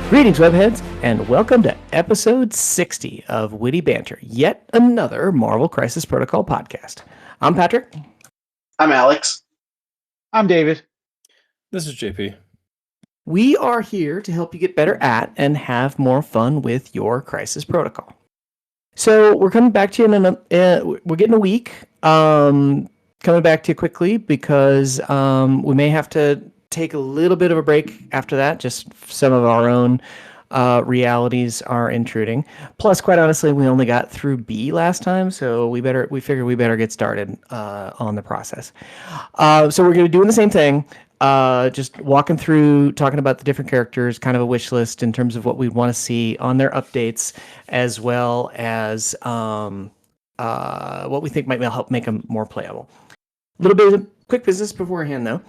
Greetings, webheads, and welcome to episode 60 of Witty Banter, yet another Marvel Crisis Protocol podcast. I'm Patrick. I'm Alex. I'm David. This is JP. We are here to help you get better at and have more fun with your Crisis Protocol. So we're coming back to you we're getting a week. Coming back to you quickly because we may have to take a little bit of a break after that. Just some of our own realities are intruding. Plus, quite honestly, we only got through B last time, so we figure we better get started on the process. So we're going to be doing the same thing. Just walking through, talking about the different characters, kind of a wish list in terms of what we want to see on their updates, as well as what we think might help make them more playable. A little bit of quick business beforehand, though.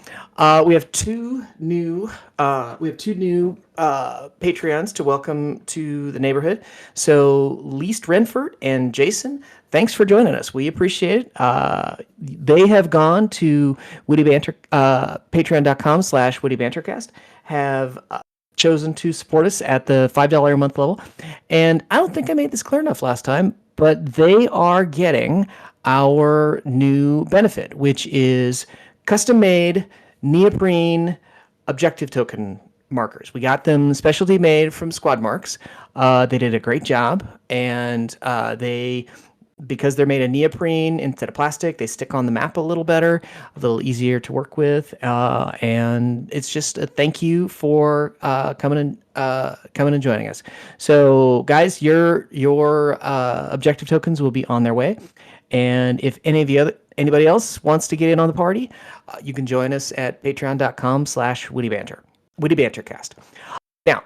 We have two new Patreons to welcome to the neighborhood. So Least Renford and Jason, thanks for joining us. We appreciate it. They have gone to Witty Banter, patreon.com/WittyBantercast, have chosen to support us at the $5 a month level. And I don't think I made this clear enough last time, but they are getting our new benefit, which is custom-made neoprene objective token markers. We got them specialty made from Squad Marks. They did a great job, and because they're made of neoprene instead of plastic, they stick on the map a little better, a little easier to work with, and it's just a thank you for coming and joining us. So, guys, your objective tokens will be on their way. And if anybody else wants to get in on the party, you can join us at patreon.com/WittyBantercast. Now,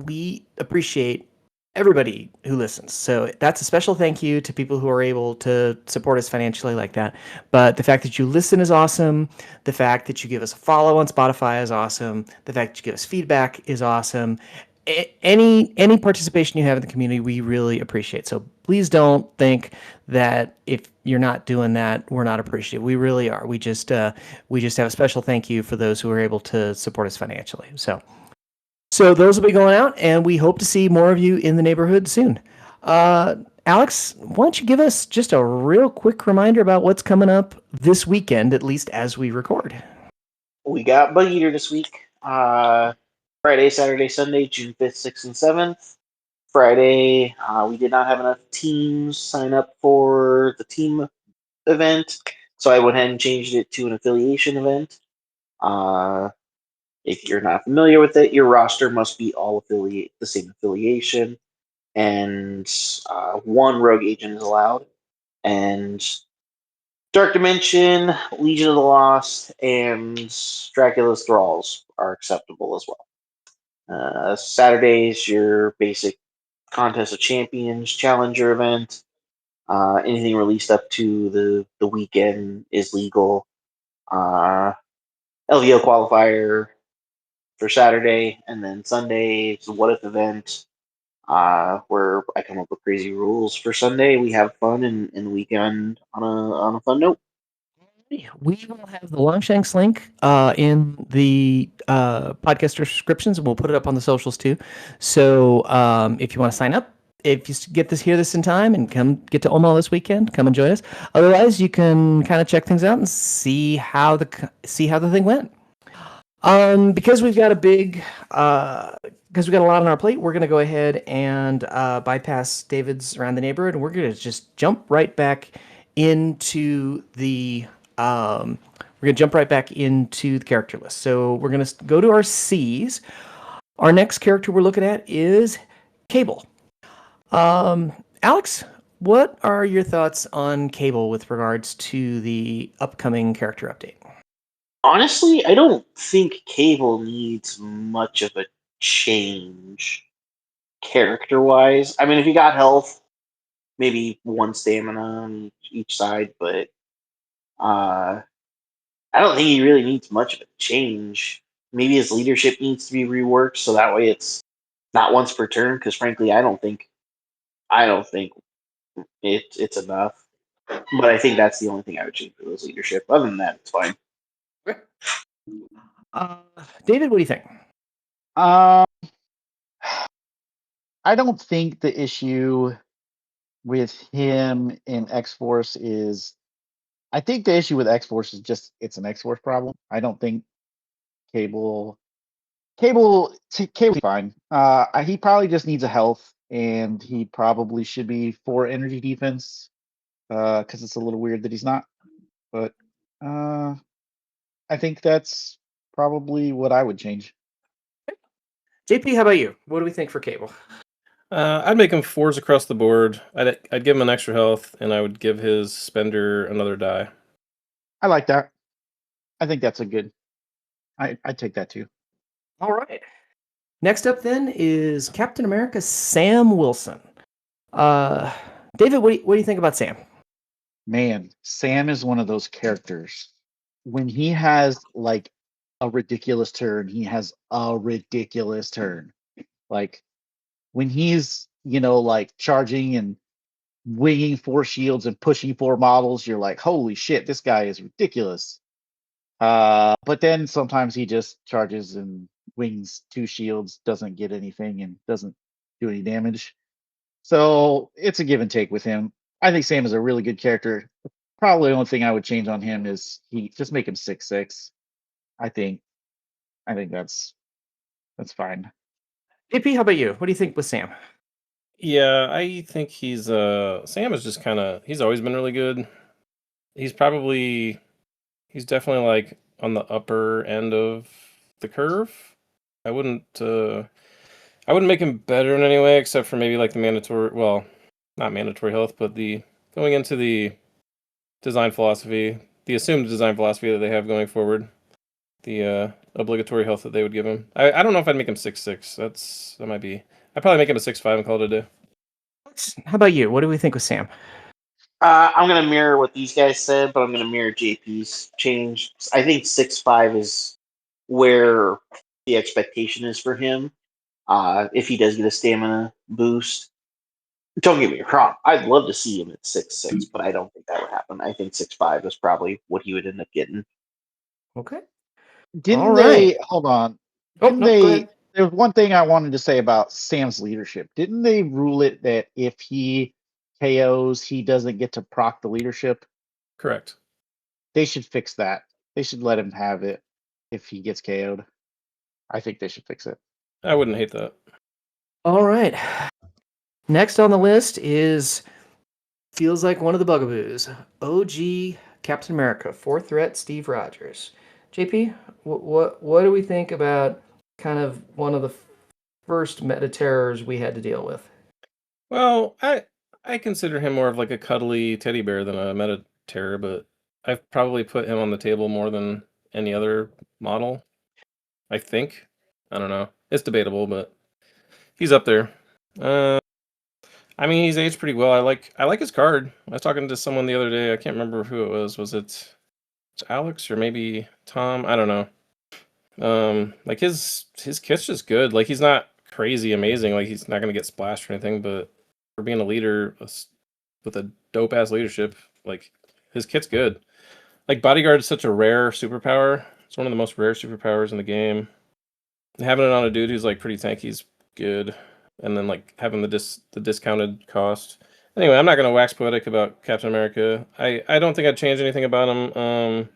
we appreciate everybody who listens. So that's a special thank you to people who are able to support us financially like that. But the fact that you listen is awesome. The fact that you give us a follow on Spotify is awesome. The fact that you give us feedback is awesome. Any participation you have in the community, we really appreciate. So please don't think that if you're not doing that, we're not appreciative. We really are. We just have a special thank you for those who are able to support us financially. So those will be going out, and we hope to see more of you in the neighborhood soon. Alex, why don't you give us just a real quick reminder about what's coming up this weekend, at least as we record? We got Bug Eater this week. Friday, Saturday, Sunday, June 5th, 6th, and 7th. Friday, we did not have enough teams sign up for the team event, so I went ahead and changed it to an affiliation event. If you're not familiar with it, your roster must be all the same affiliation, and one rogue agent is allowed. And Dark Dimension, Legion of the Lost, and Dracula's Thralls are acceptable as well. Saturdays, your basic Contest of Champions Challenger event. Anything released up to the weekend is legal. LVO qualifier for Saturday, and then Sunday it's a What If event, where I come up with crazy rules for Sunday. We have fun and the weekend on a fun note. We will have the Longshanks link in the podcast descriptions, and we'll put it up on the socials too. So if you want to sign up, if you hear this in time and come get to Omaha this weekend, come and join us. Otherwise, you can kind of check things out and see how the thing went. Because we've got a lot on our plate, we're going to go ahead and bypass David's Around the Neighborhood, and we're going to just jump right back into the character list. So we're going to go to our C's. Our next character we're looking at is Cable. Alex, what are your thoughts on Cable with regards to the upcoming character update? Honestly, I don't think Cable needs much of a change character-wise. I mean, if you got health, maybe one stamina on each side, but I don't think he really needs much of a change. Maybe his leadership needs to be reworked so that way it's not once per turn. Because frankly, I don't think it's enough. But I think that's the only thing I would change for his leadership. Other than that, it's fine. David, what do you think? I don't think the issue with him in X-Force is. I think the issue with X-Force is just it's an X-Force problem. I don't think Cable Cable's fine. He probably just needs a health, and he probably should be 4 energy defense. Because it's a little weird that he's not. But I think that's probably what I would change. JP, how about you? What do we think for Cable? I'd make him 4s across the board. I'd give him an extra health, and I would give his spender another die. I like that. I think that's a good. I'd take that too. All right. Next up then is Captain America Sam Wilson. David, what do you think about Sam? Man, Sam is one of those characters. When he has like a ridiculous turn, he has a ridiculous turn. Like when he's, like charging and winging 4 shields and pushing 4 models, you're like, holy shit, this guy is ridiculous. But then sometimes he just charges and wings 2 shields, doesn't get anything, and doesn't do any damage. So it's a give and take with him. I think Sam is a really good character. Probably the only thing I would change on him is he just make him 6/6. I think that's fine. JP, how about you? What do you think with Sam? Yeah, I think he's Sam is just he's always been really good. He's definitely like on the upper end of the curve. I wouldn't make him better in any way except for maybe like the mandatory, well, not mandatory health, but the going into the design philosophy, the assumed design philosophy that they have going forward, the obligatory health that they would give him. I don't know if I'd make him 6/6. That might be. I'd probably make him a 6/5 and call it a day. How about you? What do we think with Sam? I'm going to mirror what these guys said, but I'm going to mirror JP's change. I think 6/5 is where the expectation is for him. If he does get a stamina boost, don't get me wrong, I'd love to see him at 6/6, but I don't think that would happen. I think 6/5 is probably what he would end up getting. Okay. Didn't All they right. hold on? Oh, Didn't no, go they ahead. there was one thing I wanted to say about Sam's leadership. Didn't they rule it that if he KOs, he doesn't get to proc the leadership? Correct. They should fix that. They should let him have it if he gets KO'd. I think they should fix it. I wouldn't hate that. All right. Next on the list is feels like one of the bugaboos. OG Captain America, 4th threat, Steve Rogers. JP, what do we think about kind of one of the first meta terrors we had to deal with? Well, I consider him more of like a cuddly teddy bear than a meta terror, but I've probably put him on the table more than any other model. I think. I don't know. It's debatable, but he's up there. I mean, he's aged pretty well. I like his card. I was talking to someone the other day. I can't remember who it was. Was it Alex or maybe Tom? I don't know. Like his kit's just good. Like he's not crazy amazing. Like he's not gonna get splashed or anything. But for being a leader with a dope ass leadership, like his kit's good. Like bodyguard is such a rare superpower. It's one of the most rare superpowers in the game. Having it on a dude who's like pretty tanky is good, and then like having the discounted cost. Anyway, I'm not gonna wax poetic about Captain America. I don't think I'd change anything about him.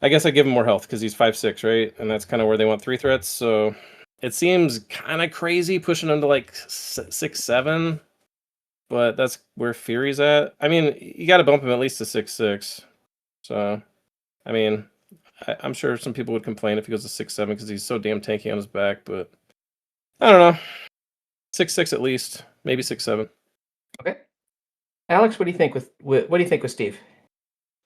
I guess I'd give him more health because he's 5'6", right? And that's kind of where they want 3 threats. So it seems kind of crazy pushing him to like 6'7", but that's where Fury's at. I mean, you got to bump him at least to 6'6". So, I mean, I'm sure some people would complain if he goes to 6'7" because he's so damn tanky on his back, but I don't know. 6'6" at least, maybe 6'7". Okay. Alex, what do you think what do you think with Steve?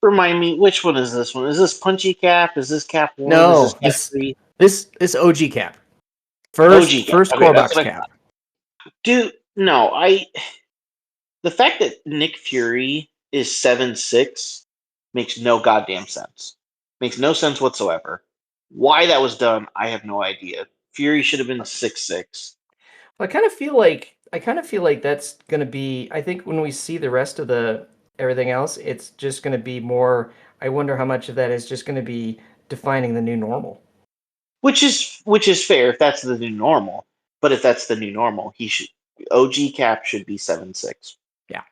Remind me, which one is this one? Is this Punchy Cap? Is this Cap 1? No, is this Cap 3? this OG Cap. First OG Cap. first Okay, core that's box what I Cap. Dude, no, the fact that Nick Fury is 7'6" makes no goddamn sense. Makes no sense whatsoever. Why that was done, I have no idea. Fury should have been 6'6". I kind of feel like that's going to be, I think when we see the rest of the everything else, it's just going to be more, I wonder how much of that is just going to be defining the new normal. Which is fair if that's the new normal. But if that's the new normal, he should OG Cap should be 7'6". Yeah.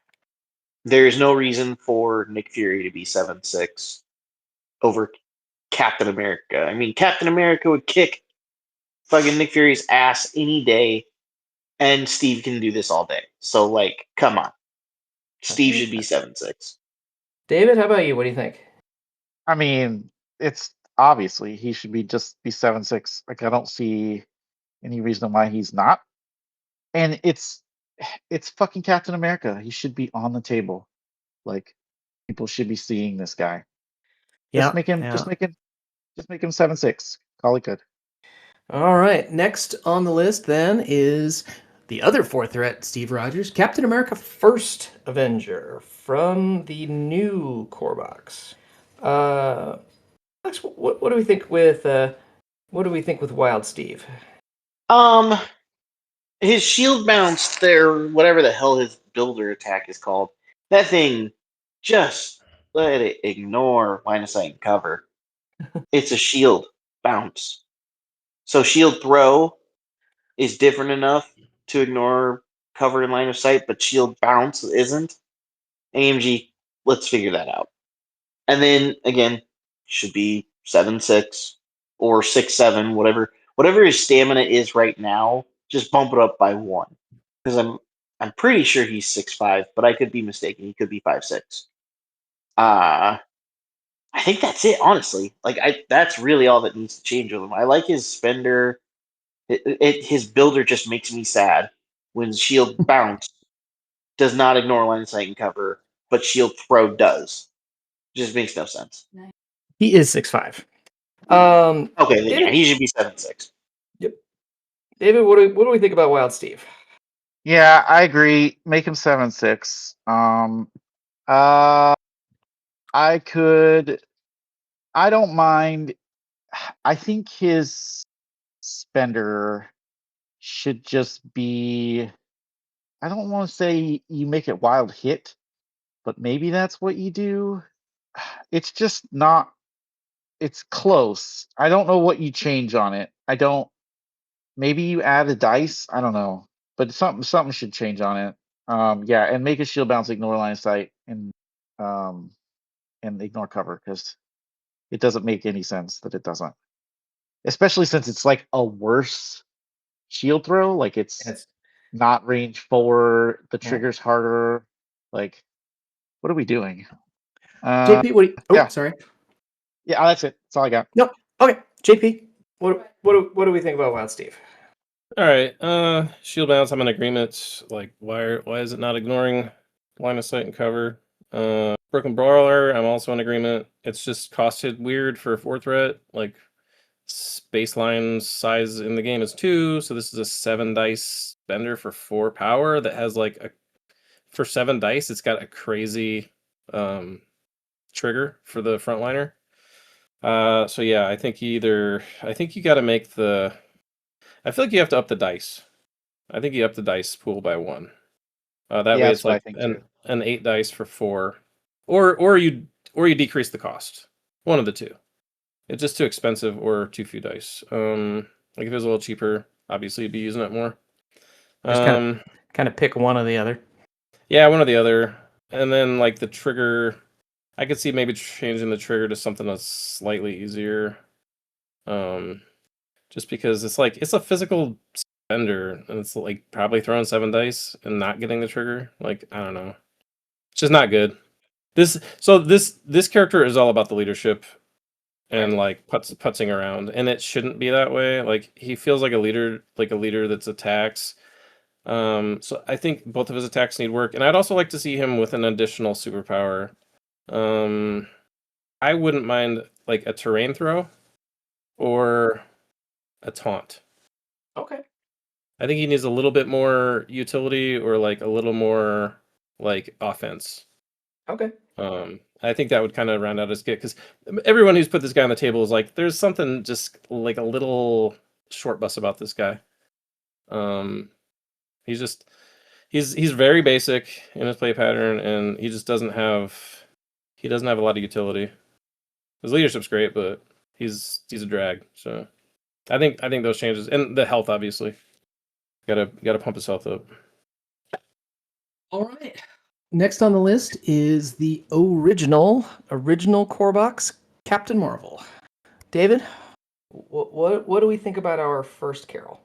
There's no reason for Nick Fury to be 7'6" over Captain America. I mean, Captain America would kick fucking Nick Fury's ass any day, and Steve can do this all day. So, like, come on. Steve should be 7'6". David, how about you? What do you think? I mean, it's obviously he should be 7'6". Like I don't see any reason why he's not. And it's fucking Captain America. He should be on the table. Like people should be seeing this guy. Yeah. Just make him 7'6". Call it good. All right. Next on the list then is the other fourth threat, Steve Rogers, Captain America First Avenger from the new core box. Alex, what do we think with Wild Steve? His shield bounce there, whatever the hell his builder attack is called, that thing just let it ignore line of sight and cover. It's a shield bounce. So shield throw is different enough to ignore cover and line of sight, but shield bounce isn't. AMG, let's figure that out. And then again, should be 7'6" or 6'7", whatever his stamina is right now. Just bump it up by 1, because I'm pretty sure he's 6'5", but I could be mistaken. He could be 5'6". I think that's it. Honestly, like that's really all that needs to change with him. I like his spender. His builder just makes me sad when shield bounce does not ignore line of sight and cover, but shield throw does. Just makes no sense. He is 6'5". Okay, then David, yeah, he should be 7'6". Yep. David, what do we think about Wild Steve? Yeah, I agree. Make him 7'6". I don't mind. I think his spender should just be, I don't want to say you make it wild hit, but maybe that's what you do. It's just not, it's close. I don't know what you change on it. Maybe you add a dice. I don't know, but something should change on it. Yeah, and make a shield bounce, ignore line of sight, um, and ignore cover, because it doesn't make any sense that it doesn't. Especially since it's like a worse shield throw. Like it's not range 4. The trigger's harder. Like, what are we doing? JP, yeah. Sorry. Yeah, that's it. That's all I got. No. Okay. JP, what do we think about Wild Steve? All right. Shield bounce. I'm in agreement. Like, why is it not ignoring line of sight and cover? Broken Brawler. I'm also in agreement. It's just costed weird for a 4 threat. Like, baseline size in the game is 2, so this is a 7 dice bender for 4 power that has like for 7 dice. It's got a crazy trigger for the frontliner. So yeah, I think you got to make I feel like you have to up the dice. I think you up the dice pool by 1. That way it's like an 8 dice for 4, or you decrease the cost. One of the two. It's just too expensive or too few dice. Like if it was a little cheaper, obviously you'd be using it more. Just kind of pick one or the other. Yeah, one or the other. And then like the trigger, I could see maybe changing the trigger to something that's slightly easier. Just because it's a physical spender, and it's like probably throwing 7 dice and not getting the trigger. Like, I don't know. It's just not good. This character is all about the leadership and like putzing around, and it shouldn't be that way. Like he feels like a leader that's attacks. So I think both of his attacks need work, and I'd also like to see him with an additional superpower. I wouldn't mind like a terrain throw or a taunt. Okay. I think he needs a little bit more utility or like a little more like offense. Okay. I think that would kind of round out his kit, because everyone who's put this guy on the table is like, there's something just like a little short bus about this guy. He's very basic in his play pattern, and he just doesn't have a lot of utility. His leadership's great, but he's a drag. So I think those changes, and the health, obviously, gotta pump his health up. All right. Next on the list is the original core box, Captain Marvel. David, what do we think about our first Carol?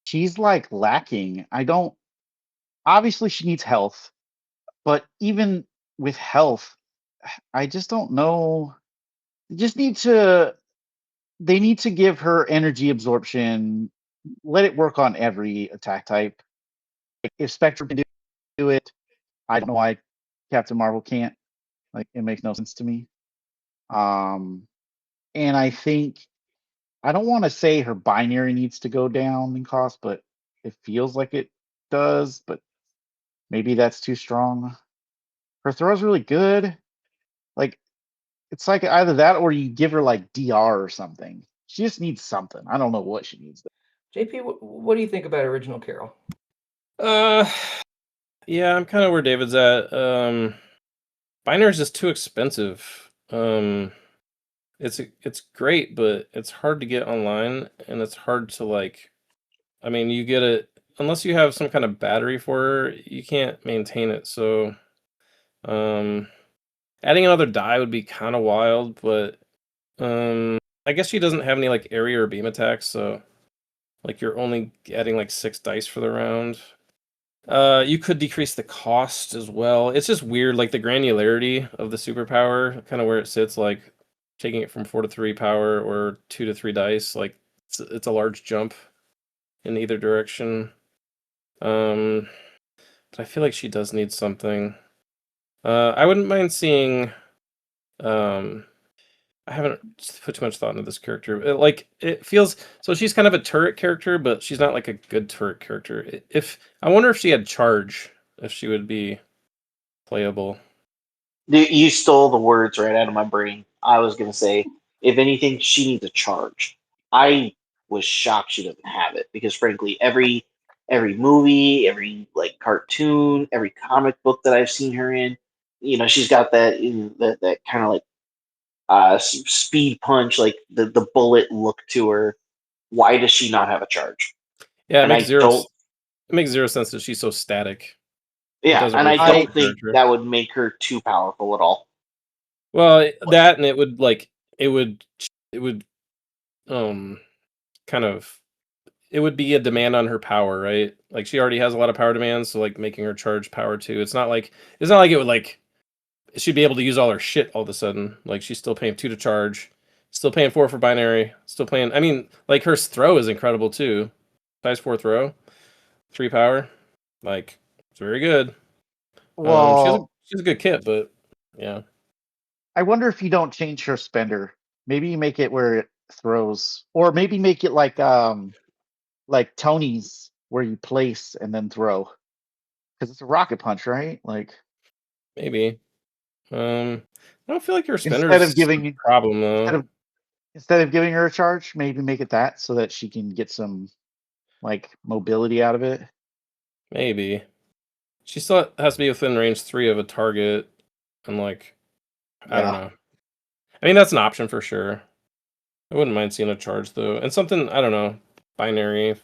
She's like lacking. I don't. Obviously, she needs health, but even with health, I just don't know. They just need to. They need to give her energy absorption. Let it work on every attack type. If Spectre can do it, I don't know why Captain Marvel can't. Like, it makes no sense to me. And I think I don't want to say her binary needs to go down in cost, but it feels like it does. But maybe that's too strong. Her throw's really good. Like, it's like either that or you give her like DR or something. She just needs something. I don't know what she needs. JP, what do you think about original Carol? Yeah, I'm kind of where David's at. Binary's just too expensive. It's great, but it's hard to get online, and it's hard to like. I mean, you get it unless you have some kind of battery for her, you can't maintain it. So, adding another die would be kind of wild, but I guess she doesn't have any like area or beam attacks, so like you're only adding like 6 dice for the round. You could decrease the cost as well. It's just weird, like the granularity of the superpower, kind of where it sits, like taking it from 4 to 3 power or 2 to 3 dice. Like it's a large jump in either direction. But I feel like she does need something. I wouldn't mind seeing. I haven't put too much thought into this character. It feels so she's kind of a turret character, but she's not like a good turret character. If I wonder if she had charge, if she would be playable. You stole the words right out of my brain. I was going to say, if anything, she needs a charge. I was shocked she doesn't have it because, frankly, every movie, every like cartoon, every comic book that I've seen her in, she's got that kind of like speed punch, like the bullet look to her. Why does she not have a charge? Yeah, And I don't. it makes zero sense that she's so static. It Yeah, doesn't and really I fit the don't think character. that would make her too powerful at all. Well, that and it would kind of it would be a demand on her power, right? Like she already has a lot of power demands, so like making her charge power too. It's not like it would like she'd be able to use all her shit all of a sudden. Like she's still paying 2 to charge, still paying 4 for binary, still paying. I mean, like her throw is incredible too. Size 4 throw, 3 power, like it's very good. Well, She's a good kit, but yeah, I wonder if you don't change her spender. Maybe you make it where it throws, or maybe make it like Tony's, where you place and then throw, because it's a rocket punch, right? Like maybe. I don't feel like her instead spinner's of a giving problem though. instead of giving her a charge, maybe make it that so that she can get some like mobility out of it. Maybe she still has to be within range 3 of a target, and like I don't Yeah, know. I mean, that's an option for sure. I wouldn't mind seeing a charge though, and something I don't know. Binary,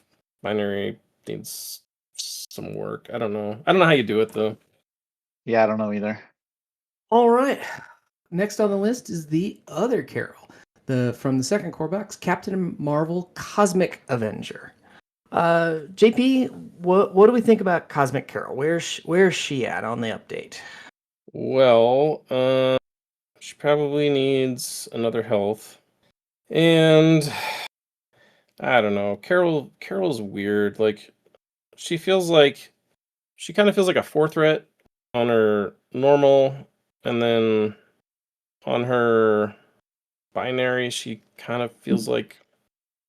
binary needs some work. I don't know. I don't know how you do it though. yeah, I don't know either. All right. Next on the list is the other Carol, from the second core box, Captain Marvel Cosmic Avenger. JP, what do we think about Cosmic Carol? Where's she at on the update? Well, she probably needs another health, and I don't know. Carol's weird. Like she feels like she kind of feels like a 4 threat on her normal, and then on her binary, she kind of feels like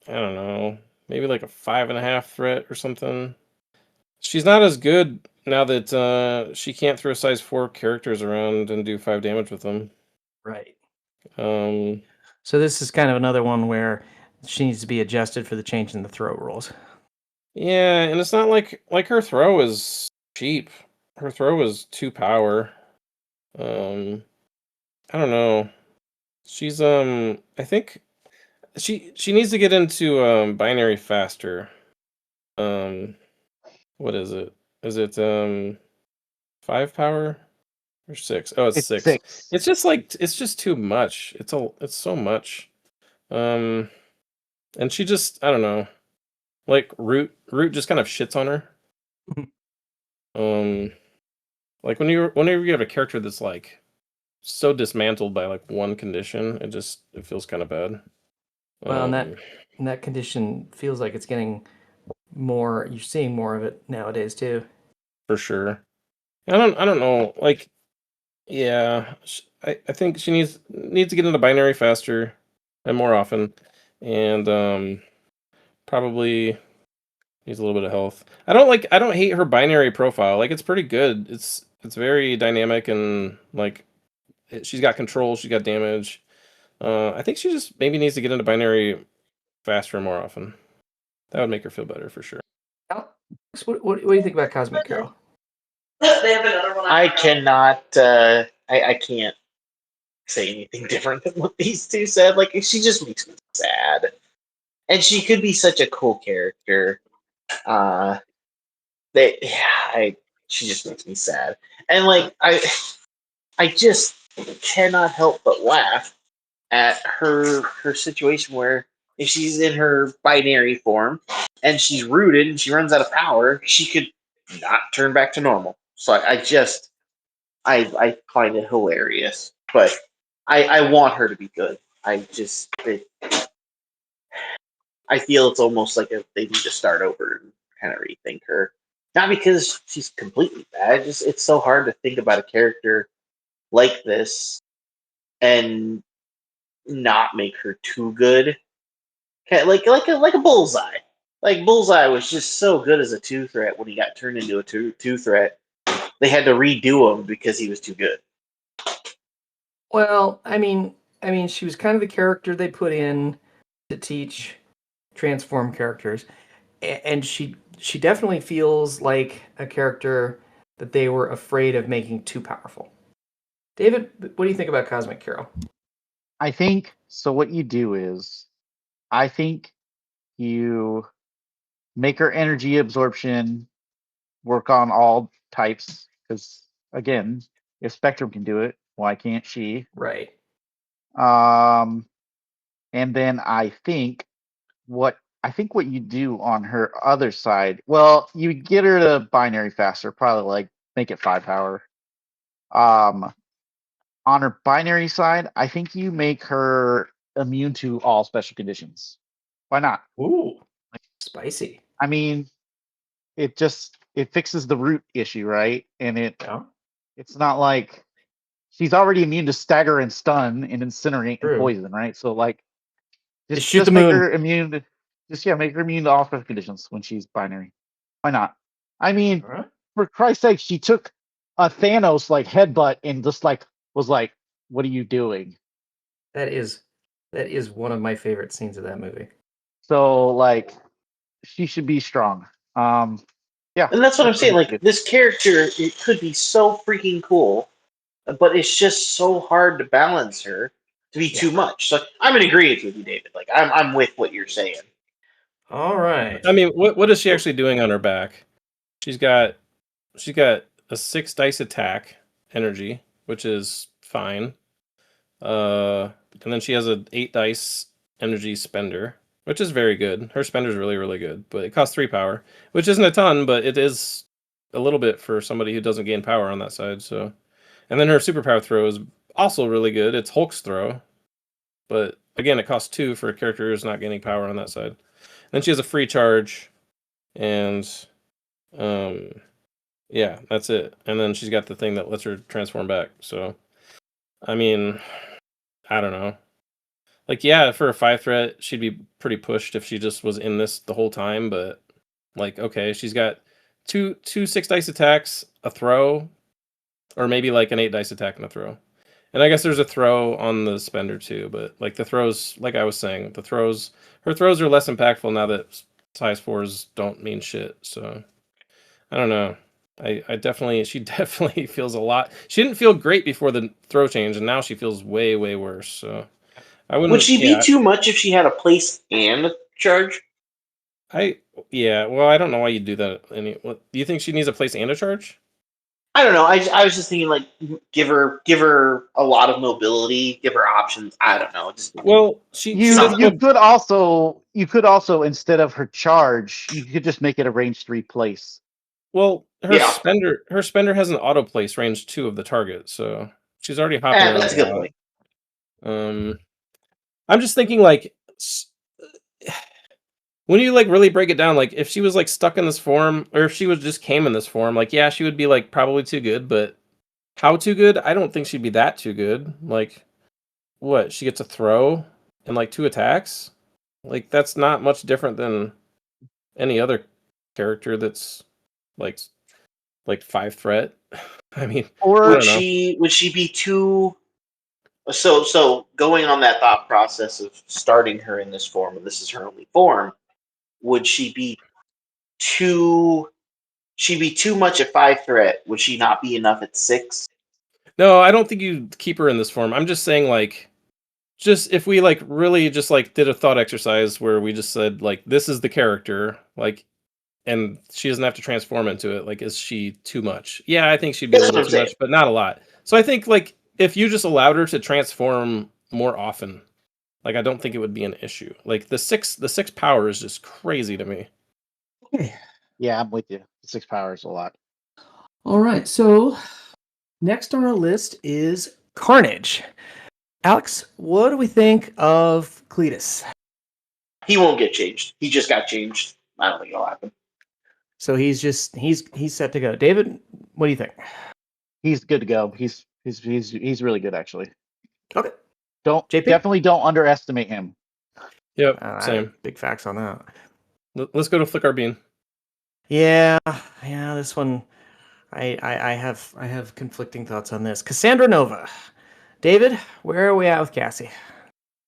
I don't know, maybe like a 5.5 threat or something. She's not as good now that she can't throw size 4 characters around and do 5 damage with them. Right. Um, So this is kind of another one where she needs to be adjusted for the change in the throw rules. yeah, and it's not like her throw is cheap. Her throw is 2 power. Um, I don't know. She's I think she needs to get into binary faster. Um, what is it? Is it 5 power or 6? Oh, it's 6. 6. It's just like it's just too much. It's so much. And she just I don't know. Like Root just kind of shits on her. Like whenever you have a character that's like so dismantled by like one condition, it feels kind of bad. Well, and that condition feels like it's getting more. You're seeing more of it nowadays too. For sure. I don't know. Like, yeah, I think she needs to get into binary faster and more often, and probably needs a little bit of health. I don't hate her binary profile. Like, it's pretty good. It's very dynamic and like she's got control. She's got damage. I think she just maybe needs to get into binary faster and more often. That would make her feel better for sure. Alex, what do you think about Cosmic Carol? They have another one. I cannot. I can't say anything different than what these two said. Like, she just makes me sad, and she could be such a cool character. She just makes me sad, and like I just cannot help but laugh at her situation where if she's in her binary form and she's rooted and she runs out of power, she could not turn back to normal. So I find it hilarious, but I want her to be good. I feel it's almost like they need to start over and kind of rethink her. Not because she's completely bad, just it's so hard to think about a character like this and not make her too good. Like a bullseye. Like Bullseye was just so good as a 2-threat when he got turned into a two threat. They had to redo him because he was too good. Well, I mean, she was kind of the character they put in to teach transform characters, and she definitely feels like a character that they were afraid of making too powerful. David, what do you think about Cosmic Carol? I think so. What you do is, I think you make her energy absorption work on all types. Because again, if Spectrum can do it, why can't she? Right. And then I think what you do on her other side, well, you get her to binary faster, probably like make it 5 power. On her binary side, I think you make her immune to all special conditions. Why not? Ooh, spicy. I mean, it fixes the root issue, right? And it's not like she's already immune to stagger and stun and incinerate and poison, right? So like just make her immune to make her immune to all special conditions when she's binary. Why not? I mean, for Christ's sake, she took a Thanos like headbutt and just like was like, "What are you doing?" That is one of my favorite scenes of that movie. So like, she should be strong. Yeah, and that's what I'm saying. Like this character, it could be so freaking cool, but it's just so hard to balance her to be too much. So I'm in agreement with you, David. Like I'm with what you're saying. All right. I mean, what is she actually doing on her back? She's got a 6 dice attack energy, which is fine. And then she has a 8 dice energy spender, which is very good. Her spender is really, really good, but it costs 3 power, which isn't a ton, but it is a little bit for somebody who doesn't gain power on that side. So, and then her superpower throw is also really good. It's Hulk's throw, but again, it costs 2 for a character who's not gaining power on that side. And then she has a free charge, and yeah, that's it. And then she's got the thing that lets her transform back. So, I mean, I don't know. Like, yeah, for a 5-threat, she'd be pretty pushed if she just was in this the whole time. But like, okay, she's got two 6 dice attacks, a throw, or maybe like an 8 dice attack and a throw. And I guess there's a throw on the spender too. But like the throws, like I was saying, her throws are less impactful now that size 4s don't mean shit. So I don't know. She definitely feels a lot. She didn't feel great before the throw change, and now she feels way, way worse. So I wouldn't. Would she be too much if she had a place and a charge? Well, I don't know why you'd do that. Do you think she needs a place and a charge? I don't know. I was just thinking like give her a lot of mobility, give her options. I don't know. Just Well, she You doesn't. you could also instead of her charge, you could just make it a range 3 place. Well, Yeah. her spender has an auto place range 2 of the target, so she's already hopping around that's a a good lot. point. I'm just thinking like when you like really break it down, like if she was like stuck in this form, or if she was just came in this form, like yeah, she would be like probably too good, but how too good? I don't think she'd be that too good. Like what? She gets a throw and like 2 attacks? Like that's not much different than any other character that's like 5 threat. I mean, I Or Would don't know. she be too? So going on that thought process of starting her in this form, and this is her only form, would she be too? She'd be too much at 5 threat. Would she not be enough at 6? No, I don't think you keep her in this form. I'm just saying like just if we like really just like did a thought exercise where we just said like this is the character, like and she doesn't have to transform into it, like is she too much? Yeah, I think she'd be a That's what little I'm too saying. much, but not a lot. So I think like if you just allowed her to transform more often, like I don't think it would be an issue. Like the six power is just crazy to me. yeah, I'm with you. 6 power is a lot. All right. So next on our list is Carnage. Alex, what do we think of Cletus? He won't get changed. He just got changed. I don't think it'll happen. So he's set to go. David, what do you think? He's good to go. He's really good actually. Okay. JP? Definitely don't underestimate him. Yep, I have same. big facts on that. Let's go to Flick Our Bean. Yeah, this one I have conflicting thoughts on this. Cassandra Nova. David, where are we at with Cassie?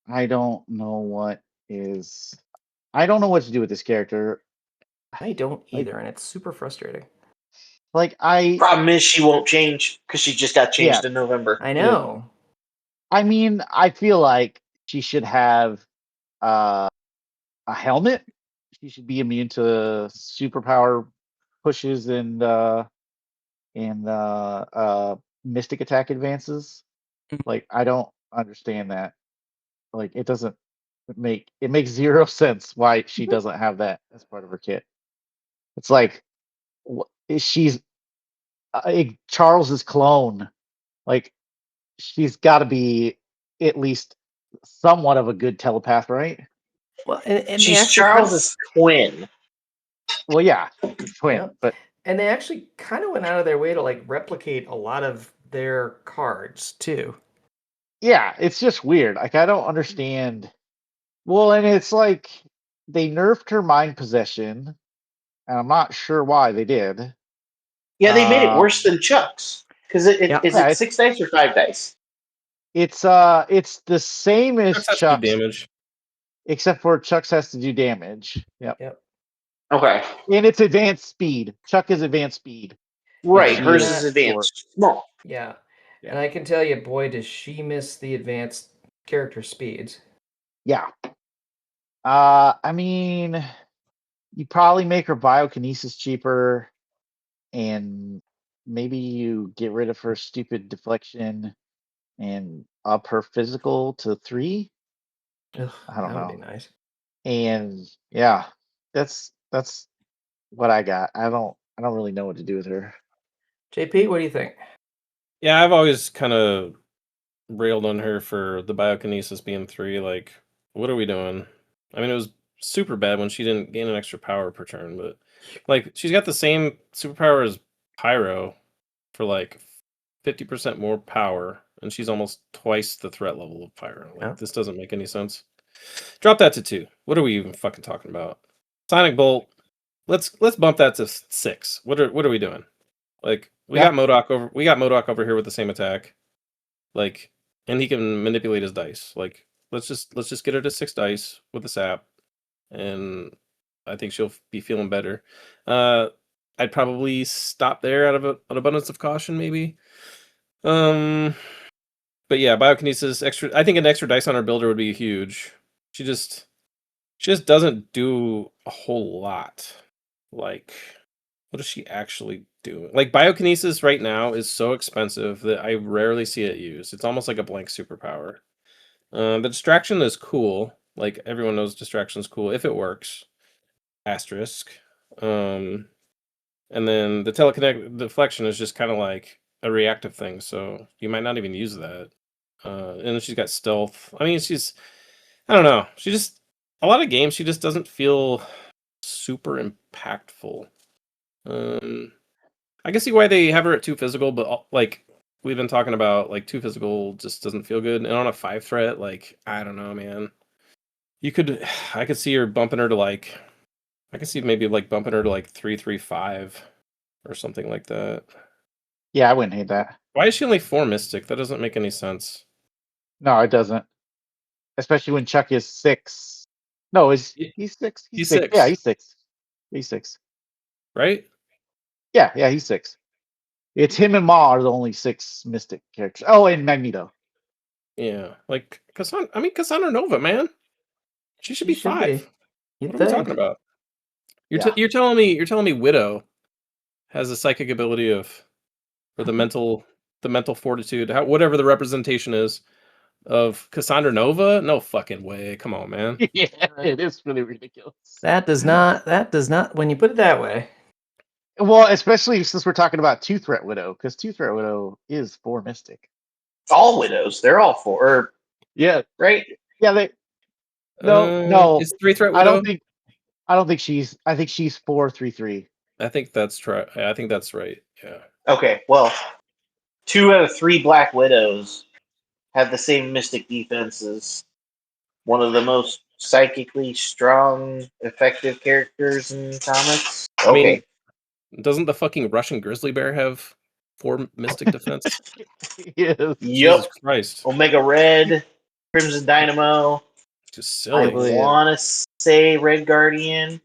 I don't know what to do with this character. I don't Like either, and it's super frustrating. Problem is she won't change because she just got changed Yeah. in November. I know. I mean, I feel like she should have a helmet. She should be immune to superpower pushes and mystic attack advances. Like I don't understand that. Like it makes zero sense why she doesn't have that as part of her kit. It's like she's Charles's clone. Like she's got to be at least somewhat of a good telepath, right? Well, and they She's actually kind of, Charles's twin. Well, yeah, twin, yeah, but and they actually kind of went out of their way to like replicate a lot of their cards too. yeah, it's just weird. Like I don't understand. Well, and it's like they nerfed her mind possession, and I'm not sure why they did. Yeah, they made it Um, worse than Chuck's. Because Yeah. is yeah, it 6 dice or 5 dice? it's the same as Chucks has to do Chuck's, damage. except for Chuck's has to do damage. Yep. Yep. Okay. And it's advanced speed. Chuck is advanced speed. Right. she Hers is is short. advanced. Small. Yeah. Yeah. And I can tell you, boy, does she miss the advanced character speeds. Yeah. I mean, you probably make her biokinesis cheaper, and maybe you get rid of her stupid deflection and up her physical to 3. Ugh, I don't that would be know. nice. And yeah, that's what I got. I don't really know what to do with her. JP, what do you think? Yeah, I've always kind of railed on her for the biokinesis being 3. Like, what are we doing? I mean, it was super bad when she didn't gain an extra power per turn, but like she's got the same superpower as Pyro for like 50% more power, and she's almost twice the threat level of Pyro. Like, Yeah. this doesn't make any sense. Drop that to 2. What are we even fucking talking about? Sonic Bolt. Let's bump that to 6. What are we doing? Like we Yeah. got MODOK over here with the same attack. Like, and he can manipulate his dice. Like, let's just get her to 6 dice with the sap, and I think she'll be feeling better. I'd probably stop there out of an abundance of caution, maybe. But yeah, biokinesis extra. I think an extra dice on her builder would be huge. She just doesn't do a whole lot. Like, what does she actually doing? Like biokinesis right now is so expensive that I rarely see it used. It's almost like a blank superpower. The distraction is cool. Like everyone knows distraction is cool if it works. Asterisk. And then the telekinetic deflection is just kind of like a reactive thing, so you might not even use that. And then she's got stealth. I mean, I don't know. She just a lot of games she just doesn't feel super impactful. I can see why they have her at 2 physical, but like we've been talking about, like 2 physical just doesn't feel good. And on a 5 threat, like I don't know, man. I could see her bumping her to like I could see maybe like bumping her to like 3-3-5 or something like that. Yeah, I wouldn't hate that. Why is she only 4 Mystic? That doesn't make any sense. No, it doesn't. Especially when Chuck is 6. No, Y- he's 6? He's 6. Yeah, 6, he's 6. He's 6. right? Yeah, he's 6. It's him and Ma are the only 6 Mystic characters. Oh, and Magneto. Yeah, like Cassandra Nova, man. She should She be should 5. be. You'd What are we think. talking about? Yeah. You're telling me Widow has a psychic ability or the mental fortitude, whatever the representation is of Cassandra Nova? No fucking way. Come on, man. Yeah, it is really ridiculous. That does not, when you put it that way. Well, especially since we're talking about 2-threat Widow, because 2-threat Widow is 4 Mystic. All widows. They're all 4. Yeah, Right? yeah. No. Is 3-threat I Widow? don't think she's. I think she's 4-3-3. I think that's I think that's right. Yeah. Okay, well, 2 out of 3 Black Widows have the same mystic defenses. One of the most psychically strong, effective characters in comics. I mean, Okay. doesn't the fucking Russian grizzly bear have 4 mystic defense? Yes. Yup. Jesus Christ. Omega Red, Crimson Dynamo. Just I silly. believe- want to say Red Guardian.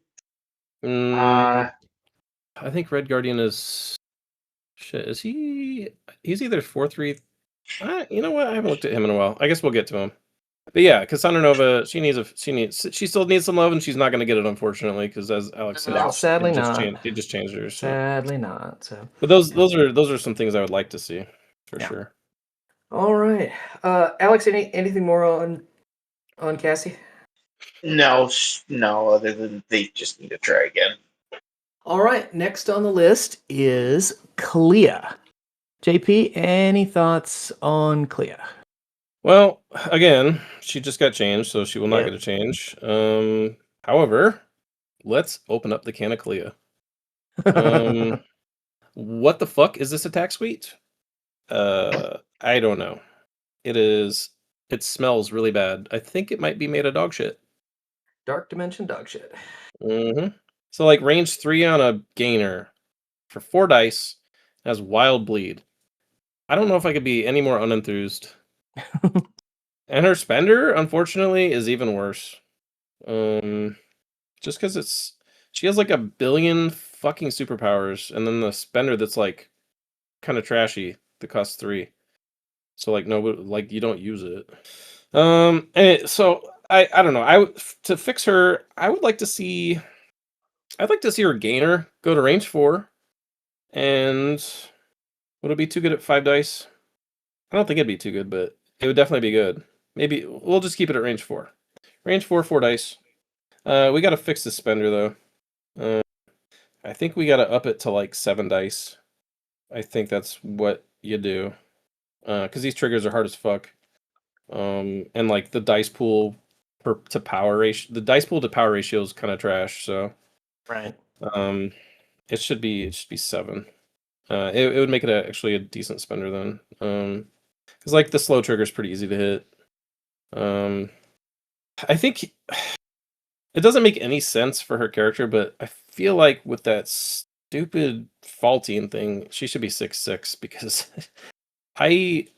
I think Red Guardian is shit. Is he? He's either 4-3. You know what? I haven't looked at him in a while. I guess we'll get to him. But yeah, Cassandra Nova, she still needs some love, and she's not going to get it, unfortunately, because as Alex said, No, sadly not. It just changed her. So. Sadly not. So. But those are some things I would like to see for Yeah. sure. All right, Alex. Anything more on Cassie? No, other than they just need to try again. All right. Next on the list is Clea. JP, any thoughts on Clea? Well, again, she just got changed, so she will not Yep. get a change. However, let's open up the can of Clea. What the fuck is this attack suite? I don't know. It smells really bad. I think it might be made of dog shit. Dark Dimension dog shit. So like range 3 on a gainer for 4 dice has wild bleed. I don't know if I could be any more unenthused. And her spender, unfortunately, is even worse. Just because she has like a billion fucking superpowers, and then the spender that's like kind of trashy that costs 3. So like you don't use it. So I don't know. To fix her, I'd like to see her gainer go to range 4. And would it be too good at 5 dice? I don't think it'd be too good, but it would definitely be good. Maybe we'll just keep it at range 4. Range 4, 4 dice. We got to fix the spender though. I think we got to up it to like 7 dice. I think that's what you do. Because these triggers are hard as fuck. And like the dice pool to power ratio, the dice pool to power ratio is kind of trash. So Right. it should be 7. It would make it actually a decent spender then. Because like the slow trigger is pretty easy to hit. I think it doesn't make any sense for her character, but I feel like with that stupid faulting thing, she should be 6/6 because I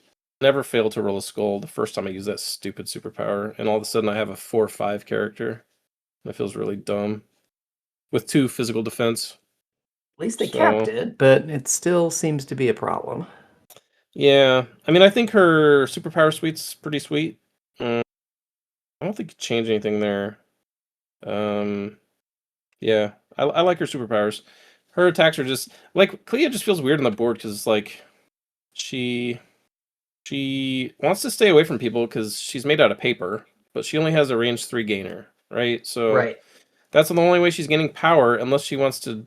never fail to roll a skull the first time I use that stupid superpower, and all of a sudden I have a 4/5 character. That feels really dumb. With 2 physical defense. At least they capped it, but it still seems to be a problem. Yeah, I mean, I think her superpower suite's pretty sweet. I don't think you change anything there. Yeah, I like her superpowers. her attacks are just like Clea just feels weird on the board because it's like she wants to stay away from people because she's made out of paper, but she only has a range 3 gainer, right? So Right. that's the only way she's gaining power unless she wants to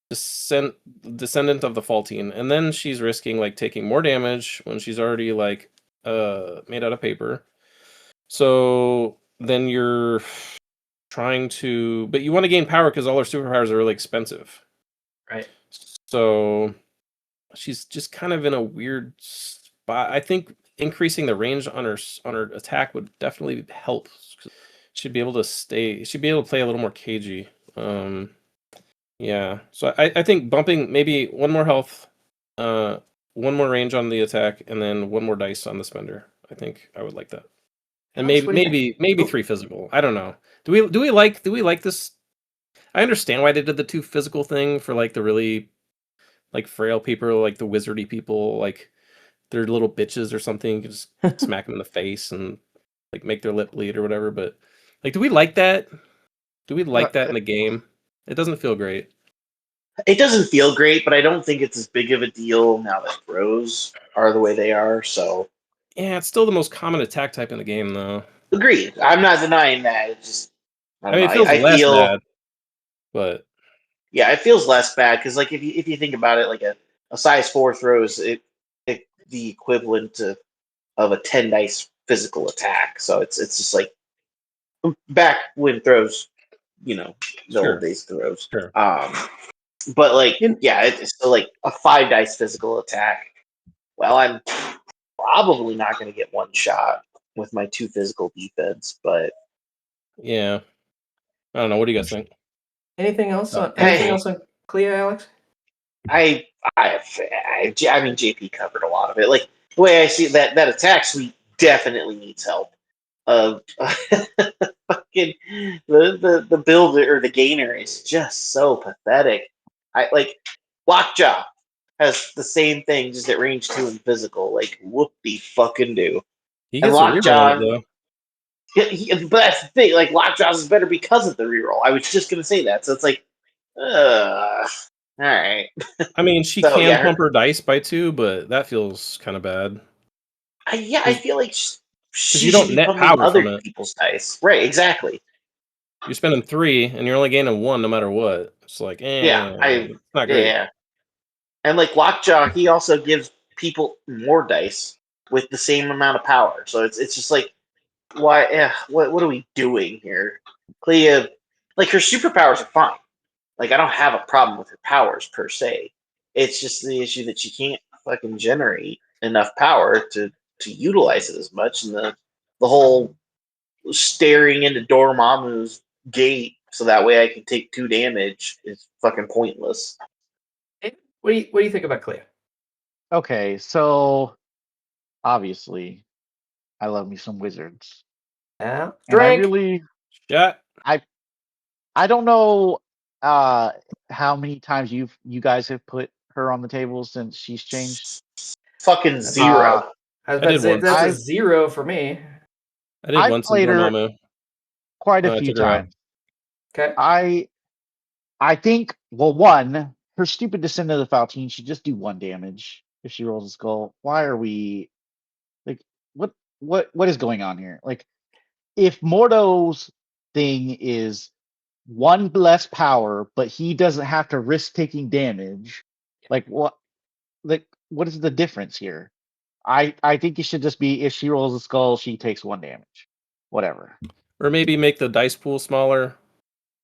descendant of the faultine, and then she's risking like taking more damage when she's already like made out of paper. So then you're trying to, but you want to gain power because all her superpowers are really expensive. Right. So she's just kind of in a weird spot. I think increasing the range on her attack would definitely help. She'd be able to stay. She'd be able to play a little more cagey. Yeah. So I think bumping maybe one more health, one more range on the attack, and then one more dice on the spender. I think I would like that. And Alex, what do you think? maybe 3 physical. I don't know. Do we like this? I understand why they did the 2 physical thing for like the really like frail people, like the wizardy people, like they're little bitches or something. You can just smack them in the face and like make their lip bleed or whatever. But like, do we like that? Do we like that in the game? It doesn't feel great. It doesn't feel great, but I don't think it's as big of a deal now that throws are the way they are. So, Yeah, it's still the most common attack type in the game, though. agreed. I'm not denying that. It's just, I I don't mean, know. it feels I less feel, bad, but yeah, it feels less bad because, like, if you think about it, like a size 4 throws it the equivalent of a 10 dice physical attack. So it's just like back when throws, the old sure, days throws. sure. But like, In- yeah, it's so like a 5 dice physical attack. Well, I'm probably not going to get one shot with my 2 physical defense, but Yeah, I don't know. What do you guys think? Anything else? Oh, Anything hey, else on Clea, Alex? I mean, JP covered a lot of it. Like the way I see that attack suite definitely needs help. Fucking the builder or the gainer is just so pathetic. I like Lockjaw has the same thing, just at range 2 and physical. Like whoop de fucking do. he And gets a reroll on it Lockjaw, though. but that's the thing. Like Lockjaw's is better because of the reroll. I was just gonna say that. So it's like, all right. I mean, she So can yeah, pump her dice by 2, but that feels kind of bad I because feel like you she should don't be net pumping power other from it. people's dice. Right, exactly. You're spending 3, and you're only gaining 1 no matter what. It's like, Yeah, it's not great. yeah. And like Lockjaw, he also gives people more dice with the same amount of power. So it's just like, why? What are we doing here? Clea, like her superpowers are fine. Like I don't have a problem with her powers per se. It's just the issue that she can't fucking generate enough power to utilize it as much, and the whole staring into Dormammu's gate so that way I can take 2 damage is fucking pointless. What do you think about Clea? Okay, so obviously, I love me some wizards, Yeah. and Drink. Shut. I don't know how many times you guys have put her on the table since she's changed. Fucking That's- Uh, 0. I was I about to did say once. that's a I've 0 for me. I did I've once in played her Dormammu. quite a I few took her out. times. Okay. I think, well, one, her stupid Descendant of the Faltine should just do 1 damage if she rolls a skull. Why are we like what is going on here? Like, if Mordo's thing is 1 less power, but he doesn't have to risk taking damage, like what is the difference here? I think it should just be if she rolls a skull, she takes 1 damage. Whatever. Or maybe make the dice pool smaller.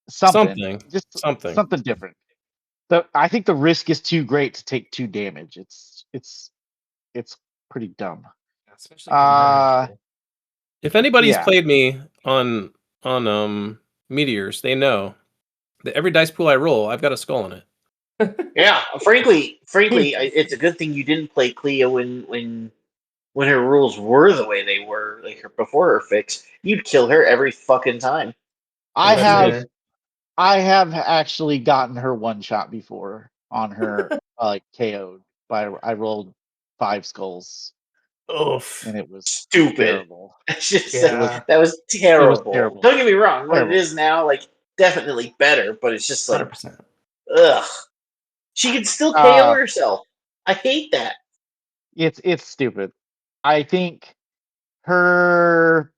Something. Just Something. something different. I think the risk is too great to take 2 damage. It's pretty dumb. Especially given her range. If anybody's Yeah. played me on Meteors, they know that every dice pool I roll, I've got a skull in it. Yeah, frankly, it's a good thing you didn't play Clea when her rules were the way they were, like her before her fix. You'd kill her every fucking time. I That's have it. I have actually gotten her 1 shot before on her KO'd by I rolled 5 skulls Oof. and it was Stupid. terrible. It's just It was Yeah. that was terrible. terrible. Don't get me wrong. What Terrible. it is now, like definitely better, but it's just like 100%. ugh. She can still KO herself. I hate that. It's stupid. I think her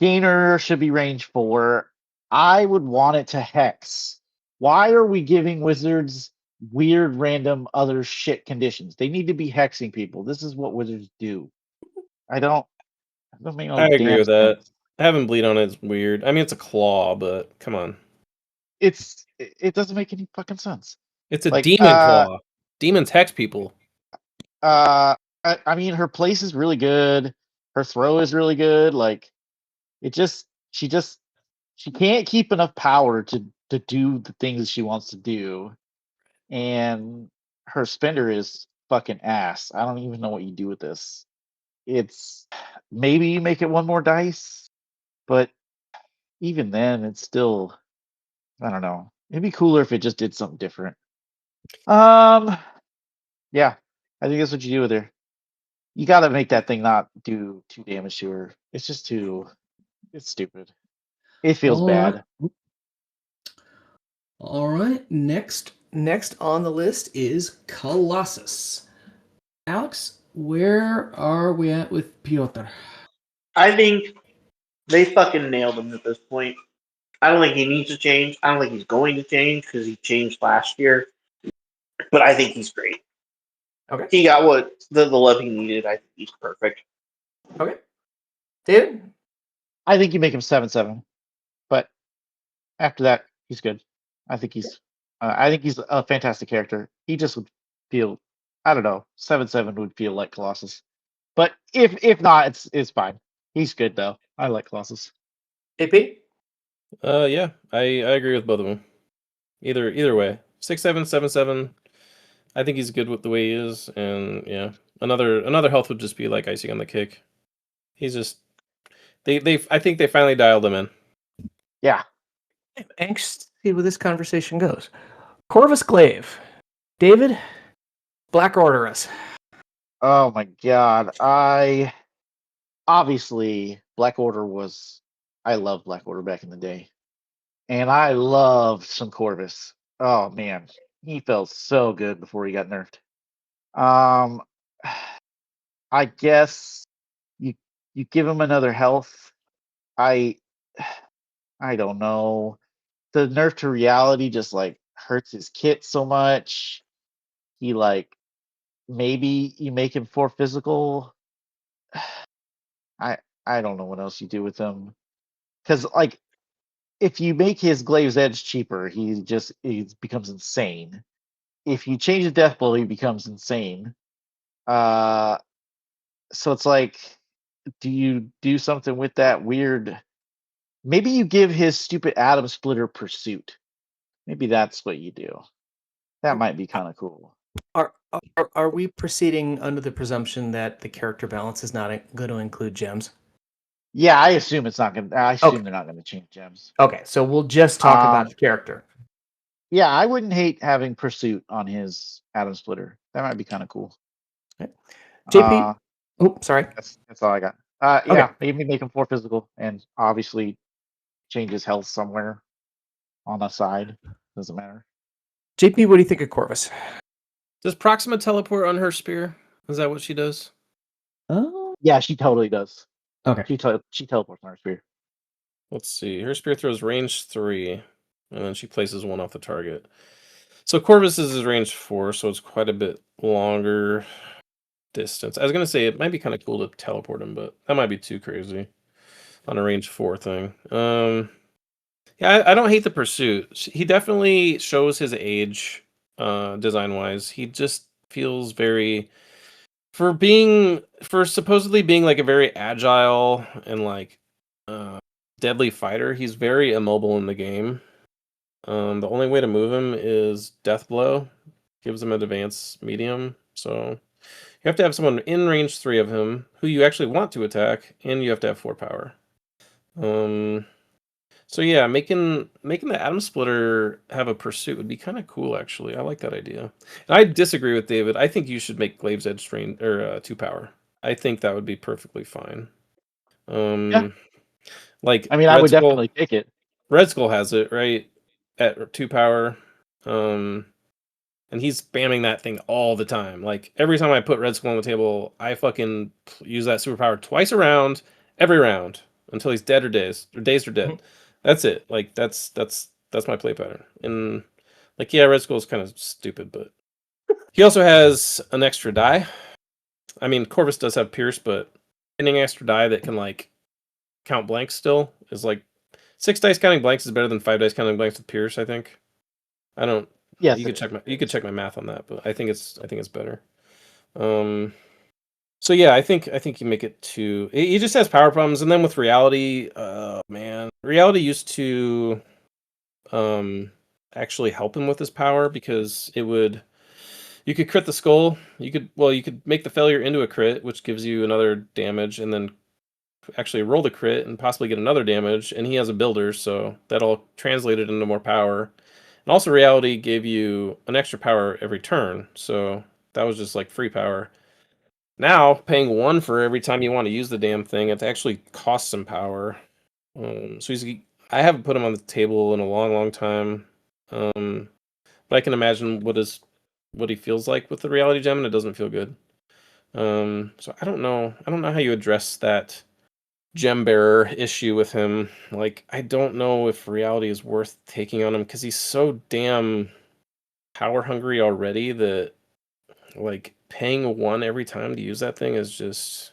gainer should be range 4. I would want it to hex. Why are we giving wizards weird, random, other shit conditions? They need to be hexing people. This is what wizards do. I don't make no I agree damn with that. sense. Having bleed on it is weird. I mean, it's a claw, but come on. It doesn't make any fucking sense. It's a Like, demon claw. Demons hex people. I mean, her place is really good. Her throw is really good. Like, she can't keep enough power to do the things she wants to do, and her spender is fucking ass. I don't even know what you do with this. It's maybe you make it one more dice, but even then, it's still, I don't know. It'd be cooler if it just did something different. Yeah, I think that's what you do with her. You got to make that thing not do 2 damage to her. It's just too. It's stupid. It feels All right. bad. All right. Next on the list is Colossus. Alex, where are we at with Piotr? I think they fucking nailed him at this point. I don't think he needs to change. I don't think he's going to change because he changed last year. But I think he's great. Okay. He got what the love he needed. I think he's perfect. Okay. David? I think you make him 7/7, but after that, he's good. I think he's a fantastic character. He just would feel, I don't know, 7/7 would feel like Colossus. But if not, it's fine. He's good though. I like Colossus. AP? Yeah, I agree with both of them. Either way, 6/7, 7/7. I think he's good with the way he is, and yeah, another health would just be like icing on the cake. He's just I think they finally dialed him in. Yeah. I'm anxious to see where this conversation goes. Corvus Glaive. David, Black Order us. Oh my god. Obviously Black Order was, I loved Black Order back in the day. And I loved some Corvus. Oh man, he felt so good before he got nerfed. Um, I guess you give him another health. I I don't know. The nerf to reality just like hurts his kit so much. He like, maybe you make him 4 physical. I I don't know what else you do with him, because like if you make his Glaive's Edge cheaper, he becomes insane. If you change the death blow, he becomes insane. Uh, so it's like, do you do something with that weird? Maybe you give his stupid Atom Splitter Pursuit. Maybe that's what you do. That might be kind of cool. Are we proceeding under the presumption that the character balance is not going to include gems? Yeah, I assume it's not gonna. I assume Okay. they're not gonna change gems. Okay, so we'll just talk about the character. Yeah, I wouldn't hate having Pursuit on his Atom Splitter. That might be kind of cool. Okay. JP? Oh, sorry. That's all I got. Okay. Yeah, maybe make him 4 physical, and obviously change his health somewhere on the side. Doesn't matter. JP, what do you think of Corvus? Does Proxima teleport on her spear? Is that what she does? Oh, Yeah, she totally does. okay. She teleports on her spear. Let's see. Her spear throws range 3, and then she places 1 off the target. So Corvus's is range 4, so it's quite a bit longer distance. I was gonna say it might be kind of cool to teleport him, but that might be too crazy on a range 4 thing. Yeah, I don't hate the pursuit. He definitely shows his age, design wise. He just feels very, for supposedly being like a very agile and like deadly fighter. He's very immobile in the game. The only way to move him is death blow, gives him an advanced medium. So you have to have someone in range 3 of him who you actually want to attack, and you have to have 4 power. So yeah, making the Atom Splitter have a pursuit would be kind of cool, actually. I like that idea. And I disagree with David. I think you should make Glaive's Edge strain or 2 power. I think that would be perfectly fine. Yeah. Like I mean, I would definitely pick it. Red Skull has it right at 2 power. and he's spamming that thing all the time. Like every time I put Red Skull on the table, I fucking use that superpower twice a round, every round until he's dead or dazed or dead. That's it. Like that's my play pattern. And like yeah, Red Skull is kind of stupid, but he also has an extra die. I mean, Corvus does have Pierce, but getting an extra die that can like count blanks still is like 6 dice counting blanks is better than 5 dice counting blanks with Pierce. I think. I don't. Yes, you it could check my math on that, but I think it's better. So yeah, I think you make it to. He just has power problems, and then with reality, man, reality used to, actually help him with his power because it would. You could crit the skull. You could make the failure into a crit, which gives you another damage, and then actually roll the crit and possibly get another damage. And he has a builder, so that all translated into more power. And also, reality gave you an extra power every turn, so that was just like free power. Now, paying 1 for every time you want to use the damn thing, it actually costs some power. So I haven't put him on the table in a long, long time. But I can imagine what he feels like with the reality gem, and it doesn't feel good. So I don't know. I don't know how you address that gem bearer issue with him. Like, I don't know if reality is worth taking on him because he's so damn power hungry already that like paying 1 every time to use that thing is just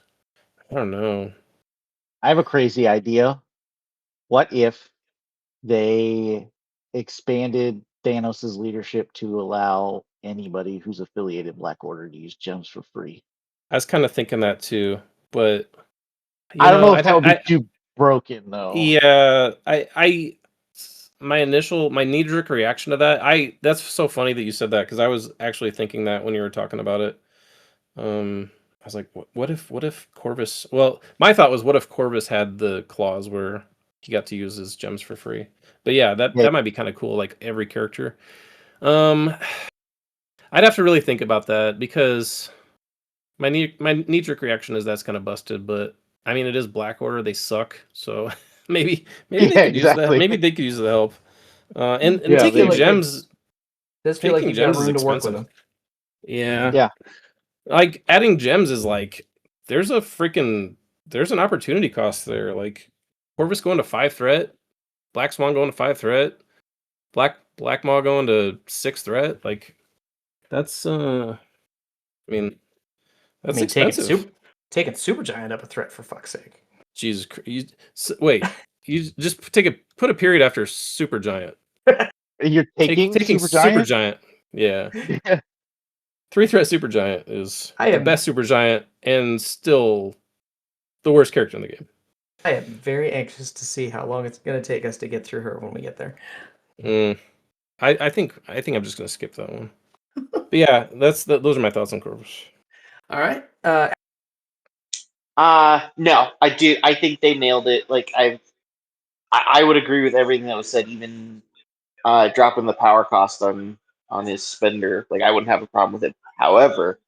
I don't know. I have a crazy idea. What if they expanded Thanos' leadership to allow anybody who's affiliated Black Order to use gems for free? I was kind of thinking that too, but I don't know if that would be too broken though. Yeah, my knee-jerk reaction to that, that's so funny that you said that because I was actually thinking that when you were talking about it. I was like, what if Corvus? Well, my thought was, what if Corvus had the clause where he got to use his gems for free? But yeah, that might be kind of cool. Like every character. I'd have to really think about that because my knee-jerk reaction is that's kind of busted. But I mean, it is Black Order; they suck. So maybe they could use that. Maybe they could use the help. And taking gems. Does feel like taking you've got gems is room to work with expensive. them. Yeah. Like adding gems is like there's an opportunity cost there. Like Corvus going to 5 threat, Black Swan going to 5 threat, Black Maw going to 6 threat. Like that's I mean that's expensive. Taking Supergiant up a threat for fuck's sake. Jesus, wait, you just put a period after Supergiant. You're taking Supergiant. Yeah. 3 threat Supergiant is the best Supergiant and still the worst character in the game. I am very anxious to see how long it's going to take us to get through her when we get there. I think I'm just going to skip that one. But yeah, those are my thoughts on Corvus. All right. No, I do. I think they nailed it. Like I would agree with everything that was said. Even dropping the power cost on his spender, like I wouldn't have a problem with it. However,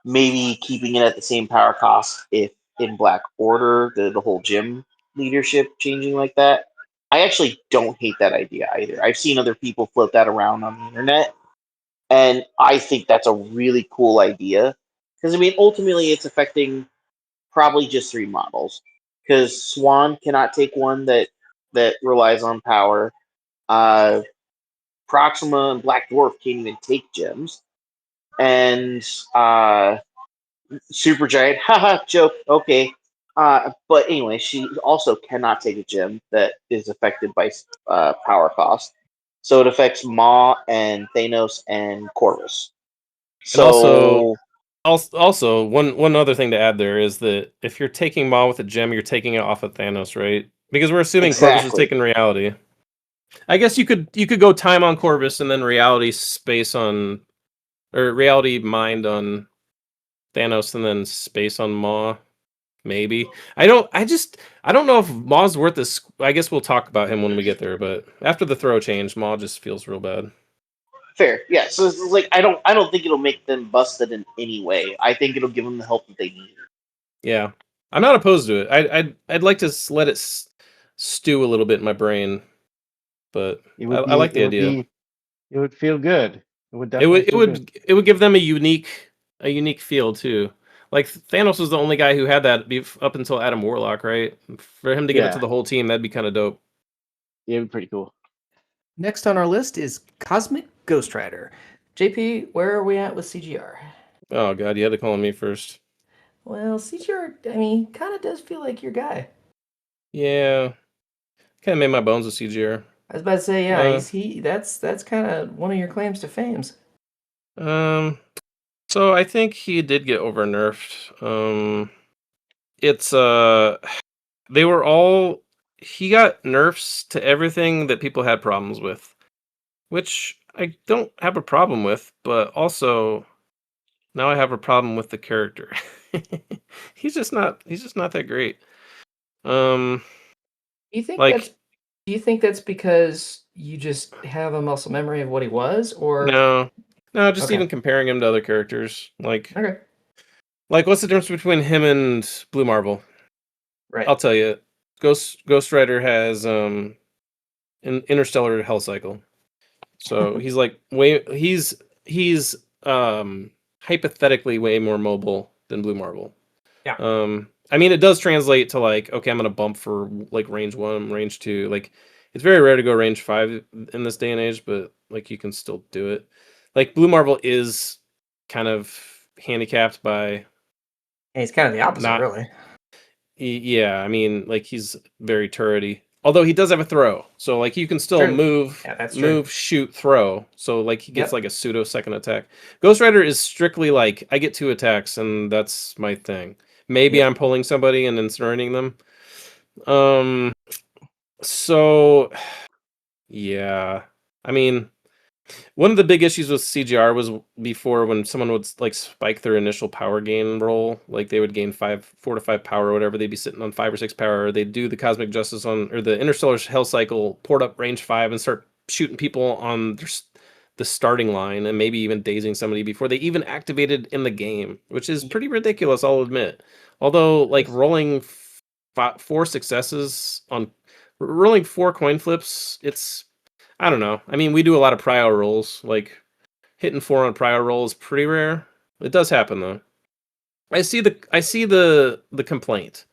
maybe keeping it at the same power cost if in Black Order the whole gym leadership changing like that. I actually don't hate that idea either. I've seen other people float that around on the internet, and I think that's a really cool idea because I mean ultimately it's affecting probably just 3 models because Swan cannot take one that relies on power. Proxima and Black Dwarf can't even take gems, and Supergiant, haha, joke. Okay, but anyway, she also cannot take a gem that is affected by power cost, so it affects Maw and Thanos and Corvus. So also one other thing to add there is that if you're taking Maw with a gem, you're taking it off of Thanos, right? Because we're assuming Corvus is taking reality. I guess you could go time on Corvus and then reality space on, or reality mind on Thanos and then space on Maw. Maybe. I don't know if Maw's worth this. I guess we'll talk about him when we get there, but after the throw change, Maw just feels real bad. Fair, yeah. So it's like I don't think it'll make them busted in any way. I think it'll give them the help that they need. Yeah, I'm not opposed to it. I'd like to let it stew a little bit in my brain, but I like the idea. It would feel good. It would It definitely would it feel good. would give them a unique feel too. Like Thanos was the only guy who had that up until Adam Warlock, right? For him to give it to Yeah. the whole team, that'd be kind of dope. Yeah, it'd be pretty cool. Next on our list is Cosmic Ghost Rider. JP, where are we at with CGR? Oh god, you had to call on me first. Well, CGR, I mean, kind of does feel like your guy. Yeah, kind of made my bones with CGR. I was about to say, yeah, Uh, that's kind of one of your claims to fames. So I think he did get over nerfed. It's they were all he got nerfs to everything that people had problems with, which I don't have a problem with, but also now I have a problem with the character. He's just not that great. Um Do you think that's like do you think that's because you just have a muscle memory of what he was, or no. No, just okay, even comparing him to other characters. okay, Like what's the difference between him and Blue Marvel? right, I'll tell you. Ghost Rider has an interstellar hell cycle. So he's like he's hypothetically way more mobile than Blue Marvel. yeah, I mean it does translate to like, okay, I'm gonna bump for like range 1, range 2. Like it's very rare to go range 5 in this day and age, but like you can still do it. Like Blue Marvel is kind of handicapped by and he's kind of the opposite, not really. yeah, I mean, like he's very turrety. Although he does have a throw, so like you can still True, move, yeah, that's true. shoot, throw. So like he gets Yep, like a pseudo second attack. Ghost Rider is strictly like I get 2 attacks and that's my thing. Maybe yep. I'm pulling somebody and incinerating them. Um, so yeah, I mean, one of the big issues with CGR was before when someone would like spike their initial power gain roll, like they would gain 4 to 5 power or whatever. They'd be sitting on 5 or 6 power. Or they'd do the Cosmic Justice on or the Interstellar Hell Cycle, port up range 5, and start shooting people on the starting line, and maybe even dazing somebody before they even activated in the game, which is pretty ridiculous. I'll admit. Although like rolling 4 successes on rolling 4 coin flips, it's I don't know. I mean, we do a lot of prio rolls. Like hitting 4 on prio roll is pretty rare. It does happen though. I see the complaint.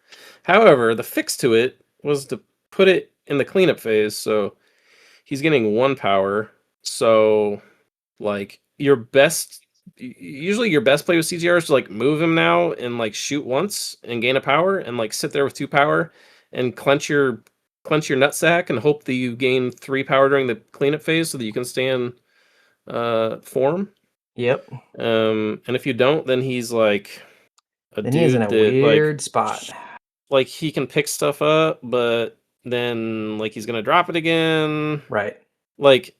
However, the fix to it was to put it in the cleanup phase. So he's getting 1 power. So like usually your best play with CGR is to like move him now and like shoot once and gain a power and like sit there with 2 power and clench your nutsack and hope that you gain 3 power during the cleanup phase so that you can stay in form. Yep. And if you don't, then he's like a Then he is in dude a that weird spot. like he can pick stuff up, but then like he's gonna drop it again. Right. Like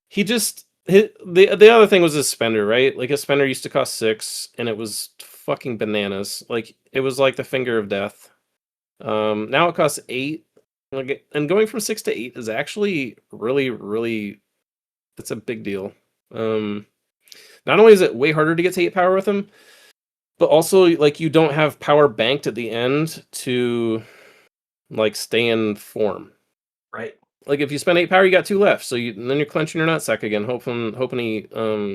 he just the other thing was his spender, right? Like his spender used to cost 6, and it was fucking bananas. Like it was like the finger of death. Now it costs 8. Like, and going from 6 to 8 is actually really, really it's a big deal. Not only is it way harder to get to 8 power with him, but also like you don't have power banked at the end to like stay in form. Right. Like if you spend 8 power, you got 2 left. So then you're clenching your nutsack again, hoping he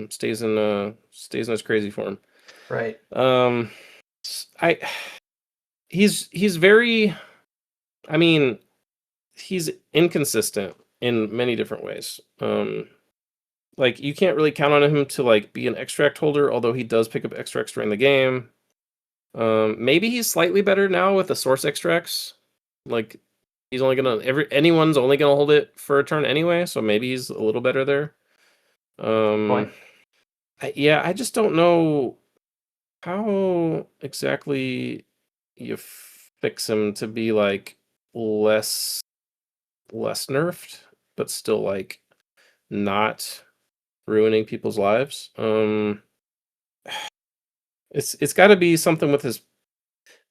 stays in his crazy form. Right. I he's very I mean, he's inconsistent in many different ways. Like you can't really count on him to like be an extract holder, although he does pick up extracts during the game. Maybe he's slightly better now with the source extracts. Like he's only gonna anyone's only gonna hold it for a turn anyway, so maybe he's a little better there. Point. I just don't know how exactly you fix him to be like less nerfed, but still like not ruining people's lives. It's got to be something with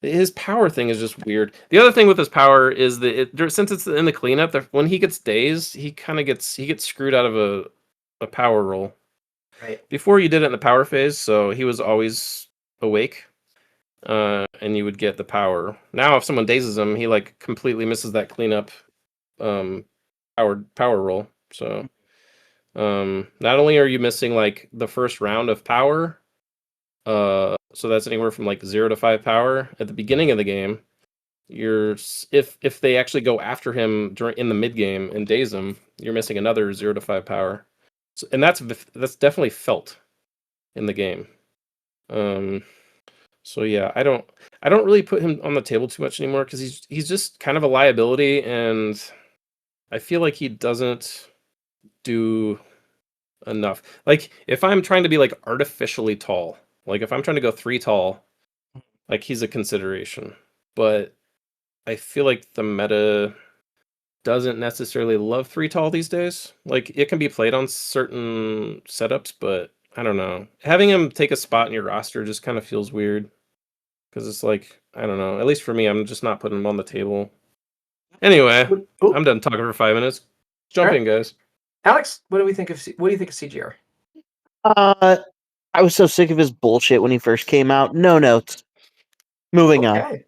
his power thing is just weird. The other thing with his power is that since it's in the cleanup, when he gets dazed, he gets screwed out of a power roll. Right. Before you did it in the power phase, so he was always awake, and you would get the power. Now, if someone dazes him, he like completely misses that cleanup power roll. So, Not only are you missing like the first round of power, so that's anywhere from like 0 to 5 power at the beginning of the game. If they actually go after him in the mid game and daze him, you're missing another 0 to 5 power. So, and that's definitely felt in the game. So yeah, I don't really put him on the table too much anymore because he's just kind of a liability, and I feel like he doesn't do enough. Like if I'm trying to be like artificially tall, like if I'm trying to go 3 tall, like he's a consideration. But I feel like the meta doesn't necessarily love 3 tall these days. Like it can be played on certain setups, but I don't know. Having him take a spot in your roster just kind of feels weird. Because it's like, I don't know. At least for me, I'm just not putting him on the table. Anyway, Oh, I'm done talking for 5 minutes. Jump Alright. in, guys. Alex, what do we think of what do you think of CGR? I was so sick of his bullshit when he first came out. No notes. Moving on. Okay.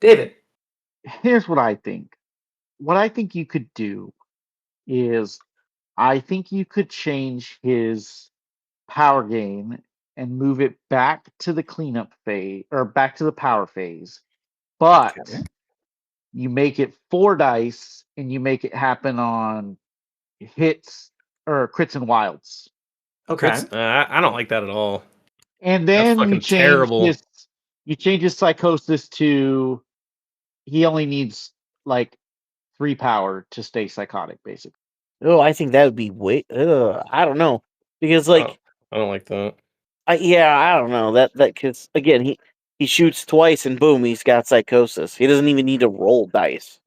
David. Here's what I think. What I think you could do is I think you could change his power gain and move it back to the cleanup phase or back to the power phase. But Okay. you make it 4 dice and you make it happen on hits or crits and wilds. Okay. Crits, I don't like that at all. And That's then fucking terrible. you change his psychosis to he only needs like 3 power to stay psychotic, basically. Oh, I think that would be I don't know because like I don't like that. I don't know that because again he shoots twice and boom he's got psychosis. He doesn't even need to roll dice.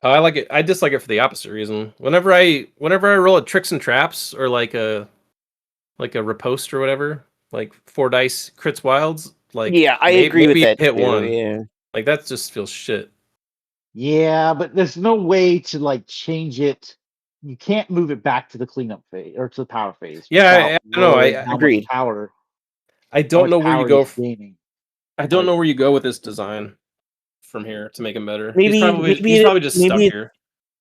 I like it. I dislike it for the opposite reason. Whenever I roll a tricks and traps or like a riposte or whatever, like 4 dice crits wilds, like Yeah, I agree with maybe that hit too. 1. Yeah. Like that just feels shit. Yeah, but there's no way to like change it. You can't move it back to the cleanup phase or to the power phase Yeah, without I know. lowering how much Agreed. power I don't know where you go. he's gaining. I don't Like, know where you go with this design from here to make him better. Maybe He's probably just stuck maybe here.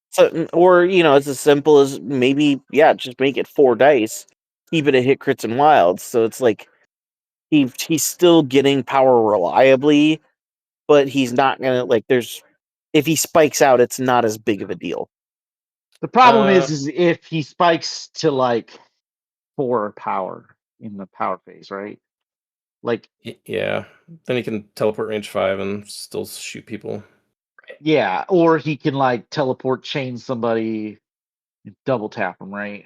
so, or it's as simple as maybe just make it 4 dice, keep it a hit crits and wilds. So it's like he's still getting power reliably, but he's not gonna like there's if he spikes out, it's not as big of a deal. the problem is if he spikes to like 4 power in the power phase, right? Like, Yeah, then he can teleport range 5 and still shoot people. yeah, or he can like teleport chain somebody and double tap them, right?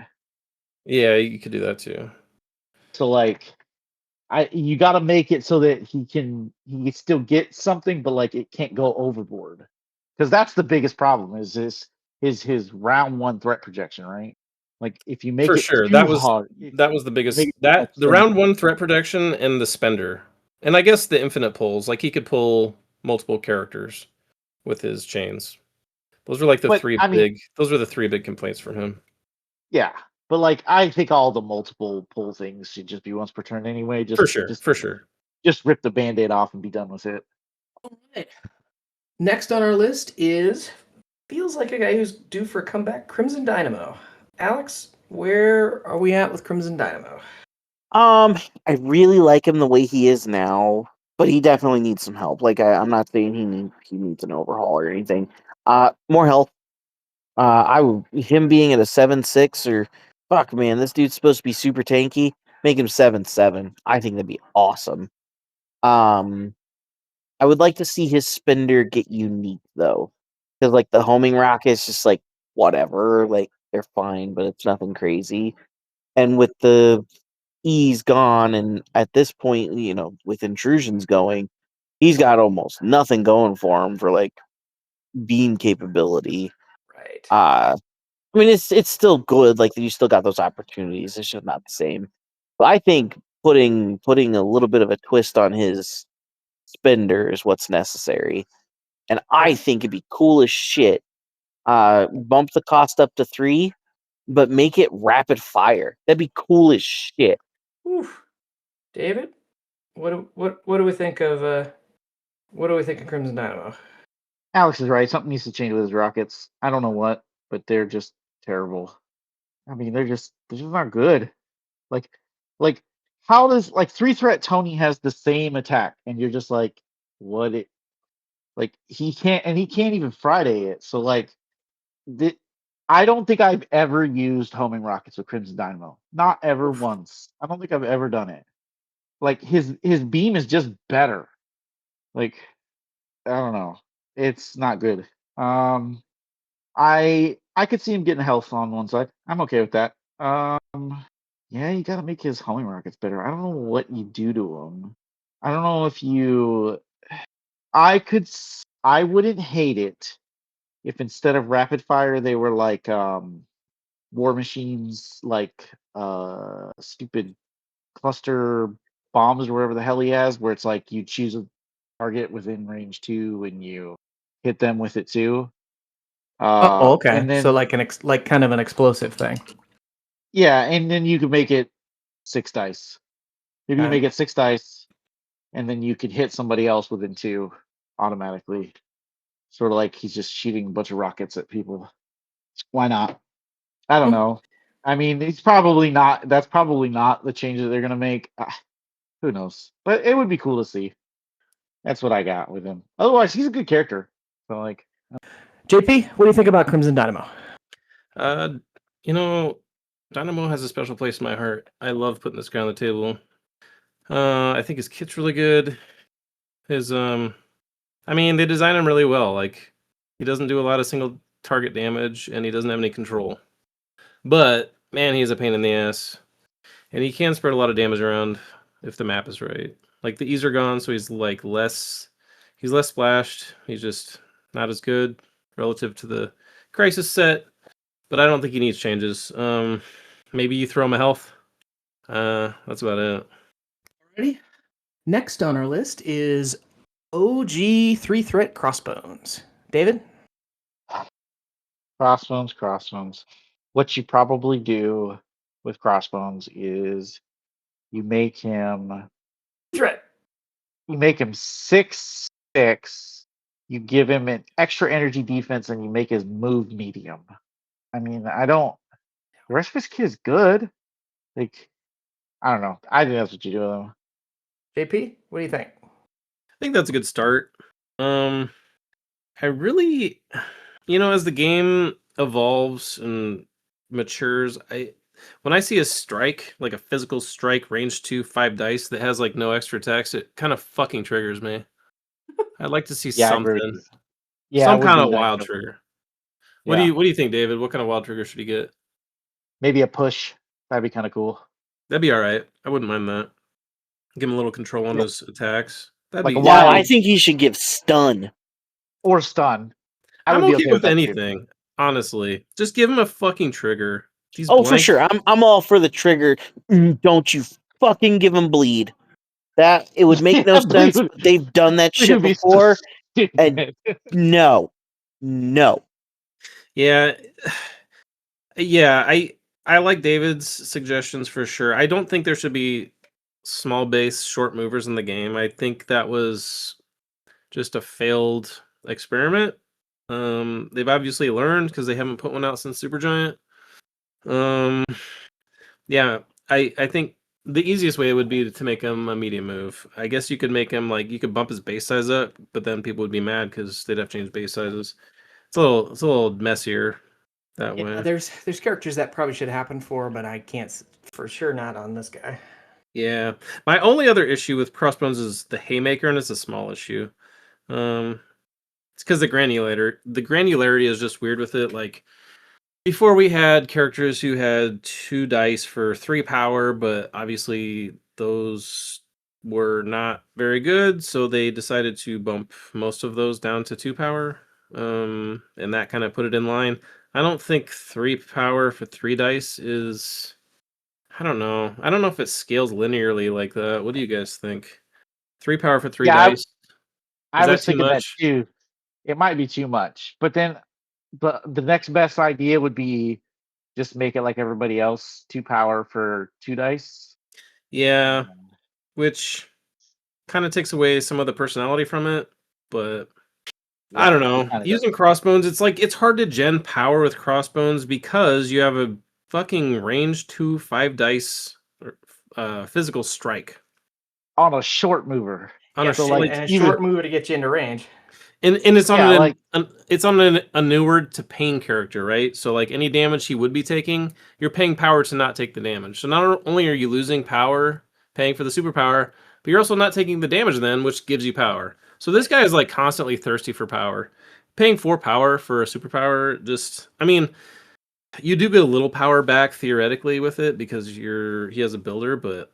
Yeah, you could do that too. So like you got to make it so that he can still get something, but like it can't go overboard, because that's the biggest problem is his round 1 threat projection, right? Like if you make For it sure, too hard, that was the biggest. make it too That much, the then round 1 threat protection and the spender, and I guess the infinite pulls. Like he could pull multiple characters with his chains. Those were like the but 3 I mean, big. Those were the 3 big complaints from him. yeah, but like I think all the multiple pull things should just be once per turn anyway. For sure. Just rip the band-aid off and be done with it. All right. Next on our list is feels like a guy who's due for a comeback, Crimson Dynamo. Alex, where are we at with Crimson Dynamo? I really like him the way he is now, but he definitely needs some help. Like I'm not saying he needs an overhaul or anything. More help. Him being at a 7-6 or fuck man, this dude's supposed to be super tanky. Make him 7-7. I think that'd be awesome. I would like to see his spender get unique though, because like the homing rockets, just like whatever, like they're fine, but it's nothing crazy. And with the ease gone, and at this point, with intrusions going, he's got almost nothing going for him for like beam capability. Right. I mean, it's still good. Like you still got those opportunities. It's just not the same. But I think putting a little bit of a twist on his spender is what's necessary, and I think it'd be cool as shit. Bump the cost up to 3, but make it rapid fire. That'd be cool as shit. Oof. David, what do we think of Crimson Dynamo? Alex is right. Something needs to change with his rockets. I don't know what, but they're just terrible. I mean, they're just not good. Like, like how does like 3-threat Tony has the same attack, and you're just like, what it like he can't even Friday it. So like, the, I don't think I've ever used homing rockets with Crimson Dynamo. Not ever once. I don't think I've ever done it. Like his beam is just better. Like I don't know. It's not good. I could see him getting health on one side. I'm okay with that. Yeah, you got to make his homing rockets better. I don't know what you do to him. I don't know if you. I wouldn't hate it if instead of rapid fire they were like war machines, like stupid cluster bombs or whatever the hell he has, where it's like you choose a target within range 2 and you hit them with it too. Oh, okay. And So then like like kind of an explosive thing. yeah, and then you could make it 6 dice. Maybe you Okay. make it 6 dice, and then you could hit somebody else within 2 automatically. Sort of like he's just shooting a bunch of rockets at people. Why not? I don't Hmm. know. I mean, he's probably not. That's probably not the change that they're gonna make. Who knows? But it would be cool to see. That's what I got with him. Otherwise, he's a good character. So like, JP, what do you think about Crimson Dynamo? You know, Dynamo has a special place in my heart. I love putting this guy on the table. I think his kit's really good. His I mean, they design him really well. Like, he doesn't do a lot of single target damage, and he doesn't have any control. But man, he's a pain in the ass, and he can spread a lot of damage around if the map is right. Like the E's are gone, so he's like he's less splashed. He's just not as good relative to the Crisis set. But I don't think he needs changes. Maybe you throw him a health. That's about it. Ready? Next on our list is OG 3-threat crossbones. David? crossbones. What you probably do with crossbones is you make him Threat. 6/6. You give him an extra energy defense, and you make his move medium. I mean, I don't. The rest of his kit is good. Like, I don't know. I think that's what you do with him. JP, what do you think? I think that's a good start. I really, as the game evolves and matures, when I see a strike, like a physical strike, range 2, 5 dice that has like no extra text, it kind of fucking triggers me. I'd like to see Yeah, I agree with something, you. Yeah, it some would kind be of nice. wild trigger. Yeah, What do you think, David? What kind of wild trigger should he get? maybe a push. That'd be kind of cool. That'd be all right. I wouldn't mind that. Give him a little control on his attacks. That'd Like a be. No, wild I think he should give stun. or stun. I I'm would be okay okay with with that too. anything, honestly. Just give him a fucking trigger. These Oh, for blank. sure. I'm all for the trigger. Don't you fucking give him bleed. That it would make no Yeah, bleed sense. But they've done that bleed shit would be so before, and stupid. no. Yeah, yeah. I like David's suggestions for sure. I don't think there should be small base short movers in the game. I think that was just a failed experiment. They've obviously learned because they haven't put one out since Supergiant. Um, yeah, I think the easiest way would be to make him a medium move. I guess you could make him like you could bump his base size up, but then people would be mad because they'd have to change base sizes. It's a little messier that Yeah, way. there's characters that probably should happen for, but I can't for sure not on this guy. Yeah. My only other issue with Crossbones is the Haymaker, and it's a small issue. It's because the granularity is just weird with it. Like before, we had characters who had 2 dice for 3 power, but obviously those were not very good, so they decided to bump most of those down to 2 power. And that kind of put it in line. I don't think 3 power for 3 dice is. I don't know. I don't know if it scales linearly like that. What do you guys think? 3 power for 3 Yeah, dice. Is I that was too thinking that much? too. It might be too much, but then the next best idea would be just make it like everybody else, 2 power for 2 dice. Yeah, And which kind of takes away some of the personality from it, but I yeah, don't it know. kind of does. Using crossbones, it's like it's hard to gen power with crossbones because you have a fucking range 2 5 dice physical strike On a short mover. on Yeah, a so, and, like, and a either- short mover to get you into range. and it's on Yeah, it's on a newer to pain character, right? So like any damage he would be taking, you're paying power to not take the damage. So not only are you losing power, paying for the superpower, but you're also not taking the damage then, which gives you power. So this guy is like constantly thirsty for power. Paying 4 power for a superpower, just I mean, you do get a little power back theoretically with it because he has a builder, but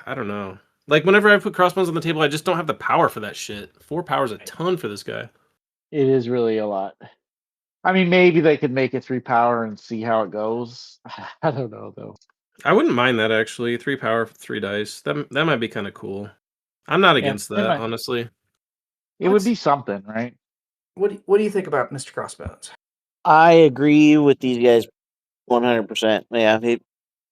I don't know. Like whenever I put crossbones on the table, I just don't have the power for that shit. 4 power is a ton for this guy. it is really a lot. I mean, maybe they could make it 3 power and see how it goes. I don't know though. I wouldn't mind that actually. 3 power for 3 dice. That might be kind of cool. I'm not against that, might- honestly. It would be something, right? What do you think about Mr. Crossbones? I agree with these guys 100%. Yeah,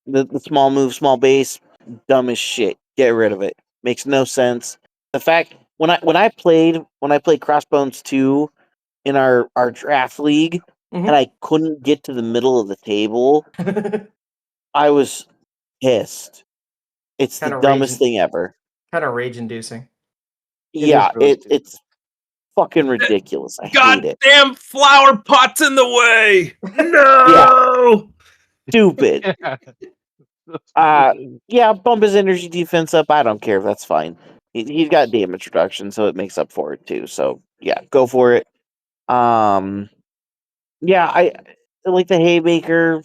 the small move, small base, dumb as shit. Get rid of it. Makes no sense. The fact when I played Crossbones 2 in our draft league Mhm. and I couldn't get to the middle of the table, I was pissed. It's the Kinda dumbest raging. thing ever. Kind of rage-inducing. Yeah, really stupid. it's fucking ridiculous. I hate it. Goddamn flower pot's in the way. No. Stupid. Yeah, bump his energy defense up. I don't care. That's fine. He's got damage reduction, so it makes up for it too. So yeah, go for it. Yeah, I like the haymaker.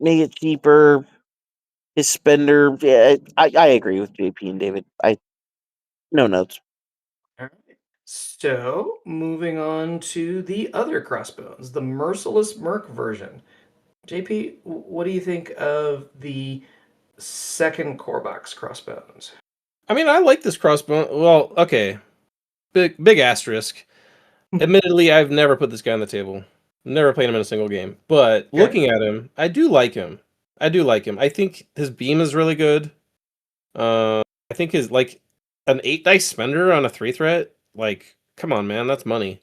Make it cheaper. His spender. Yeah, I agree with JP and David. No notes. All right. So, moving on to the other crossbones, the Merciless Merc version. JP, what do you think of the second core box crossbones? I mean, I like this crossbone. Well, okay. Big asterisk. Admittedly, I've never put this guy on the table. Never played him in a single game. But looking at him, I do like him. I think his beam is really good. I think his like an 8 dice spender on a 3 threat. Like, come on, man, that's money.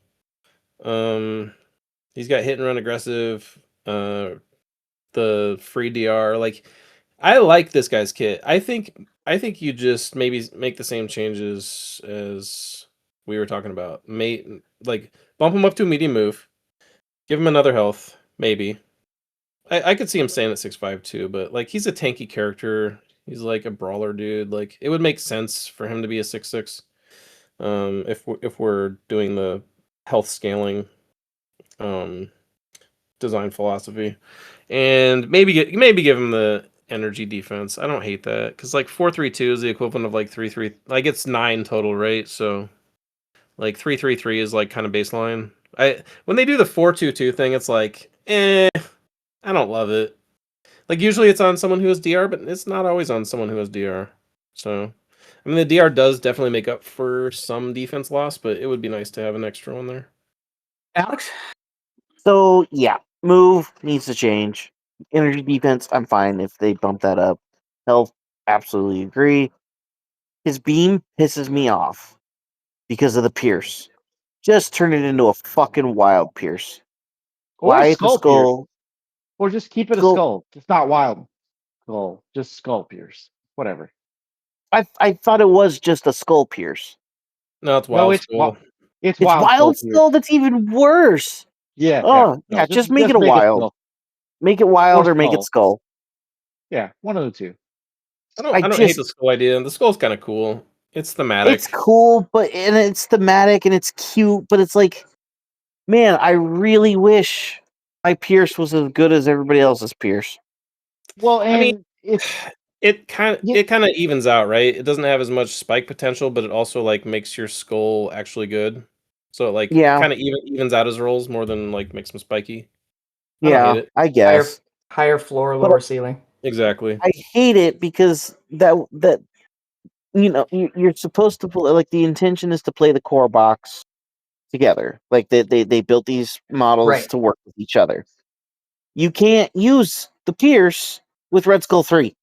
He's got hit and run aggressive. The free DR. Like, I like this guy's kit. I think you just maybe make the same changes as we were talking about. Like bump him up to a medium move. Give him another health, maybe. I could see him staying at 6'5" too, but like he's a tanky character. He's like a brawler dude. Like it would make sense for him to be a 6'6". If we're doing the health scaling design philosophy. And maybe give him the energy defense. I don't hate that because like 4-3-2 is the equivalent of like 3-3. Like it's 9 total, right? So like 3-3-3 is like kind of baseline. When they do the 4-2-2 thing, it's like I don't love it. Like usually it's on someone who has DR, but it's not always on someone who has DR. So I mean the DR does definitely make up for some defense loss, but it would be nice to have an extra one there. Alex? So yeah, move needs to change. Energy defense, I'm fine if they bump that up. Health, absolutely agree. His beam pisses me off because of the pierce. Just turn it into a fucking wild pierce. Or Why the skull pierce. skull? Or just keep it a Skull- skull. It's not wild skull. Just skull pierce. Whatever. I thought it was just a skull pierce. No, it's No, wild it's school. it's It's wild wild skull pierce. skull. That's even worse. Yeah. Oh No, yeah, just make it a wild. skull. Make it wild or make it skull. Yeah, one of the two. I don't hate the skull idea. The skull's kind of cool. It's thematic. It's cool, and it's thematic and it's cute, but it's like, man, I really wish my Pierce was as good as everybody else's Pierce. Well, and I mean, it's it kind of evens out, right? It doesn't have as much spike potential, but it also like makes your skull actually good. So it like kind of evens out his rolls more than like makes him spiky. I don't hate it. I guess Higher floor, lower ceiling. Exactly. I hate it because that you're supposed to play, like the intention is to play the core box together. Like they built these models to work with each other. You can't use the Pierce with Red Skull 3.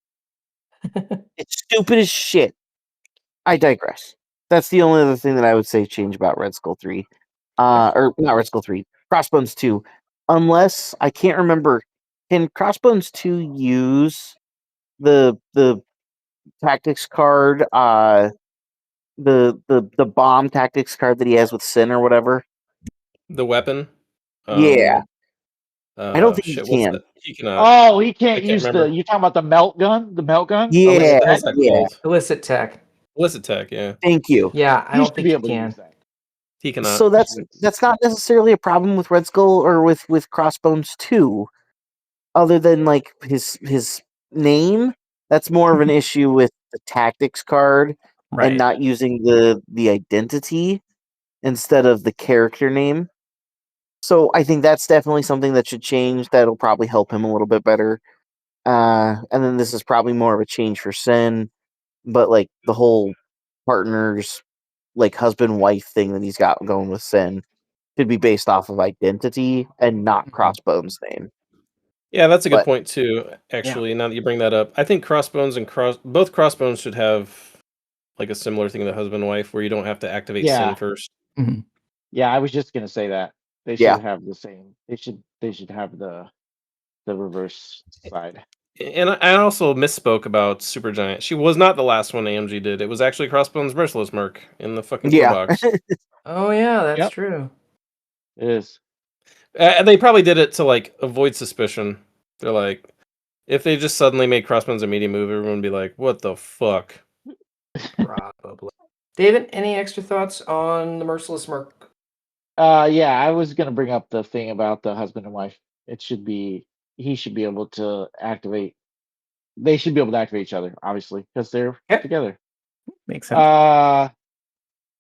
It's stupid as shit. I digress. That's the only other thing that I would say change about Red Skull 3. Or not Red Skull 3. Crossbones 2. Unless I can't remember Can Crossbones 2 use the tactics card, the bomb tactics card that he has with Sin or whatever? The weapon. Yeah. I don't think he Shit. What's can. that? He cannot. Oh, he can't I can't use remember. you talking about the melt gun? The melt gun? Oh, man, Yeah, what the hell's that yeah. called? Illicit tech. Illicit tech. Yeah. Thank you. Yeah, I You don't should think be he able to use can. that. He cannot. So that's not necessarily a problem with Red Skull or with Crossbones 2, other than like his name. That's more of an issue with the tactics card Right. and not using the identity instead of the character name. So I think that's definitely something that should change. That'll probably help him a little bit better. And then this is probably more of a change for Sin, but like the whole partners, like husband-wife thing that he's got going with Sin should be based off of identity and not Crossbones' name. Yeah, that's a good But- point too. Actually, now that you bring that up, I think Crossbones and both Crossbones should have like a similar thing to husband and wife, where you don't have to activate Yeah. Sin first. Yeah, I was just gonna say that. They should Yeah. have the same. They should have the reverse side. And I also misspoke about Supergiant. She was not the last one AMG did. It was actually Crossbones Merciless Merc in the fucking Yeah. box. Oh yeah, that's Yep. true. It is. And they probably did it to like avoid suspicion. They're like, if they just suddenly made Crossbones a medium move, everyone would be like, "What the fuck?" Probably. David, any extra thoughts on the Merciless Merc? Yeah, I was gonna bring up the thing about the husband and wife. He should be able to activate. They should be able to activate each other, obviously, because they're Yep. together. Makes sense.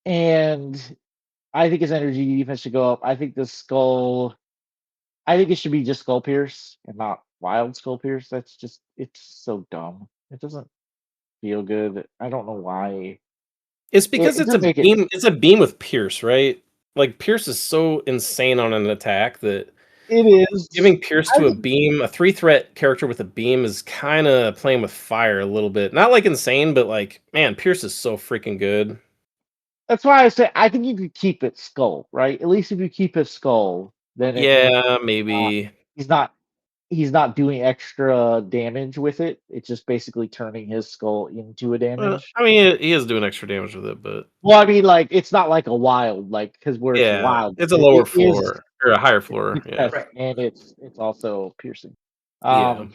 And I think his energy defense should go up. I think the skull. I think it should be just Skull Pierce and not Wild Skull Pierce. That's just it's so dumb. It doesn't feel good. I don't know why. It's because it it's a doesn't make it- beam. It's a beam with Pierce, right? Like Pierce is so insane on an attack that It is giving Pierce to I a beam, a 3-threat character with a beam, is kind of playing with fire a little bit. Not like insane, but like, man, Pierce is so freaking good. That's why I say I think you could keep it Skull, right? At least if you keep his Skull, then it means Yeah, maybe. he's not doing extra damage with it. It's just basically turning his skull into a damage. I mean, he is doing extra damage with it, but Well, I mean, like it's not like a wild, like because where it's yeah, wild, it's a it- lower it is- floor or a higher floor. Yeah, yes, and it's also piercing. Yeah.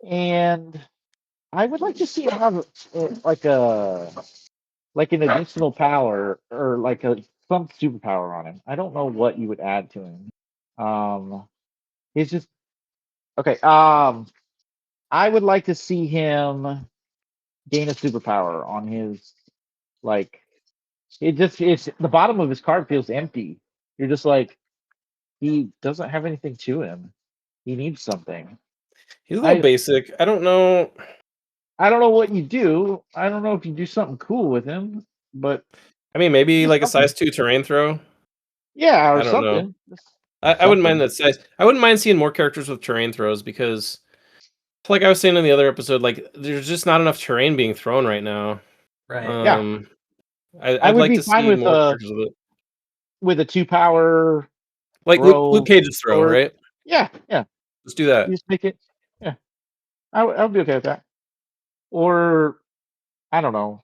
And I would like to see him have like an additional power or like some superpower on him. I don't know what you would add to him. He's just okay. I would like to see him gain a superpower on his like. It's the bottom of his card feels empty. You're just like he doesn't have anything to him. He needs something. He's a little I- basic. I don't know. I don't know what you do. I don't know if you do something cool with him, but I mean, maybe Just like a something. size 2 terrain throw. yeah, or I don't know. something. Just I wouldn't mind something. that size. I wouldn't mind seeing more characters with terrain throws because, like I was saying in the other episode, like there's just not enough terrain being thrown right now. Right. Yeah. I'd would like be to fine see with, more characters with it. With a 2-power. Like throw Luke Cage's throw, forward. right? Yeah. Let's do that. You just make it. Yeah, I would be okay with that. Or I don't know.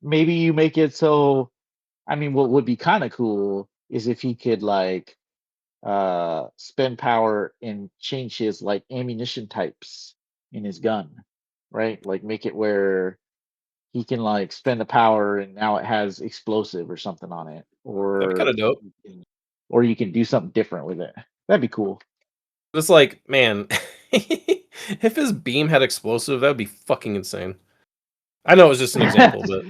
Maybe you make it so. I mean, what would be kind of cool is if he could like spend power and change his like ammunition types in his gun, right? Like make it where he can like spend the power and now it has explosive or something on it, That'd be kind of dope. or you can do something different with it. That'd be cool. It's like, man, if his beam had explosive, that would be fucking insane. I know it was just an example, but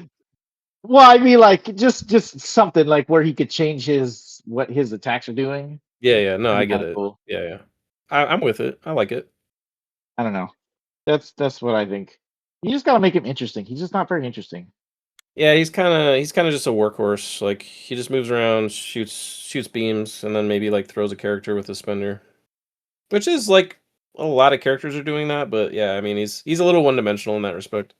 Well, I mean, like just something like where he could change what his attacks are doing. yeah, no, That'd I be get kinda it. cool. Yeah. I'm with it. I like it. I don't know. That's what I think. You just gotta make him interesting. He's just not very interesting. Yeah, he's kind of just a workhorse. Like he just moves around, shoots beams, and then maybe like throws a character with a spender, which is like a lot of characters are doing that. But yeah, I mean he's a little one dimensional in that respect.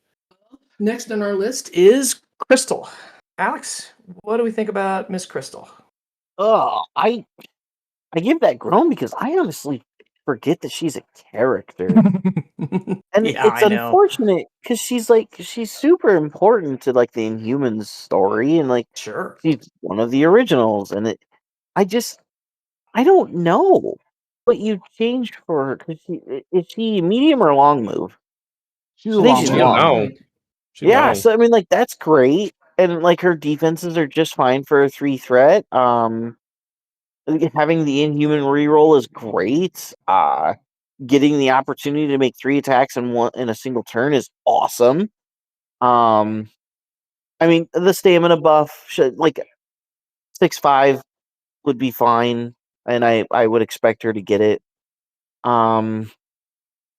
Next on our list is Crystal. Alex, what do we think about Miss Crystal? Oh, I give that groan because I honestly forget that she's a character. And Yeah, it's I know. unfortunate because she's super important to like the Inhumans story, and like Sure. she's one of the originals. And I don't know what you changed for her. Cause is she medium or long move? She's I a think long she's She's move. long. now. She's Yeah, now. so I mean, like that's great, and like her defenses are just fine for a 3 threat. Having the Inhuman reroll is great. Getting the opportunity to make 3 attacks in a single turn is awesome. Um, I mean, the stamina buff should like 6/5 would be fine, and I would expect her to get it. Um,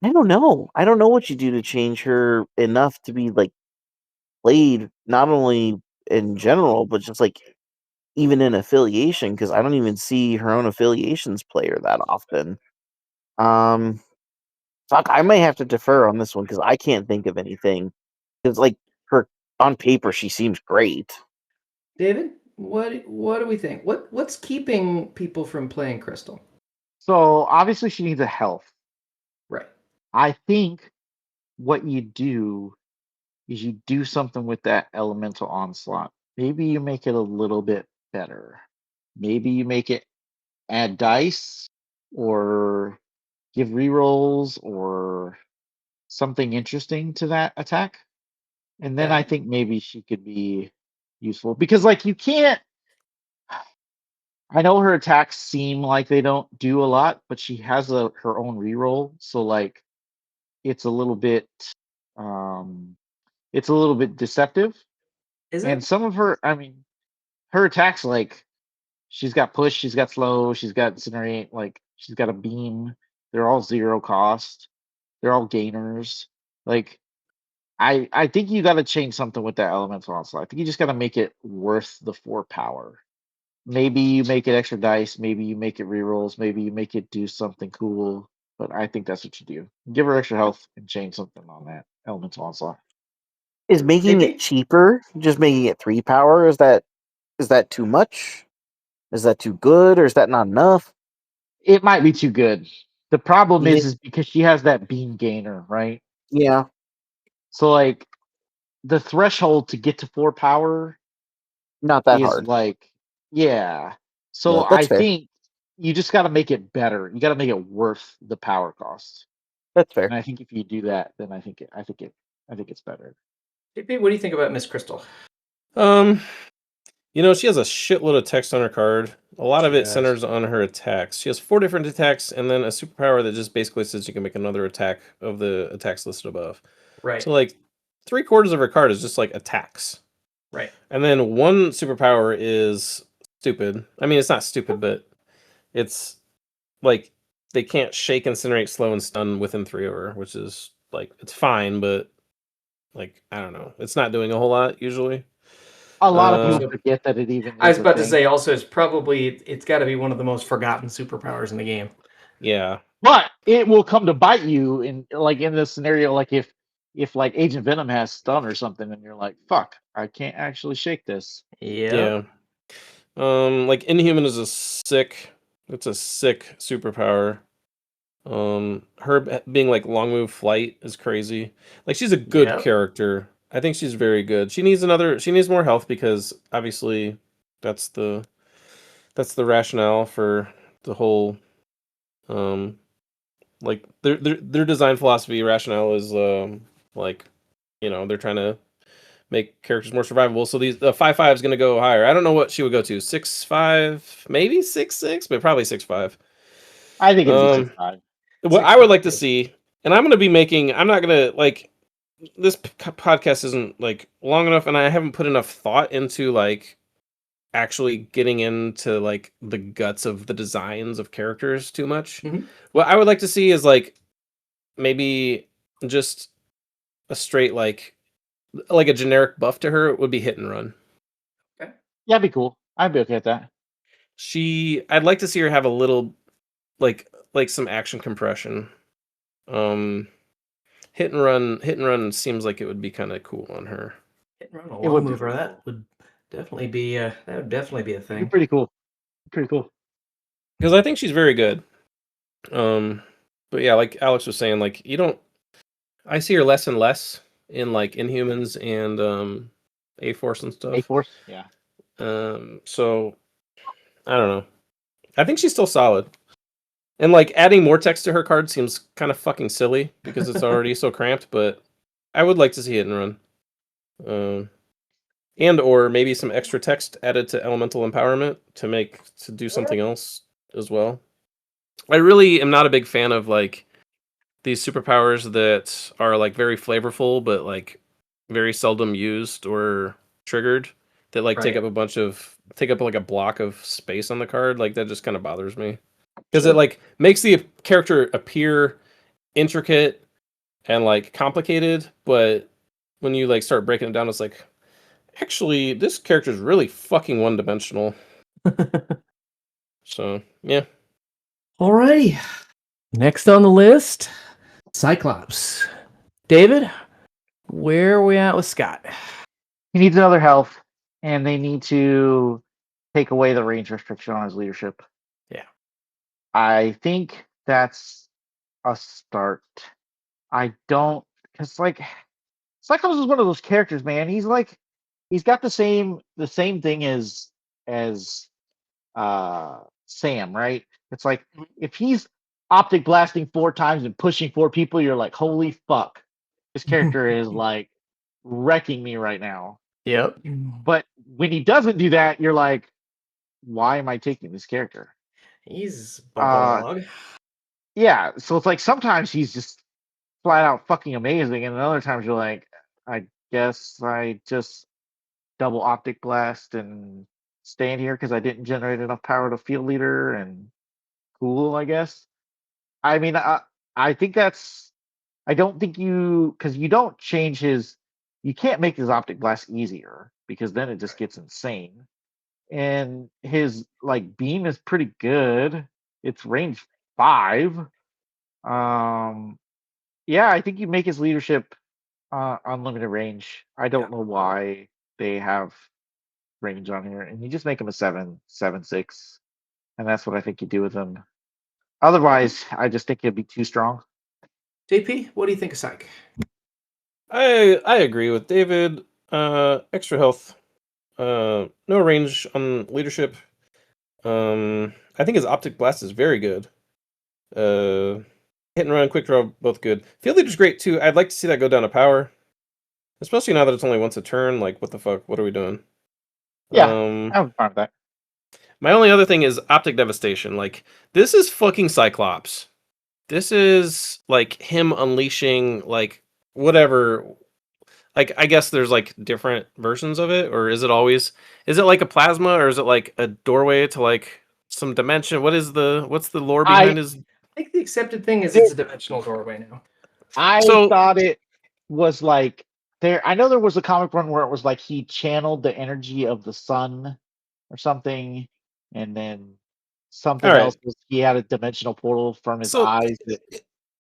I don't know. I don't know what you do to change her enough to be like played not only in general, but just like even in affiliation, because I don't even see her own affiliations play her that often. Um, Fuck, I may have to defer on this one because I can't think of anything. Because like her on paper, she seems great. David, what do we think? What's keeping people from playing Crystal? So obviously she needs a health. Right. I think what you do is you do something with that elemental onslaught. Maybe you make it a little bit better. Maybe you make it add dice or give rerolls or something interesting to that attack. And then I Okay. think maybe she could be useful because like you can't I know her attacks seem like they don't do a lot, but she has her own reroll, so like it's a little bit um it's a little bit deceptive. Is And it? some of her, I mean, her attacks like she's got push, she's got slow, she's got incinerate, like she's got a beam. They're all 0 cost. They're all gainers. Like I think you got to change something with that elemental onslaught. I think you just got to make it worth the 4 power. Maybe you make it extra dice. Maybe you make it rerolls. Maybe you make it do something cool. But I think that's what you do. Give her extra health and change something on that elemental onslaught. Is making it JP? cheaper, just making it 3 power, is that too much? Is that too good, or is that not enough? It might be too good. The problem You think? is because she has that beam gainer, right? Yeah, So like the threshold to get to 4 power not that is hard. like, yeah. So No, that's I fair. think you just got to make it better. You got to make it worth the power cost. That's And fair. I think if you do that, then I think it's better. JP, what do you think about Miss Crystal? Um, she has a shitload of text on her card. A lot of She it does. centers on her attacks. She has 4 different attacks, and then a superpower that just basically says you can make another attack of the attacks listed above. Right. So like 3/4 of her card is just like attacks. Right. And then one superpower is stupid. I mean, it's not stupid, but it's like they can't shake, incinerate, slow, and stun within 3 of her, which is like it's fine, but like I don't know, it's not doing a whole lot usually. A lot of people Also, forget that it even I was is a about to thing. say also it's got to be one of the most forgotten superpowers in the game. Yeah, But it will come to bite you in this scenario, like if like Agent Venom has stun or something, and you're like, fuck, I can't actually shake this. Yep. yeah. Like Inhuman is it's a sick superpower. Her being like long move flight is crazy. Like she's a good Yep. character. I think she's very good. She needs more health because obviously that's the that's the rationale for the whole um like their design philosophy rationale is like they're trying to make characters more survivable. So the 5/5 is going to go higher. I don't know what she would go to. 6/5, maybe 6/6, but probably 6/5. I think it'd be Um 6/5. what I would 6/5. like to see, and I'm going to be making, I'm not going to like this podcast isn't like long enough, and I haven't put enough thought into like actually getting into like the guts of the designs of characters too much. Mhm. What I would like to see is like maybe just a straight like a generic buff to her would be hit and run. Okay. Yeah, it'd be cool. I'd be okay with that. I'd like to see her have a little like some action compression. Um hit and run seems like it would be kind of cool on her. Hit and run a It long would be mover. pretty That cool. would definitely be a It'd be thing. pretty cool. Pretty cool. Because I think she's very good. But yeah, like Alex was saying, like you don't. I see her less and less in like Inhumans and A Force and stuff. A-Force? Yeah. So I don't know. I think she's still solid. And like adding more text to her card seems kind of fucking silly because it's already so cramped, but I would like to see it in run. And or maybe some extra text added to elemental empowerment to do something else as well. I really am not a big fan of like these superpowers that are like very flavorful but like very seldom used or triggered that like take Right. up like a block of space on the card. Like that just kind of bothers me. Because Sure. it like makes the character appear intricate and like complicated, but when you like start breaking it down, it's like actually this character is really fucking one dimensional. So yeah. Alrighty. Next on the list, Cyclops. David, where are we at with Scott? He needs another health, and they need to take away the range restriction on his leadership. Yeah. I think that's a start. I don't, because like Cyclops is one of those characters, man. He's got the same thing as Sam, right? It's like if he's optic blasting 4 times and pushing 4 people, you're like, holy fuck, this character is like wrecking me right now. Yep. But when he doesn't do that, you're like, why am I taking this character? He's bumping along. Yeah, so it's like sometimes he's just flat out fucking amazing, and other times you're like, I guess I just double optic blast and stand here because I didn't generate enough power to field leader, and cool, I guess. I mean, I think that's. I don't think because you don't change his. You can't make his optic blast easier because then it just gets insane. And his like beam is pretty good. It's range 5. Um, yeah, I think you make his leadership unlimited range. I don't know why they have range on here, and you just make him a 7/6, and that's what I think you do with him. Otherwise, I just think it'd be too strong. JP, what do you think of Psych? I agree with David. Extra health. No range on leadership. I think his optic blast is very good. Hit and run, quick draw, both good. Field leader's great too. I'd like to see that go down to power, especially now that it's only once a turn. Like, what the fuck? What are we doing? Yeah, I'm fine with that. My only other thing is optic devastation. Like, this is fucking Cyclops. This is like him unleashing like whatever. Like, I guess there's like different versions of it, or is it always? Is it like a plasma, or is it like a doorway to like some dimension? What's the lore behind his? I think the accepted thing is it's a dimensional doorway now. I So- thought it was like there. I know there was a comic run where it was like he channeled the energy of the sun or something, and then something All right. else was he had a dimensional portal from his So eyes. That,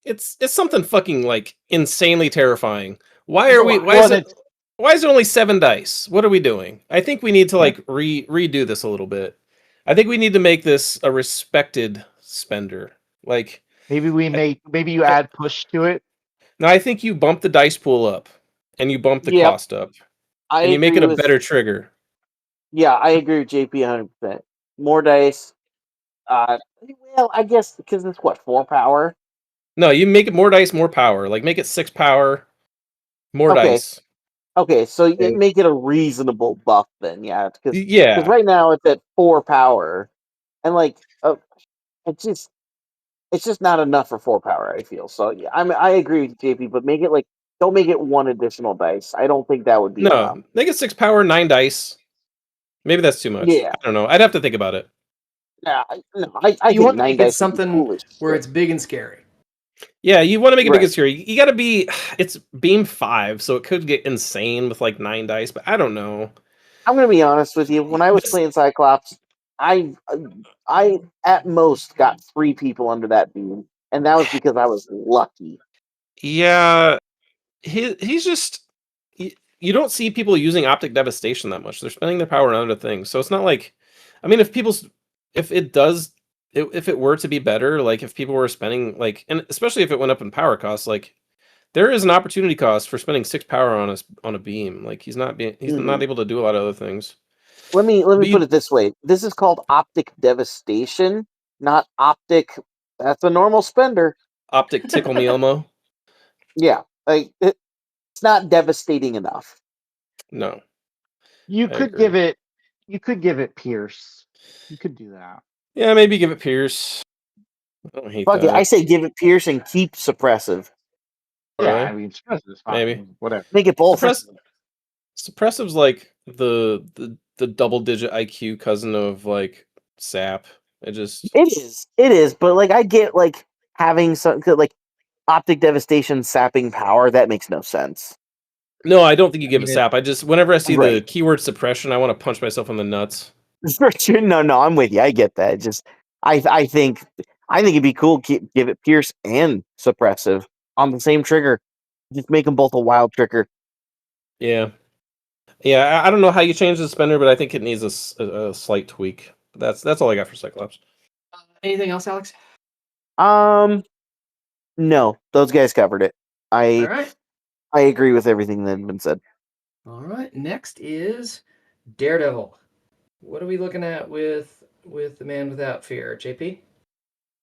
it's something fucking like insanely terrifying. Why There's are a we? lot. Why Well, is it? Why is it only 7 dice? What are we doing? I think we need to like redo this a little bit. I think we need to make this a respected spender. Like, maybe you add push to it. now I think you bump the dice pool up, and you bump the Yep. cost up, I and you make it agree a with- better trigger. Yeah, I agree with JP 100%. More dice. Well, I guess because it's what 4 power. No, you make it more dice, more power. Like make it 6 power, more Okay. dice. Okay, so you Okay. make it a reasonable buff then, yeah. Because Yeah. right now it's at 4 power, and like it's just not enough for 4 power. I feel so. Yeah, I agree with JP, but make it like don't make it 1 additional dice. I don't think that would be enough. No, make it 6 power, 9 dice. Maybe that's too much. Yeah. I don't know. I'd have to think about it. Yeah, I You think want to 9 make it dice would be something cool as where shit. it's big and scary. Yeah, you want to make it big Right. as here. You got to be. It's beam 5, so it could get insane with like 9 dice, but I don't know. I'm gonna be honest with you. When I was playing Cyclops, I at most got 3 people under that beam, and that was because I was lucky. Yeah, he's just. You don't see people using optic devastation that much. They're spending their power on other things, so it's not like. I mean, if it does if it were to be better, like if people were spending like, and especially if it went up in power costs, like there is an opportunity cost for spending 6 power on a beam. Like he's not Mhm. able to do a lot of other things. Let me But put it this way. This is called optic devastation, not optic. That's a normal spender. optic tickle me Elmo. Yeah, like it's not devastating enough. No, You I could agree. give it Pierce. You could do that. Yeah, maybe give it Pierce. I don't hate Fuck it. I that. say give it Pierce and keep suppressive. Yeah, Really? I mean, suppressive is fine. Maybe. Whatever. Make it both. Suppressive's like the double digit IQ cousin of like sap. It just It is. But like, I get like having some like optic devastation sapping power. That makes no sense. no, I don't think you I give it mean, sap. I just whenever I see the Right. keyword suppression, I want to punch myself in the nuts. For sure. No, I'm with you. I get that. Just I think it'd be cool. Give it Pierce and suppressive on the same trigger. Just make them both a wild trigger. Yeah. Yeah, I don't know how you change the spender, but I think it needs a slight tweak. That's all I got for Cyclops. anything else, Alex? No, those guys covered it. All I right. agree with everything that had been said. All right. Next is Daredevil. What are we looking at with the Man Without Fear, JP?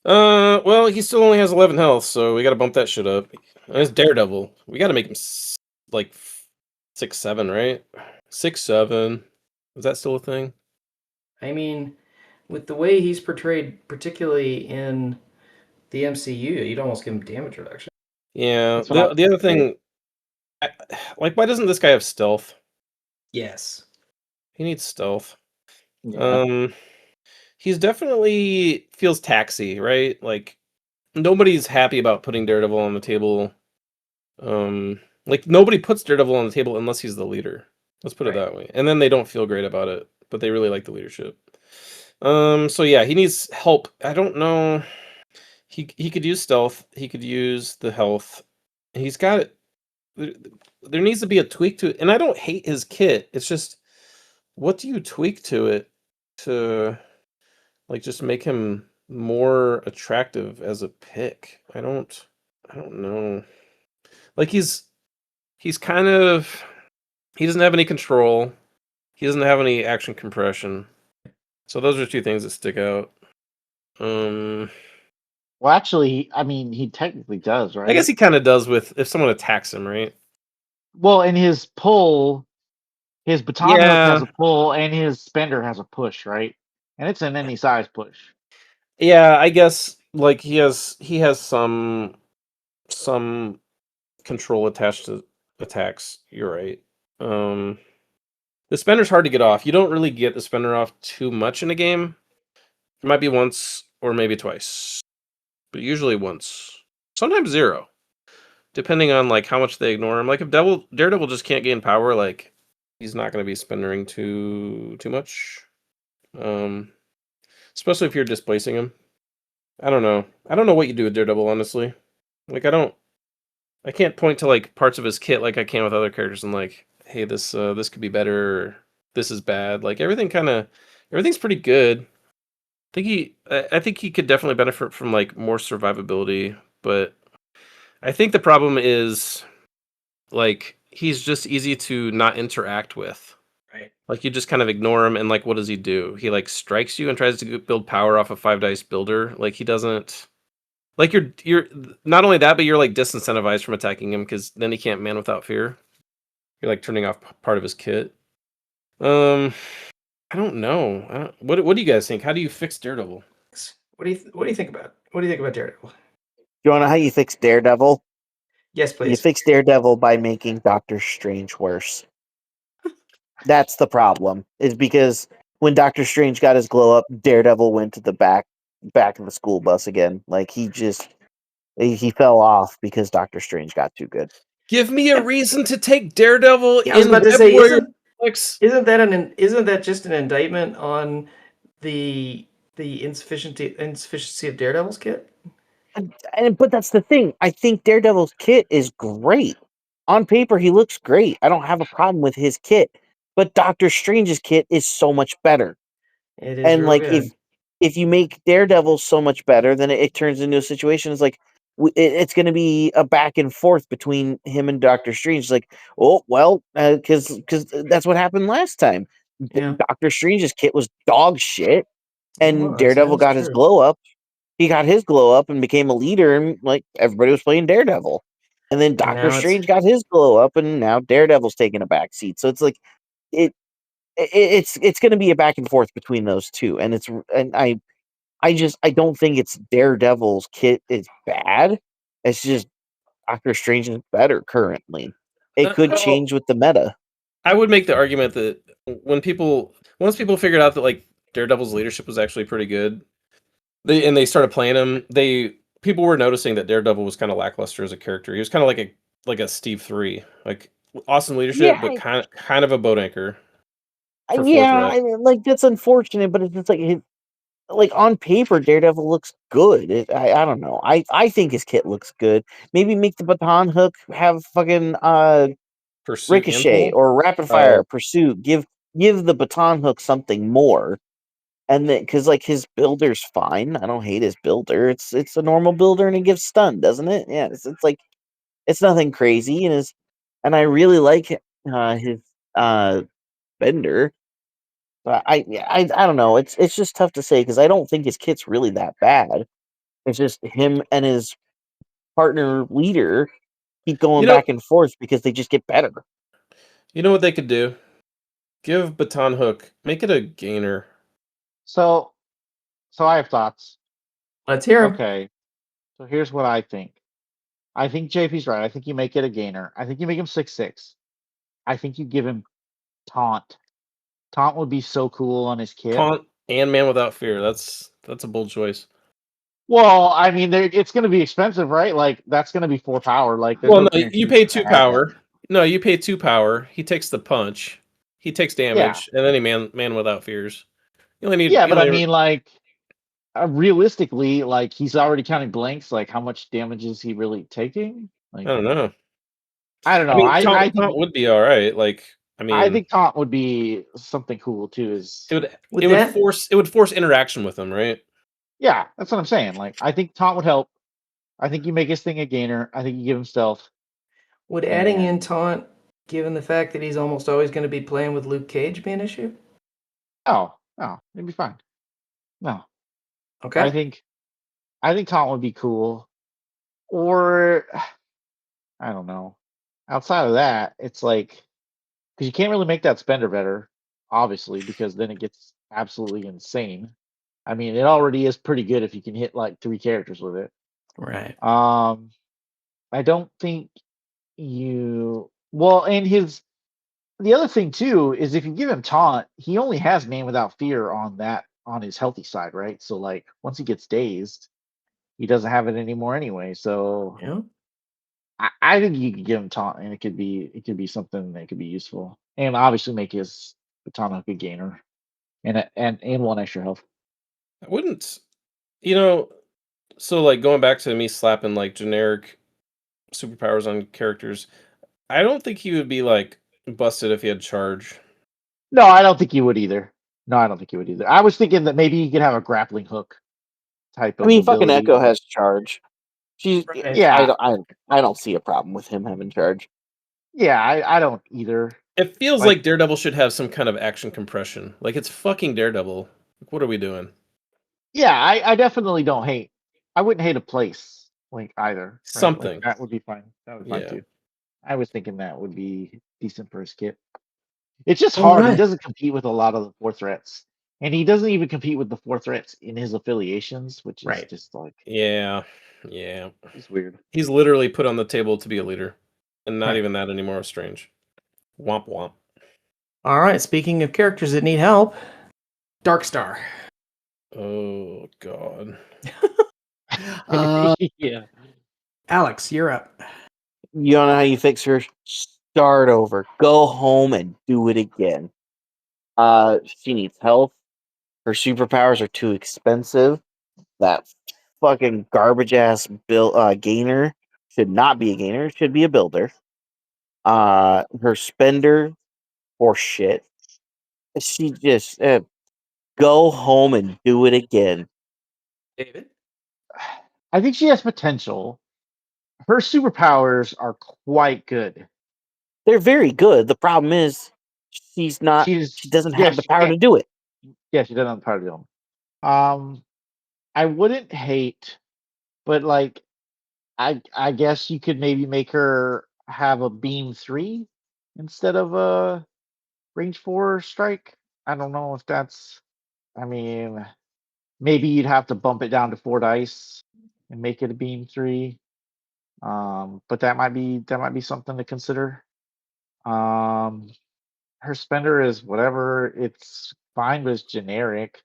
Well, he still only has 11 health, so we got to bump that shit up. And it's Daredevil. We got to make him like 6-7, right? 6-7. Is that still a thing? I mean, with the way he's portrayed, particularly in the MCU, you'd almost give him damage reduction. Yeah. That's what I The other was gonna say. thing, like, why doesn't this guy have stealth? Yes. He needs stealth. Yeah. He's definitely feels taxy, right? Like nobody's happy about putting Daredevil on the table. Like nobody puts Daredevil on the table unless he's the leader. Let's put it Right. that way. And then they don't feel great about it, but they really like the leadership. So yeah, he needs help. I don't know. He could use stealth. He could use the health. He's got it. There needs to be a tweak to it. And I don't hate his kit. It's just what do you tweak to it to like just make him more attractive as a pick? I don't know. Like he's kind of he doesn't have any control. He doesn't have any action compression. So those are two things that stick out. Um Well, actually, I mean, he technically does, right? I guess he kind of does with if someone attacks him, right? Well, and his pull, his baton whip has Yeah. a pull, and his spender has a push, right? And it's an any size push. Yeah, I guess like he has some control attached to attacks. You're right. Um the spender's hard to get off. You don't really get the spender off too much in a game. It might be once or maybe twice, but usually once. Sometimes 0, depending on like how much they ignore him. Like if Daredevil just can't gain power, like he's not going to be spendering too much. Um, especially if you're displacing him. I don't know. I don't know what you do with Daredevil, honestly. Like I can't point to like parts of his kit like I can with other characters and like, hey, this could be better. Or, this is bad. Like everything's pretty good. I think he could definitely benefit from like more survivability, but I think the problem is like he's just easy to not interact with. Right. Like you just kind of ignore him, and like what does he do? He like strikes you and tries to build power off a 5 dice builder. Like he doesn't. Like you're not only that, but you're like disincentivized from attacking him because then he can't man without fear. You're like turning off part of his kit. Um, I don't know. What do you guys think? How do you fix Daredevil? What do you think about Daredevil? You want to know how you fix Daredevil? Yes, You please. fix Daredevil by making Doctor Strange worse. That's the problem. Is because when Doctor Strange got his glow up, Daredevil went to the back of the school bus again. Like he fell off because Doctor Strange got too good. Give me a reason to take Daredevil Yeah, I was in about to Web say, Warrior Netflix. isn't that just an indictment on the insufficiency of Daredevil's kit? But that's the thing. I think Daredevil's kit is great. On paper, he looks great. I don't have a problem with his kit. But Doctor Strange's kit is so much better. It is And real like good. if you make Daredevil so much better, then it turns into a situation. It's like it's going to be a back and forth between him and Doctor Strange. It's like, oh well, because that's what happened last time. Yeah. Doctor Strange's kit was dog shit, and was, Daredevil that's got his true. glow up. He got his glow up and became a leader, and like everybody was playing Daredevil. And then Doctor now it's- Strange got his glow up, and now Daredevil's taking a back seat. So it's like it's going to be a back and forth between those two, and I don't think it's Daredevil's kit is bad. It's just Doctor Strange is better currently. It could Well, change with the meta. I would make the argument that once people figured out that like Daredevil's leadership was actually pretty good, they started playing him. People were noticing that Daredevil was kind of lackluster as a character. He was kind of like a Steve 3, like awesome leadership, Yeah, but kind of a boat anchor for fourth yeah, ret. I mean, like that's unfortunate, but it's just like on paper, Daredevil looks good. I don't know. I think his kit looks good. Maybe make the baton hook have fucking Pursuit and ricochet pull. or rapid fire pursuit. Give the baton hook something more. And then, because like his builder's fine, I don't hate his builder. It's a normal builder, and it gives stun, doesn't it? Yeah, it's like it's nothing crazy, and I really like his bender. But I don't know. It's just tough to say because I don't think his kit's really that bad. It's just him and his partner leader keep going You know, back and forth because they just get better. you know what they could do? Give baton hook, make it a gainer. So I have thoughts. Let's hear him. Okay. So here's what I think. I think JP's right. I think you make it a gainer. I think you make him 6'6". I think you give him taunt. Taunt would be so cool on his kit. Taunt and Man Without Fear. That's a bold choice. Well, I mean, it's going to be expensive, right? Like that's going to be 4 power. Like, there's Well, no no, guarantee you he's pay gonna 2 have that. power. No, you pay 2 power. He takes the punch. He takes damage, and then he Man Without Fears. You only need. Yeah, You but I only, mean, like, realistically, like he's already counting blanks. Like, how much damage is he really taking? Like, I don't know. I don't I know. mean, I taunt would be all right. Like, I I mean, think taunt would be something cool too. Is Would it would that force interaction with him, right? Yeah, that's what I'm saying. Like, I think taunt would help. I think you make his thing a gainer. I think you give him stealth. would adding in And taunt, given the fact that he's almost always going to be playing with Luke Cage, be an issue? no, it'd be fine. No, Okay. I think taunt would be cool. Or I don't know. Outside of that, it's like because you can't really make that spender better, obviously, because then it gets absolutely insane. I mean, it already is pretty good if you can hit like 3 characters with it. Right. I don't think you well, and the other thing too is if you give him taunt, he only has Man Without Fear on his healthy side, right? So like once he gets dazed, he doesn't have it anymore anyway. So Yeah. I think you could give him taunt, and it could be something that could be useful, and obviously make his baton hook a gainer, and 1 extra health. I wouldn't. You know, so like going back to me slapping like generic superpowers on characters, I don't think he would be like busted if he had charge. No, I don't think you would either. No, I don't think you would either. I was thinking that maybe you could have a grappling hook type I of mean, fucking ability. Echo has charge. She's Right. Yeah, I don't see a problem with him having charge. yeah, I don't either. It feels Like, like Daredevil should have some kind of action compression. Like it's fucking Daredevil. Like, what are we doing? yeah, I definitely don't hate. I wouldn't hate a place link either, right? Like Something. that would be fine. That would be fine Yeah. too. I was thinking that would be decent for his kit. It's just All hard. He right. doesn't compete with a lot of the 4 threats. And he doesn't even compete with the 4 threats in his affiliations, which is Right. just like Yeah. Yeah. it's weird. He's literally put on the table to be a leader. And not Right. even that anymore. Strange. Womp womp. All right. Speaking of characters that need help, Darkstar. Oh god. Yeah. Alex, you're up. You don't know how you fix her? Start over. Go home and do it again. She needs health. Her superpowers are too expensive. That fucking garbage ass gainer should not be a gainer. It should be a builder. Her spender, horse shit. She just Go home and do it again. David? I think she has potential. Her superpowers are quite good. They're very good. The problem is she's not. She doesn't have the she power can't. to do it. Yeah, she doesn't have the power to do them. I wouldn't hate, but like, I guess you could maybe make her have a beam 3 instead of a range 4 strike. I don't know if that's. I mean, maybe you'd have to bump it down to 4 dice and make it a beam 3. But that might be something to consider. Her spender is whatever. It's fine, but it's generic.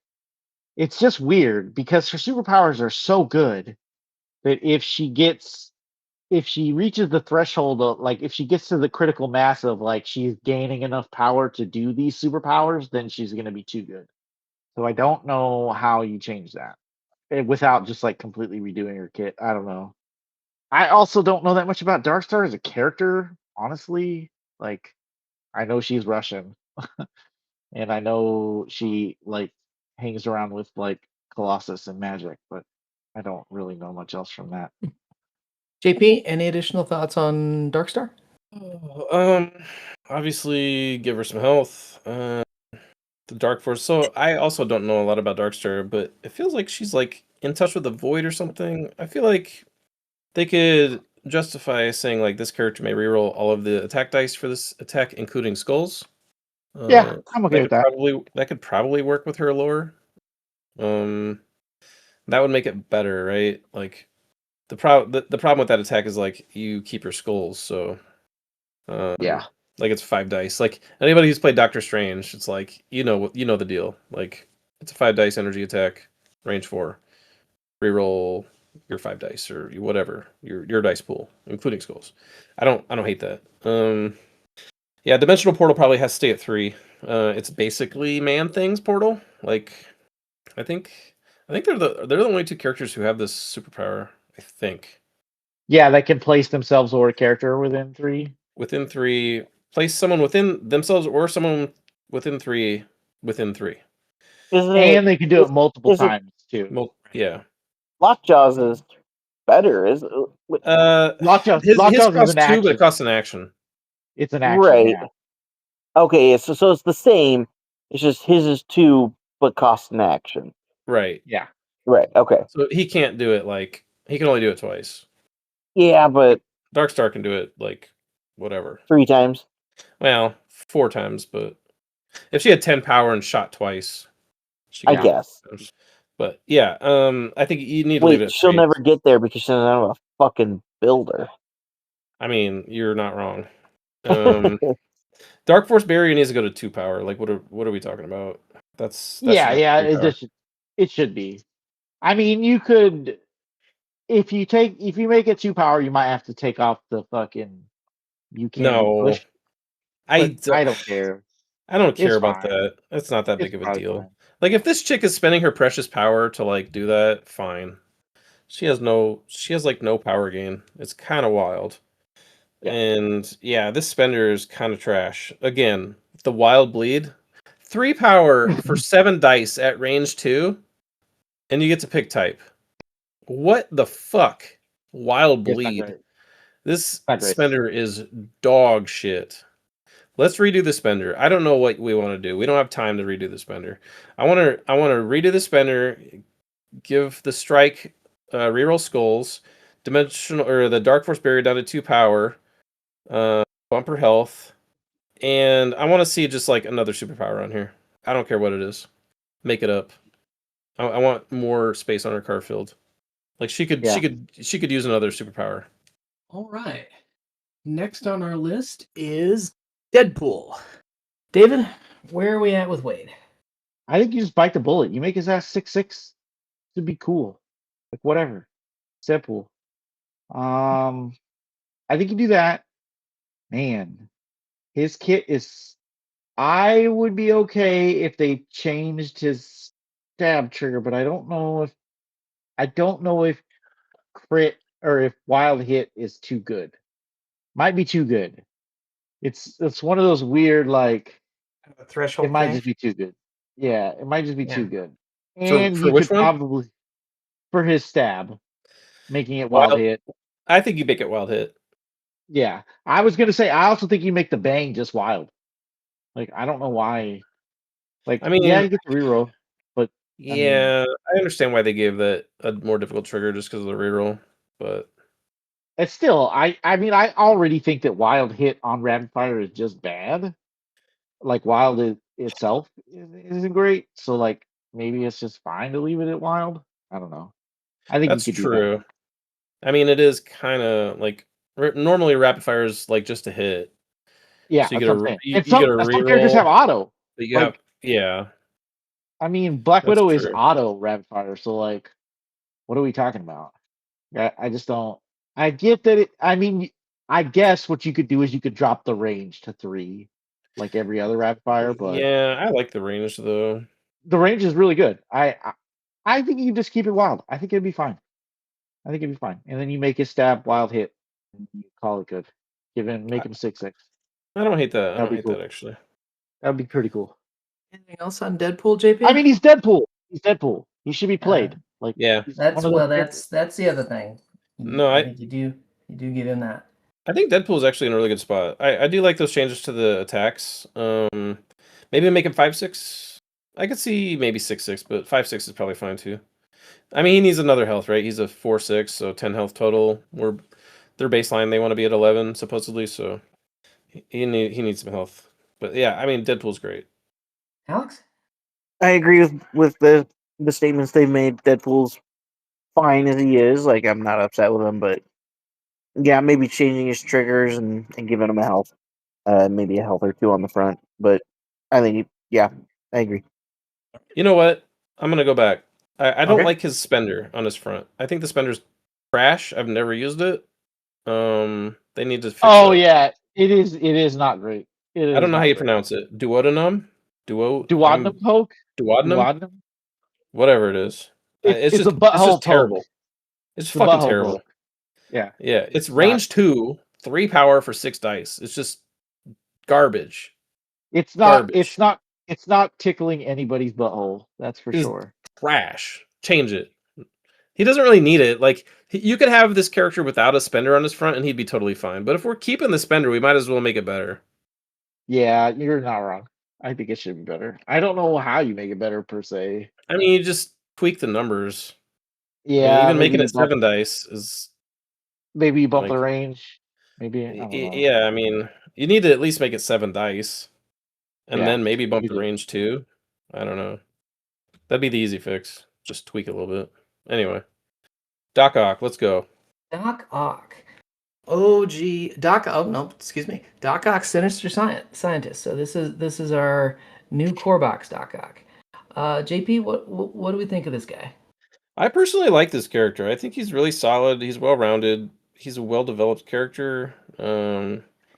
It's just weird because her superpowers are so good that if she reaches the threshold of, like, if she gets to the critical mass of, like, she's gaining enough power to do these superpowers, then she's going to be too good. So I don't know how you change that without just like completely redoing her kit. I don't know. I also don't know that much about Darkstar as a character, honestly. Like, I know she's Russian, and I know she like hangs around with like Colossus and magic, but I don't really know much else from that. JP, any additional thoughts on Darkstar? Obviously, give her some health. The Dark Force. So I also don't know a lot about Darkstar, but it feels like she's like in touch with the void or something. I feel like they could justify saying like this character may reroll all of the attack dice for this attack, including skulls. Yeah, I'm okay with that. That could probably work with her lore. That would make it better, right? Like the problem with that attack is like you keep your skulls, so Yeah. like it's 5 dice. Like anybody who's played Doctor Strange, it's like you know the deal. Like it's a 5 dice energy attack, range 4. Reroll your 5 dice or whatever your dice pool, including skulls. I don't hate that. Yeah, Dimensional Portal probably has to stay at 3. It's basically Man Thing's portal. Like I think they're the only 2 characters who have this superpower. I think Yeah, that can place themselves or a character within 3. within 3, place someone within themselves or someone within 3 within 3. Isn't it? And they can do it multiple is it times too. Yeah. Lockjaw's is better? Is Lockjaw His is an costs 2, but action. it costs an action. It's an action, right? yeah. Okay, so it's the same. It's just his is 2, but costs an action. Right. Yeah. Right. Okay. So he can't do it like he can only do it twice. Yeah, but Darkstar can do it like whatever. 3 times. Well, 4 times, but if she had 10 power and shot twice, she I could guess. But yeah, I think you need to leave it Wait, at she'll 3. never get there because she doesn't have a fucking builder. I mean, you're not wrong. Dark Force Barrier needs to go to 2 power. Like what are we talking about? That should not be 3 power. It should be. I mean, you could, if you make it 2 power, you might have to take off the fucking you can't be No. pushed. I don't care. I don't care It's about fine. that. It's not that big It's of a probably deal. fine. Like if this chick is spending her precious power to like do that, fine. She has like no power gain. It's kind of wild. Yeah. And yeah, this spender is kind of trash. Again, the wild bleed, 3 power for 7 dice at range 2, and you get to pick type. What the fuck? Wild It's not bleed. great. This Not great. spender is dog shit. Let's redo the spender. I don't know what we want to do. We don't have time to redo the spender. I want to redo the spender, give the strike reroll skulls, dimensional or the Dark Force barrier down to 2 power, bumper health, and I want to see just like another superpower on here. I don't care what it is. Make it up. I want more space on her card field. Like she could use another superpower. All right. Next on our list is Deadpool. David, where are we at with Wade? I think you just bite the bullet. You make his ass 6'6". It'd be cool. Like whatever. Simple. I think you do that. Man, his kit is. I would be okay if they changed his stab trigger, but I don't know if crit or if wild hit is too good. Might be too good. It's one of those weird like A threshold it might thing? just be too good. Yeah, it might just be Yeah. too good. For And for you which could one? probably for his stab, making it wild Wild. hit. I think you make it wild hit. Yeah, I was gonna say I also think you make the bang just wild. Like I don't know why. Like I yeah, mean, you get the reroll, but I mean, yeah, I understand why they gave that a more difficult trigger just because of the reroll, but it's still I mean I already think that wild hit on rapid fire is just bad. Like wild itself isn't great. So like maybe it's just fine to leave it at wild. I don't know. I think you that's could do better. true. I mean, it is kind of like normally rapid fire is like just a hit, Yeah, so that's what I'm saying. And you get a some characters have reroll, auto. but you have Like yeah, I mean, Black that's Widow is true. auto rapid fire. So like, what are we talking about? I just don't. I get that. I mean, I guess what you could do is you could drop the range to 3, like every other rapid fire. But Yeah, I like the range though. the range is really good. I think you just keep it wild. I think it'd be fine. I think it'd be fine. And then you make his stab wild hit. And you call it good. Make I, him 6/6. I don't hate that. I That'd don't be hate that cool. actually. That'd be pretty cool. Anything else on Deadpool, JP? I mean, he's Deadpool. He's Deadpool. He should be Uh, played. Like Yeah. he's one that's of those well, characters. that's the other thing. No, I think you do give him that. I think Deadpool is actually in a really good spot. I do like those changes to the attacks. Maybe make him 5/6. I could see maybe 6/6, but 5/6 is probably fine too. I mean, he needs another health, right? He's a 4/6, so 10 health total. We're their baseline. They want to be at 11 supposedly, so he needs some health. But yeah, I mean, Deadpool's great. Alex? I agree with the statements they've made. Deadpool's fine as he is. Like I'm not upset with him, but yeah, maybe changing his triggers and giving him a health, maybe a health or two on the front. But I think yeah, I agree. You know what? I'm gonna go back. I don't Okay. like his spender on his front. I think the spender's trash. I've never used it. They need to fix Oh that. yeah, it is. It is not great. It I is don't know how not you great. pronounce it. Duodenum? Duodenum poke. Duodenum? Duodenum. Whatever it is. It's It's a it's just butthole poke. terrible. It's It's a fucking butthole terrible. poke. Yeah, Yeah, it's it's not. range 2, 3 power for 6 dice. It's just garbage. It's not. It's Garbage. not. It's not tickling anybody's butthole. That's for It is sure. trash. Change it. He doesn't really need it. Like you could have this character without a spender on his front and he'd be totally fine. But if we're keeping the spender, we might as well make it better. Yeah, you're not wrong. I think it should be better. I don't know how you make it better per se. I mean, you just tweak the numbers. I mean, Yeah, even making it 7 dice is maybe you bump the like range. Maybe I don't know. yeah, I mean, you need to at least make it 7 dice and Yeah, then maybe bump you the do. range too. I don't know. That'd be the easy fix. Just tweak it a little bit. Anyway, Doc Ock, let's go. Doc Ock. OG Doc. Oh no, excuse me. Doc Ock, Sinister Scientist. So this is our new core box Doc Ock. JP, what do we think of this guy? I personally like this character. I think he's really solid. He's well rounded. He's a well developed character.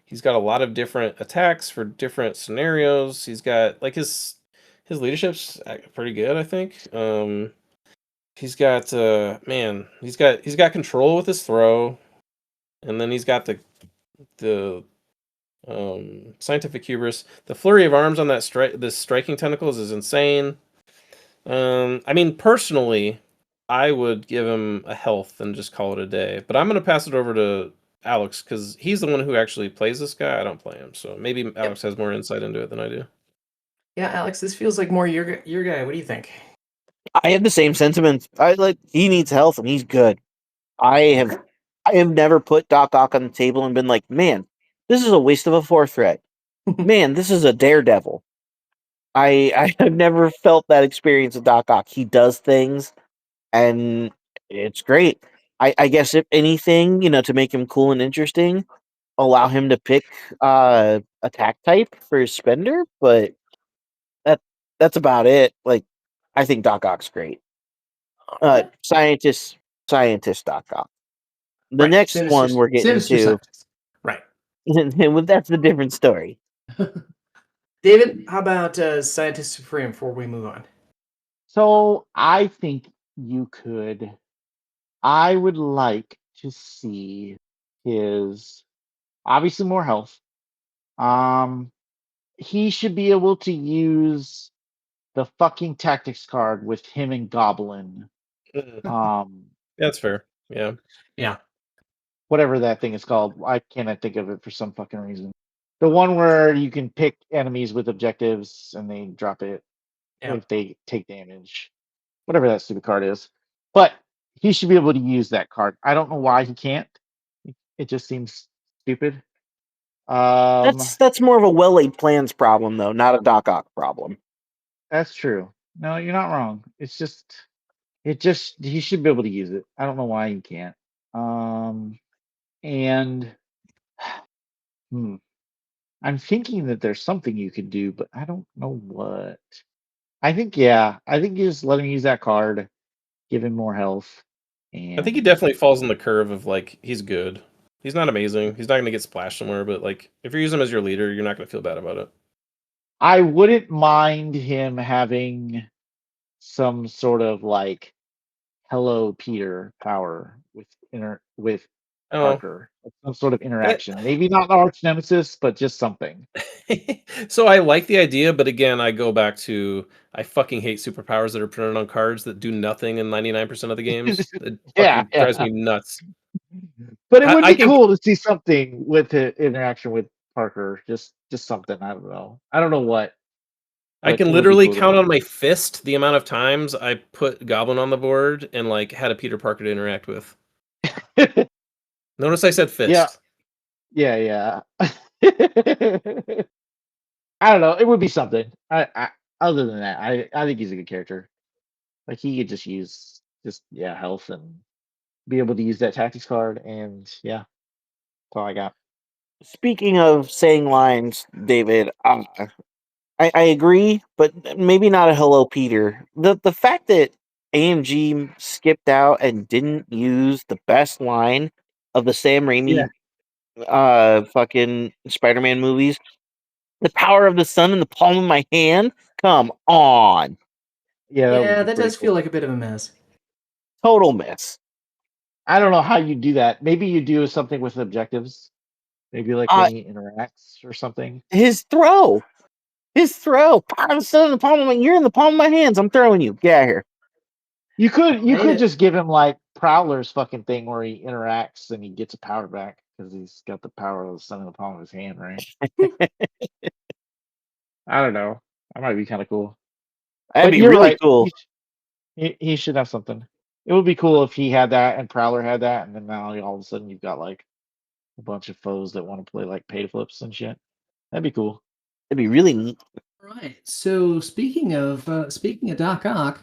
He's got a lot of different attacks for different scenarios. He's got like his leadership's pretty good. I think. He's got man. He's got control with his throw, and then he's got the scientific hubris. The flurry of arms on that this striking tentacles is insane. I mean, personally, I would give him a health and just call it a day. But I'm going to pass it over to Alex because he's the one who actually plays this guy. I don't play him, so maybe Alex has more insight into it than I do. Yeah, Alex, this feels like more your guy. What do you think? I have the same sentiments. I like he needs health and he's good. I have never put Doc Ock on the table and been like, man, this is a waste of a 4 threat. Man, this is a daredevil. I have never felt that experience with Doc Ock. He does things and it's great. I guess if anything, to make him cool and interesting, allow him to pick attack type for his spender, but that that's about it. Like I think Doc Ock's great. Okay. Scientist Doc Ock. The Right. next one we're getting Sinister into, Scientist. Right. and that's a different story. David, how about Scientist Supreme before we move on? So I think you could. I would like to see his obviously more health. Um, he should be able to use the fucking tactics card with him and Goblin. That's fair. Yeah. Yeah. Whatever that thing is called. I cannot think of it for some fucking reason. The one where you can pick enemies with objectives and they drop it Yeah. if they take damage. Whatever that stupid card is. But he should be able to use that card. I don't know why he can't. It just seems stupid. That's more of a well-laid plans problem, though, not a Doc Ock problem. That's true. No, you're not wrong. It's just he should be able to use it. I don't know why he can't. And I'm thinking that there's something you could do, but I don't know what. I think you just let him use that card, give him more health. And I think he definitely falls in the curve of like he's good. He's not amazing. He's not going to get splashed somewhere, but like if you use him as your leader, you're not going to feel bad about it. I wouldn't mind him having some sort of like hello Peter power with Oh, Parker. Some sort of interaction. Maybe not an arch nemesis, but just something. so I like the idea, but again, I go back to I fucking hate superpowers that are printed on cards that do nothing in 99% of the games. It Yeah, fucking drives me nuts. But it would I be can cool to see something with the interaction with Parker. Just something. I don't know. I don't know what. I But can it would be literally cool to count on my fist the amount of times I put Goblin on the board and like had a Peter Parker to interact with. see. Notice I said Yeah. fist. Yeah. I don't know. It would be something. Other than that, I think he's a good character. Like he could just use health and be able to use that tactics card, and yeah, that's all I got. Speaking of saying lines, David, I agree, but maybe not a hello, Peter. The fact that AMG skipped out and didn't use the best line of the Sam Yeah. Raimi fucking Spider-Man movies, the power of the sun in the palm of my hand. Come on, Yeah, that would Yeah, be that pretty does cool. feel like a bit of a mess. total miss. I don't know how you do that. Maybe you do something with objectives. Maybe like when he interacts or something. His throw, power of the sun in the palm of my. You're in the palm of my hands. I'm throwing you. Get out of here. You could Made it. just give him like Prowler's fucking thing where he interacts and he gets a power back because he's got the power of the sun in the palm of his hand, right? I don't know. That might be kind of cool. That'd But be you're really right. cool. He should have something. It would be cool if he had that and Prowler had that, and then now all of a sudden you've got like a bunch of foes that want to play like pay flips and shit. That'd be cool. That'd be really neat. Right. So speaking of Doc Ock,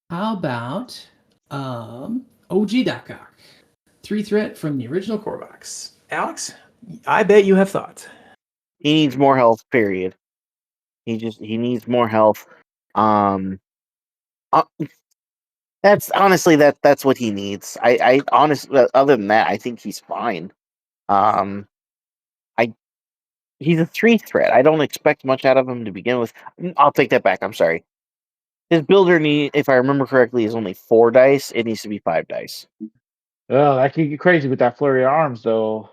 how about OG Doc Ock? 3 threat from the original core box. Alex, I bet you have thoughts. He needs more health. Period. He needs more health. That's honestly that's what he needs. I honestly, other than that, I think he's fine. He's a 3 threat. I don't expect much out of him to begin with. I'll take that back. I'm sorry. His builder need, if I remember correctly, is only 4 dice. It needs to be 5 dice. Oh, that could get crazy with that flurry of arms, though.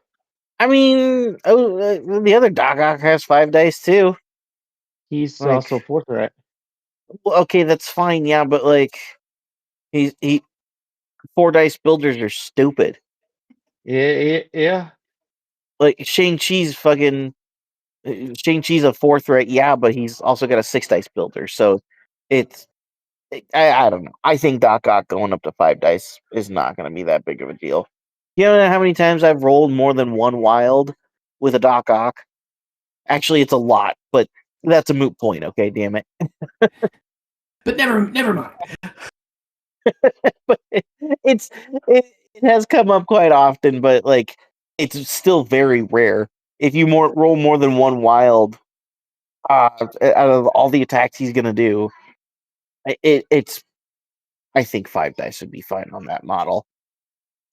I mean, the other Doc Ock has 5 dice too. He's Like, also 4 threat. well, okay, that's fine, yeah, but like, he 4 dice builders are stupid. Yeah. Like Shang-Chi's a 4 threat, yeah, but he's also got a 6 dice builder, so it's I don't know. I think Doc Ock going up to 5 dice is not going to be that big of a deal. You know how many times I've rolled more than one wild with a Doc Ock? Actually, it's a lot, but that's a moot point. Okay, damn it. But never mind. But it has come up quite often, but like it's still very rare. If you roll more than one wild, out of all the attacks he's going to do, it's I think 5 dice would be fine on that model.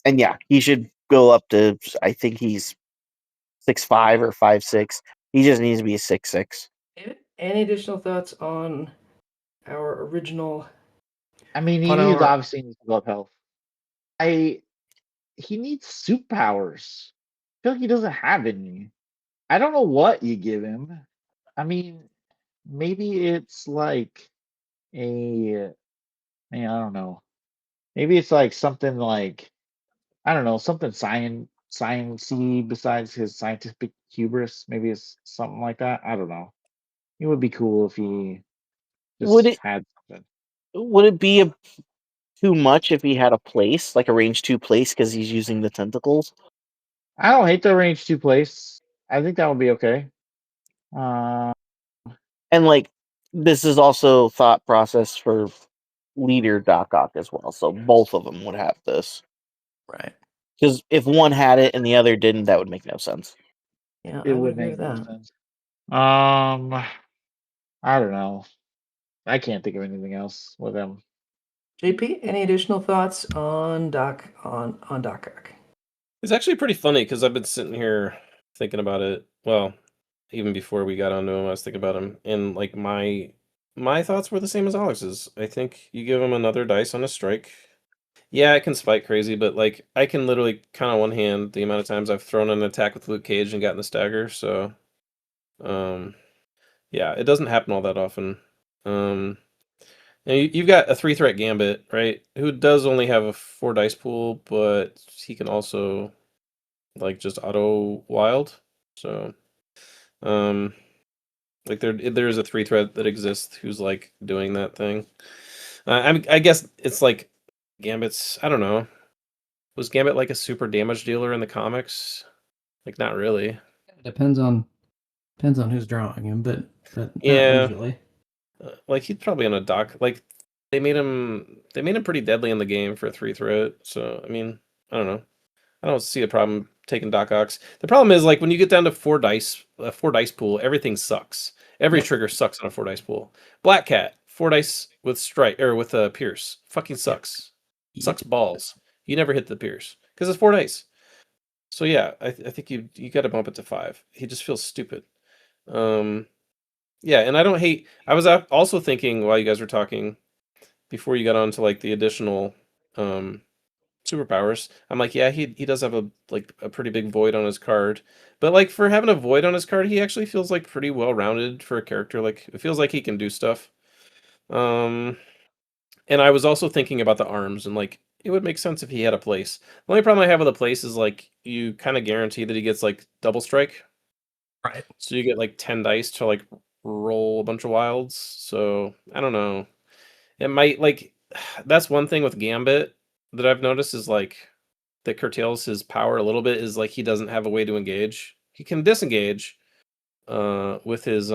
And yeah, he should go up to, I think he's 6'5" or 5'6". He just needs to be a 6'6". Any additional thoughts on our original? I mean, he obviously needs to go up health. He needs soup powers. I feel like he doesn't have any. I don't know what you give him. I mean, maybe it's like a man, I don't know. Maybe it's like something like I don't know, something sciencey besides his scientific hubris. Maybe it's something like that. I don't know. It would be cool if he Would just it had something. would it be too much if he had a place, like a range 2 place, because he's using the tentacles? I don't hate the range 2 place. I think that would be okay. Uh, And like this is also thought process for leader Doc Ock as well. So both of them would have this. Right. Because if one had it and the other didn't, that would make no sense. Yeah, it I would would agree make with no that. sense. I don't know. I can't think of anything else with him. JP, any additional thoughts on Doc Ock? It's actually pretty funny because I've been sitting here thinking about it. Well, even before we got onto him, I was thinking about him, and like my thoughts were the same as Alex's. I think you give him another dice on a strike. Yeah, it can spike crazy, but like I can literally count on one hand the amount of times I've thrown an attack with Luke Cage and gotten the stagger. So, yeah, it doesn't happen all that often. And you've got a 3-threat Gambit, right? Who does only have a 4 dice pool, but he can also like just auto wild. So, like there is a 3-threat that exists who's like doing that thing. I guess it's like Gambit's. I don't know. Was Gambit like a super damage dealer in the comics? Like not really. It depends on who's drawing him, but not Yeah, usually. like he's probably on a dock. Like they made him pretty deadly in the game for a 3-threat. So I mean, I don't know. I don't see a problem taking Doc Ox. The problem is like when you get down to 4 dice, a 4 dice pool, everything sucks. Every Yep. trigger sucks on a 4 dice pool. Black Cat, 4 dice with strike or with Pierce, fucking sucks. Yep. Sucks balls. You never hit the Pierce because it's 4 dice. So yeah, I think you got to bump it to 5. He just feels stupid. Yeah, and I don't hate. I was also thinking while you guys were talking before you got on to like the additional superpowers. I'm like, yeah, he does have a pretty big void on his card. But like for having a void on his card, he actually feels like pretty well rounded for a character. Like it feels like he can do stuff. Um and I was also thinking about the arms and like it would make sense if he had a place. The only problem I have with a place is like you kind of guarantee that he gets like double strike. Right. So you get like 10 dice to like roll a bunch of wilds. So I don't know. It might like that's one thing with Gambit that I've noticed is like that curtails his power a little bit is like he doesn't have a way to engage. He can disengage with his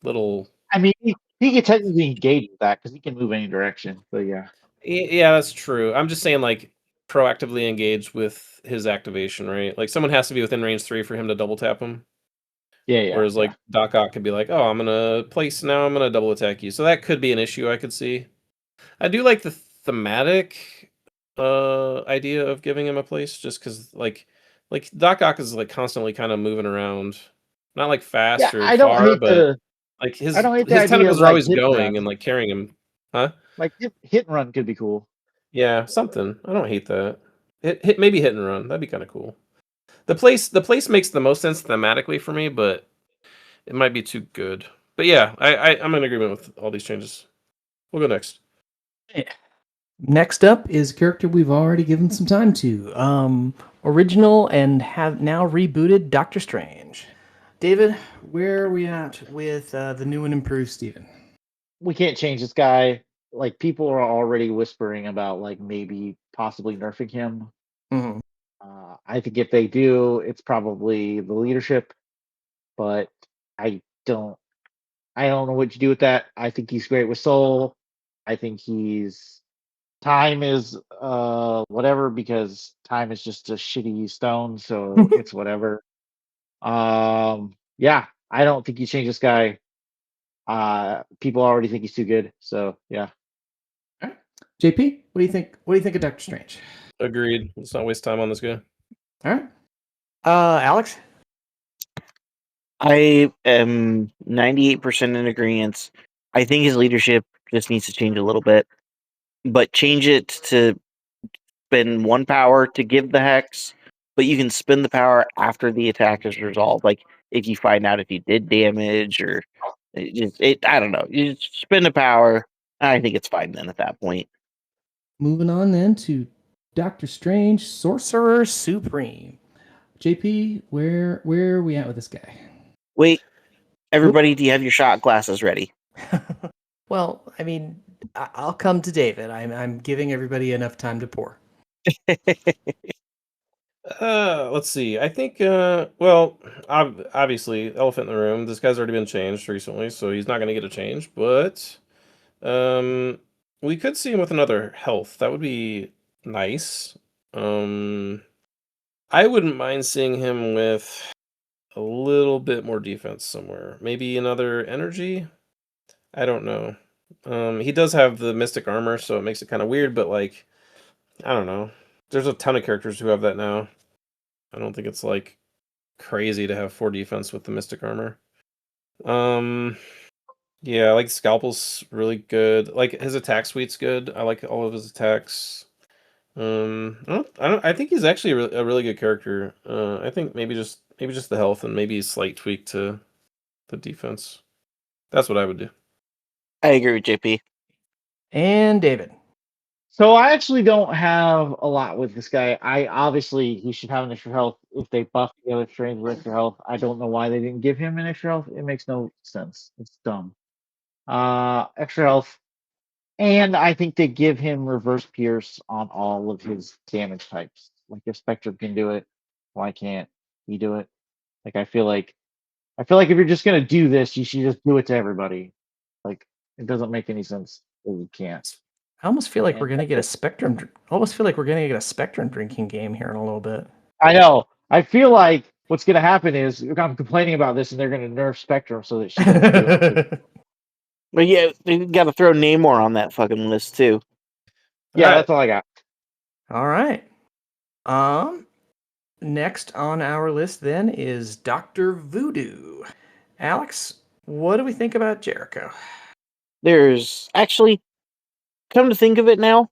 little I mean, he could technically engage with that because he can move any direction. But yeah, yeah, that's true. I'm just saying like proactively engage with his activation, right? Like someone has to be within range 3 for him to double tap him. yeah. Whereas like Doc Ock could be like, "Oh, I'm gonna place now. I'm gonna double attack you." So that could be an issue I could see. I do like the thematic idea of giving him a place, just because like Doc Ock is like constantly kind of moving around, not like Yeah. fast or I don't far, hate but the like I don't hate the his idea of tentacles are like always hit and going and run. like carrying him. Huh? Like hit and run could be cool. Yeah, something. I don't hate that. Maybe hit and run. That'd be kind of cool. The place makes the most sense thematically for me, but it might be too good. But yeah, I'm in agreement with all these changes. We'll go next. Next up is a character we've already given some time to. Original and have now rebooted Doctor Strange. David, where are we at with the new and improved Steven? We can't change this guy. Like people are already whispering about like maybe possibly nerfing him. Mm-hmm. I think if they do, it's probably the leadership. But I don't. I don't know what you do with that. I think he's great with Soul. I think he's time is whatever because time is just a shitty stone, so it's whatever. Yeah, I don't think you change this guy. People already think he's too good, so yeah. All right. JP, what do you think? What do you think of Doctor Strange? Agreed. Let's not waste time on this guy. All right. Alex? I am 98% in agreement. I think his leadership just needs to change a little bit, but change it to spend 1 power to give the hex, but you can spend the power after the attack is resolved. Like if you find out if you did damage or I don't know. You just spend a power. I think it's fine then at that point. Moving on then to Doctor Strange, Sorcerer Supreme. JP, where are we at with this guy? Wait, everybody, do you have your shot glasses ready? Well, I mean, I'll come to David. I'm giving everybody enough time to pour. Let's see. I think, well, obviously, elephant in the room. This guy's already been changed recently, so he's not going to get a change. But, we could see him with another health. That would be nice. I wouldn't mind seeing him with a little bit more defense somewhere. Maybe another energy. I don't know. He does have the mystic armor, so it makes it kind of weird. But like, I don't know. There's a ton of characters who have that now. I don't think it's like crazy to have 4 defense with the mystic armor. Yeah, like Scalpel's really good. Like his attack suite's good. I like all of his attacks. I think he's actually a really good character. I think maybe just the health and maybe a slight tweak to the defense. That's what I would do. I agree with JP. And David. So I actually don't have a lot with this guy. I obviously he should have an extra health if they buff the other Strange with extra health. I don't know why they didn't give him an extra health. It makes no sense. It's dumb. Extra health. And I think they give him reverse pierce on all of his damage types. Like if Spectrum can do it, why can't he do it? Like I feel like if you're just gonna do this, you should just do it to everybody. Like it doesn't make any sense that you can't. I almost feel like we're And gonna get a Spectrum. Almost feel like we're gonna get a Spectrum drinking game here in a little bit. I know. I feel like what's gonna happen is I'm complaining about this, and they're gonna nerf Spectrum so that she doesn't do it. But yeah, you got to throw Namor on that fucking list too. Yeah, Alright. that's all I got. All right. Next on our list then is Dr. Voodoo. Alex, what do we think about Jericho? There's actually, come to think of it now,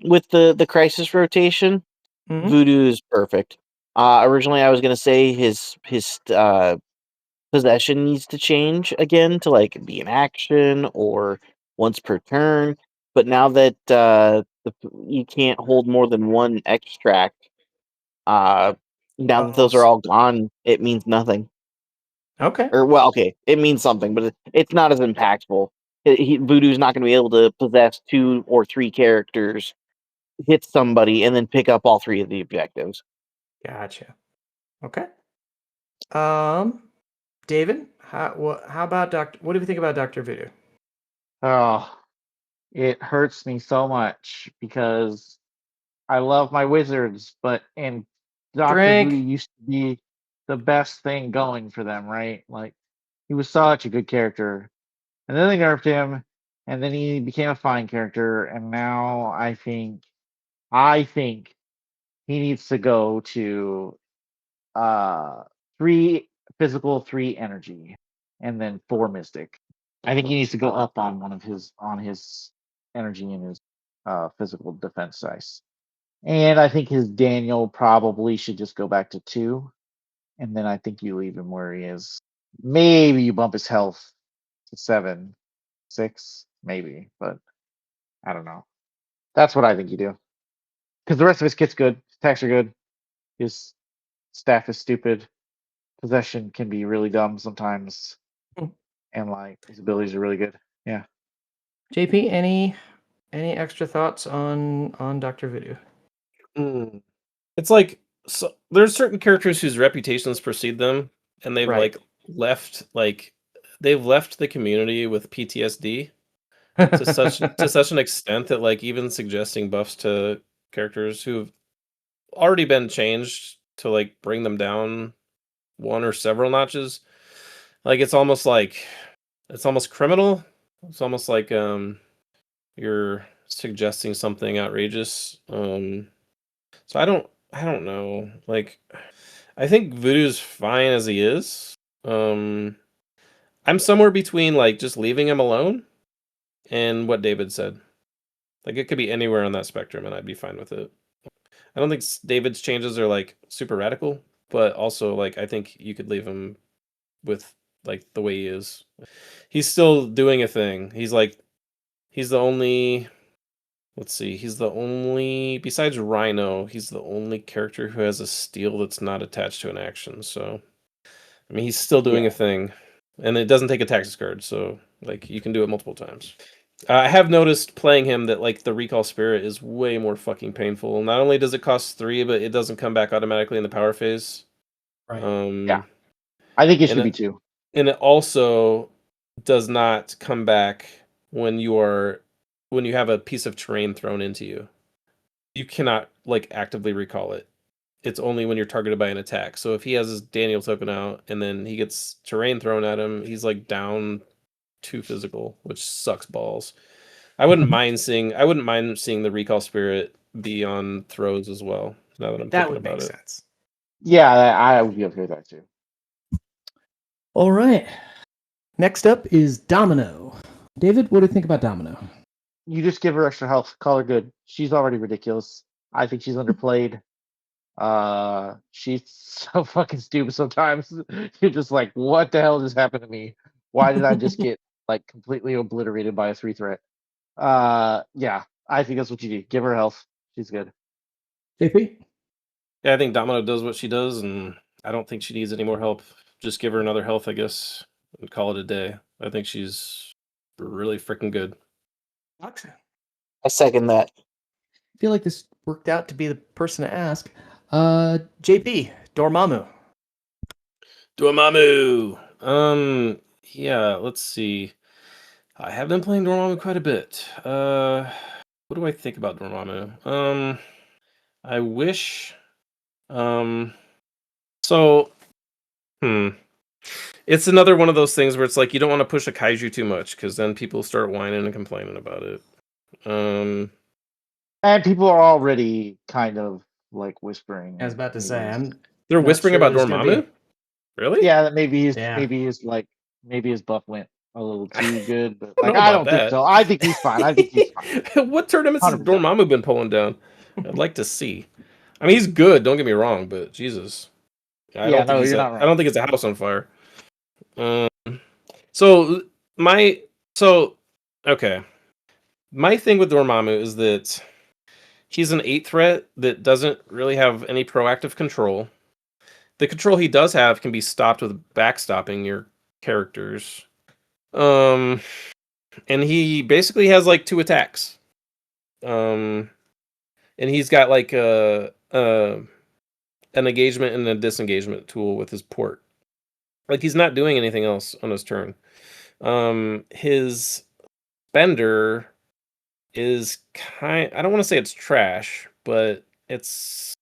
with the crisis rotation, Mhm. Voodoo is perfect. Originally, I was gonna say his possession needs to change again to like be an action or once per turn. But now that you can't hold more than one extract, now that those are all gone, it means nothing. Okay. Or well, okay, it means something, but it's not as impactful. Voodoo's not going to be able to possess 2 or 3 characters, hit somebody, and then pick up all 3 of the objectives. Gotcha. Okay. David, how about what do we think about Dr. Voodoo? Oh, it hurts me so much because I love my wizards, and Doctor Drink. Voodoo used to be the best thing going for them, right? Like he was such a good character, and then they nerfed him, and then he became a fine character, and now I think he needs to go to uh 3 physical, 3 energy, and then 4 mystic. I think he needs to go up on his energy and his physical defense dice. And I think his Daniel probably should just go back to 2, and then I think you leave him where he is. Maybe you bump his health to 7, 6, maybe, but I don't know. That's what I think you do. Because the rest of his kit's good. His attacks are good. His staff is stupid. Possession can be really dumb sometimes, Hmm. and like his abilities are really good. Yeah. JP, any extra thoughts on Dr. Voodoo? It's like, so there's certain characters whose reputations precede them, and they've Right. they've left the community with PTSD to such an extent that like even suggesting buffs to characters who've already been changed to like bring them down 1 or several notches, like it's almost criminal. It's almost like you're suggesting something outrageous. So I don't know. Like I think Voodoo's fine as he is. I'm somewhere between like just leaving him alone and what David said. Like it could be anywhere on that spectrum and I'd be fine with it. I don't think David's changes are like super radical, but also like I think you could leave him with like the way he is. He's still doing a thing. He's the only. Let's see. He's the only, besides Rhino, he's the only character who has a steal that's not attached to an action. So, I mean, he's still doing a thing, and it doesn't take a Taxis card. So, like, you can do it multiple times. I have noticed playing him that like the Recall Spirit is way more fucking painful. Not only does it cost 3, but it doesn't come back automatically in the power phase. Right. Yeah. I think it should and be 2. And it also does not come back when you have a piece of terrain thrown into you. You cannot like actively recall it. It's only when you're targeted by an attack. So if he has his Daniel token out and then he gets terrain thrown at him, he's like down 2 physical, which sucks balls. I wouldn't mind seeing the Recall Spirit be on throws as well. Now that I'm That thinking would about make it. sense. Yeah, I would be okay with that too. All right. Next up is Domino. David, what do you think about Domino? You just give her extra health. Call her good. She's already ridiculous. I think she's underplayed. She's so fucking stupid sometimes. You're just like, what the hell just happened to me? Why did I just get like completely obliterated by a 3 threat? Yeah, I think that's what you do. Give her health. She's good. JP? Yeah, I think Domino does what she does, and I don't think she needs any more help. Just give her another health, I guess, and call it a day. I think she's really freaking good. I second that. I feel like this worked out to be the person to ask. JP, Dormammu. Dormammu! Yeah, let's see. I have been playing Dormammu quite a bit. What do I think about Dormammu? I wish... It's another one of those things where it's like you don't want to push a kaiju too much because then people start whining and complaining about it. And people are already kind of like whispering. I was about to say, They're not whispering sure about there's gonna Dormammu? be- Really? Yeah, that maybe his buff went a little too good, but like I don't think so. I think he's fine. I think he's fine. What tournaments has 100%. Dormammu been pulling down? I'd like to see. I mean, he's good. Don't get me wrong, but Jesus, I don't think it's a house on fire. My thing with Dormammu is that he's an 8 threat that doesn't really have any proactive control. The control he does have can be stopped with backstopping your characters. And he basically has like 2 attacks. And he's got like an engagement and a disengagement tool with his port. Like he's not doing anything else on his turn. His Bender is I don't want to say it's trash, but it's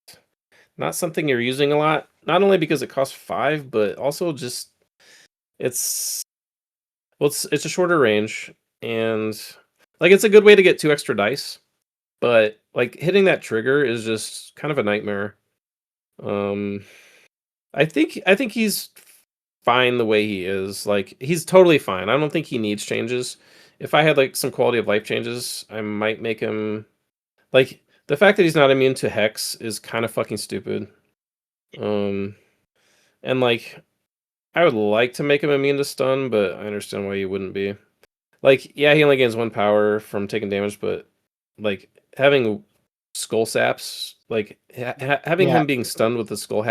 not something you're using a lot. Not only because it costs 5, but also just it's a shorter range, and like it's a good way to get 2 extra dice, but like hitting that trigger is just kind of a nightmare. I think he's fine the way he is. Like he's totally fine. I don't think he needs changes. If I had like some quality of life changes, I might make him like the fact that he's not immune to Hex is kind of fucking stupid. And like I would like to make him immune to stun, but I understand why you wouldn't be. Like, yeah, he only gains 1 power from taking damage, but like having skull saps, like having him being stunned with the skull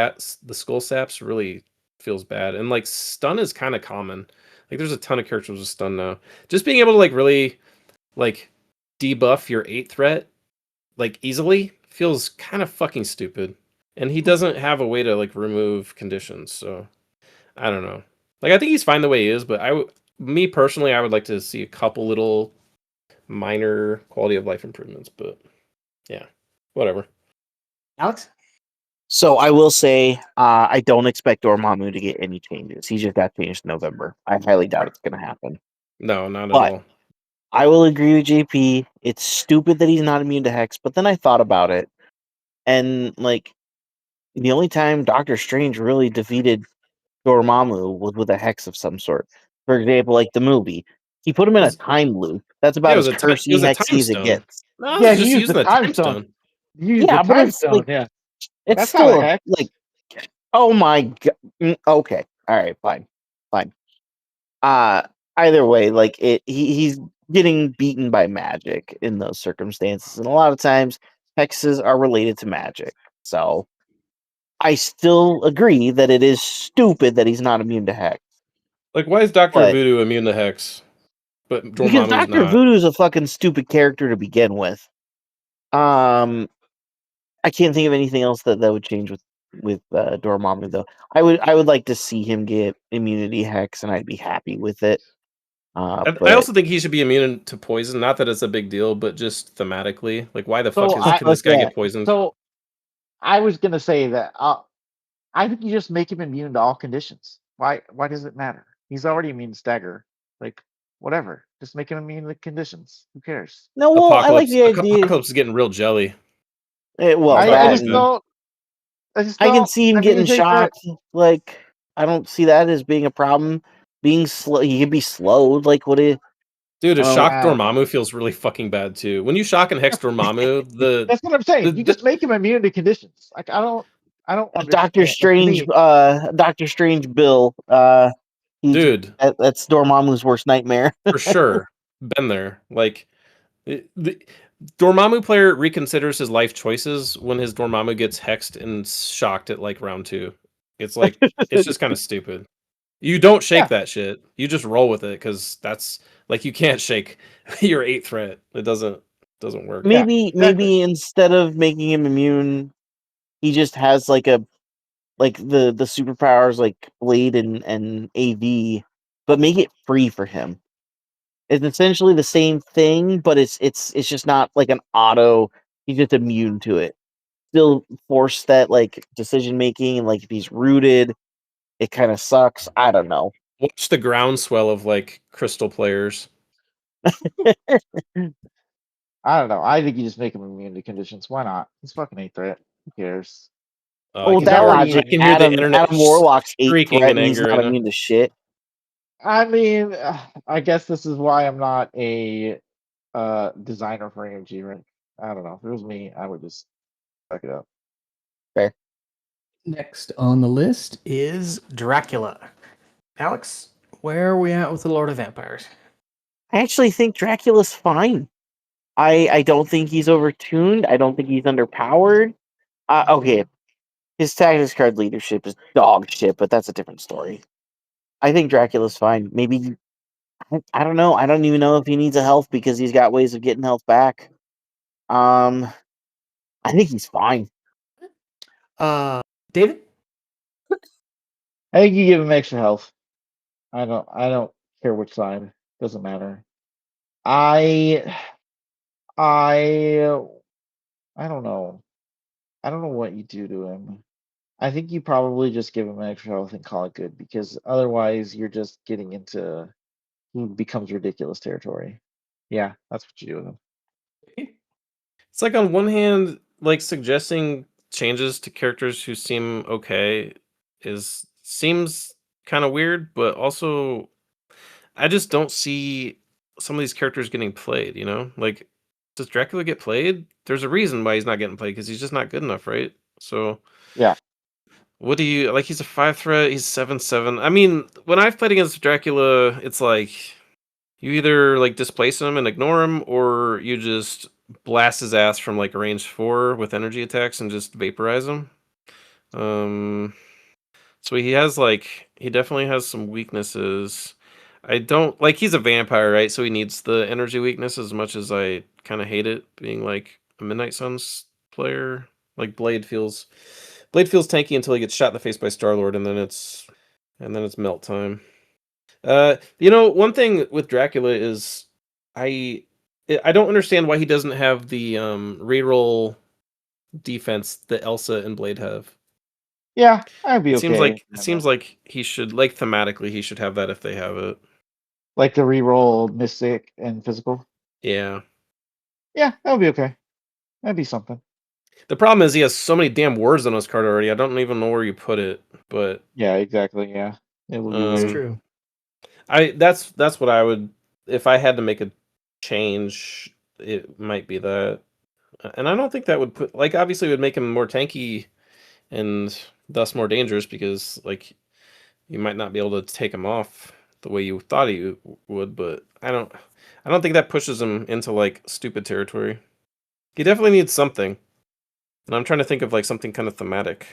saps really feels bad. And like stun is kind of common. Like there's a ton of characters with stun now. Just being able to like really like debuff your 8 threat like easily feels kind of fucking stupid. And he doesn't have a way to like remove conditions, so I don't know. Like I think he's fine the way he is, but me personally, I would like to see a couple little minor quality of life improvements, but yeah, whatever. Alex? So I will say, I don't expect Dormammu to get any changes. He just got changed in November. I highly doubt it's going to happen. No, not But at all. I will agree with JP. It's stupid that he's not immune to Hex, but then I thought about it, and like the only time Doctor Strange really defeated Dormammu was with a Hex of some sort. For example, like the movie, he put him in a time loop. That's about as cursey hexy as it gets. No, Yeah, just he used using the the time time stone. stone. You use the but time it's stone. like, Yeah, it's that's still not a hex. like, oh my god. Okay, all right, fine. Either way, like he's getting beaten by magic in those circumstances, and a lot of times hexes are related to magic. So I still agree that it is stupid that he's not immune to hex. Like, why is Doctor But Voodoo immune to hex, but because Dormammu's Doctor not? Voodoo is a fucking stupid character to begin with. I can't think of anything else that would change with Dormammu though. I would like to see him get immunity hex, and I'd be happy with it. I But also think he should be immune to poison. Not that it's a big deal, but just thematically, like, why the fuck can this guy get poisoned? So I was gonna say that I think you just make him immune to all conditions. Why does it matter? He's already immune to stagger. Like whatever, just make him immune to conditions. Who cares? no, well, I like the idea. Apocalypse is getting real jelly. Well, I that just and don't. I can see him getting think that- shocked. Like I don't see that as being a problem. Being slow, he can be slowed. Like what is? Dude, a Oh, shock Dormammu feels really fucking bad too. When you shock and hex Dormammu, That's what I'm saying. You just make him immune to conditions. Like I don't understand. Doctor Strange, Doctor Strange Bill. Dude, that's Dormammu's worst nightmare. for sure. Been there. Like the Dormammu player reconsiders his life choices when his Dormammu gets hexed and shocked at like round 2. It's like it's just kind of stupid. You don't shake that shit. You just roll with it because that's like you can't shake your 8th threat. It doesn't work. Maybe instead of making him immune, he just has like the superpowers like Blade and AV, but make it free for him. It's essentially the same thing, but it's just not like an auto. He's just immune to it. Still force that like decision making, and like if he's rooted, it kind of sucks. I don't know. Watch the groundswell of like crystal players. I don't know. I think you just make him immune to conditions. Why not? He's fucking 8th threat. Who cares? With that logic, I can hear the internet Adam Warlock's 8th shrieking threat, in and he's anger not right now. immune to shit. I mean, I guess this is why I'm not a designer for AMG, right? I don't know. If it was me, I would just suck it up. Fair. Next on the list is Dracula. Alex, where are we at with the Lord of Vampires? I actually think Dracula's fine. I don't think he's overtuned. I don't think he's underpowered. Okay, his tactics card leadership is dog shit, but that's a different story. I think Dracula's fine. Maybe I don't know. I don't even know if he needs a health because he's got ways of getting health back. I think he's fine. David? I think you give him extra health. I don't care which side. Doesn't matter. I don't know. I don't know what you do to him. I think you probably just give him extra health and call it good because otherwise you're just getting into he becomes ridiculous territory. Yeah, that's what you do with him. It's like on one hand, like suggesting changes to characters who seem okay seems kind of weird, but also I just don't see some of these characters getting played, you know? Like, does Dracula get played? There's a reason why he's not getting played because he's just not good enough, right? So Yeah. what do you like? He's a 5 threat, he's 7/7. I mean, when I've played against Dracula, it's like you either like displace him and ignore him, or you just blast his ass from like range 4 with energy attacks and just vaporize him. So he definitely has some weaknesses. I don't like he's a vampire, right? So he needs the energy weakness as much as I kind of hate it being like a Midnight Suns player. Like Blade feels tanky until he gets shot in the face by Star-Lord, and then it's melt time. One thing with Dracula is I don't understand why he doesn't have the reroll defense that Elsa and Blade have. Yeah, I'd be okay. It seems like he should, like, thematically he should have that if they have it. Like the reroll mystic and physical. Yeah. Yeah, that would be okay. That'd be something. The problem is he has so many damn words on his card already. I don't even know where you put it, but yeah, exactly. Yeah, it would be That's weird. true. That's what I would, if I had to make a change, it might be that. And I don't think that would put, like, obviously it would make him more tanky and thus more dangerous because, like, you might not be able to take him off the way you thought he would, but I don't think that pushes him into like stupid territory. He definitely needs something. And I'm trying to think of like something kind of thematic.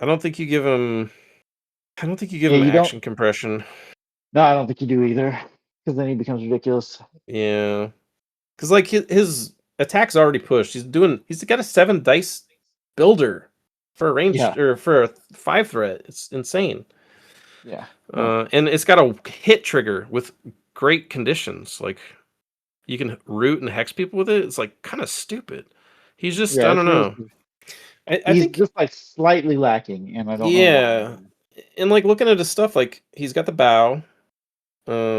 I don't think you give him Yeah, you don't. action compression. No, I don't think you do either, because then he becomes ridiculous. Yeah. Cuz like his attack's already pushed. He's got a 7 dice builder for a range Yeah, or for a 5 threat. It's insane. yeah. No. And it's got a hit trigger with great conditions. Like you can root and hex people with it. It's like kind of stupid. He's just Yeah, I it's don't really know. cool. I He's think just like slightly lacking, and I don't know why. yeah. And like looking at his stuff, like he's got the bow, uh,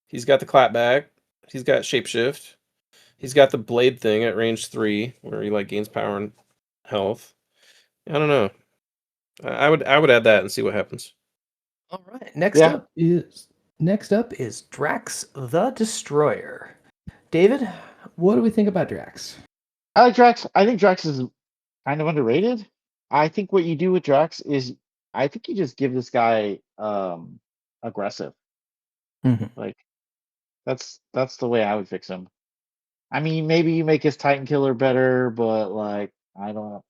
he's got the clapback, he's got shapeshift, he's got the blade thing at range 3 where he like gains power and health. I don't know. I would add that and see what happens. All right. Next Yeah, up is Drax the Destroyer. David, what do we think about Drax? I like Drax. I think Drax is kind of underrated. I think what you do with Drax is, I think you just give this guy aggressive. Mhm. Like that's the way I would fix him. I mean, maybe you make his Titan Killer better, but like I don't.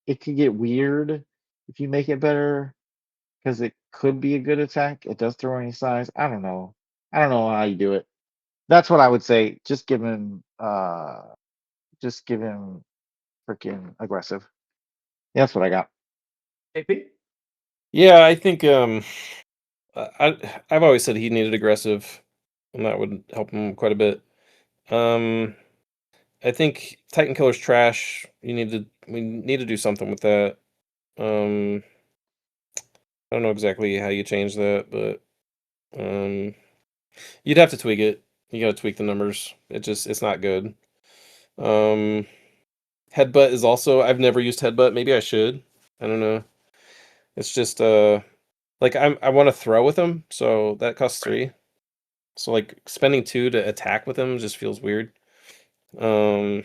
It could get weird if you make it better, because it could be a good attack. It does throw any size. I don't know. I don't know how you do it. That's what I would say. Just give him freaking aggressive. Yeah, that's what I got. AP? Yeah, I think I've always said he needed aggressive, and that would help him quite a bit. Um, I think Titan Killer's trash. We need to do something with that. Um, I don't know exactly how you change that, but um, you'd have to tweak it. You got to tweak the numbers. It's not good. Um, Headbutt is also I've never used headbutt. Maybe I should. I don't know. It's just like I want to throw with him, so that costs 3. So like spending 2 to attack with him just feels weird. Um,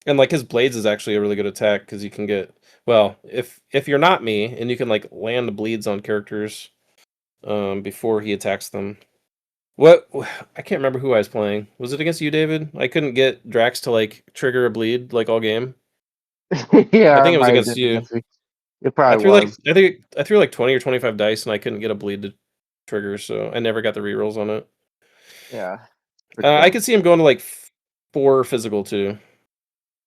and like his blades is actually a really good attack because you can get well if you're not me and you can like land the bleeds on characters before he attacks them. What I can't remember who I was playing. Was it against you, David? I couldn't get Drax to like trigger a bleed like all game. I Yeah, think it it was might have against been you. against me. It probably was. I threw like 20 or 25 dice and I couldn't get a bleed to trigger, so I never got the rerolls on it. Yeah. I could see him going to like 4 physical too.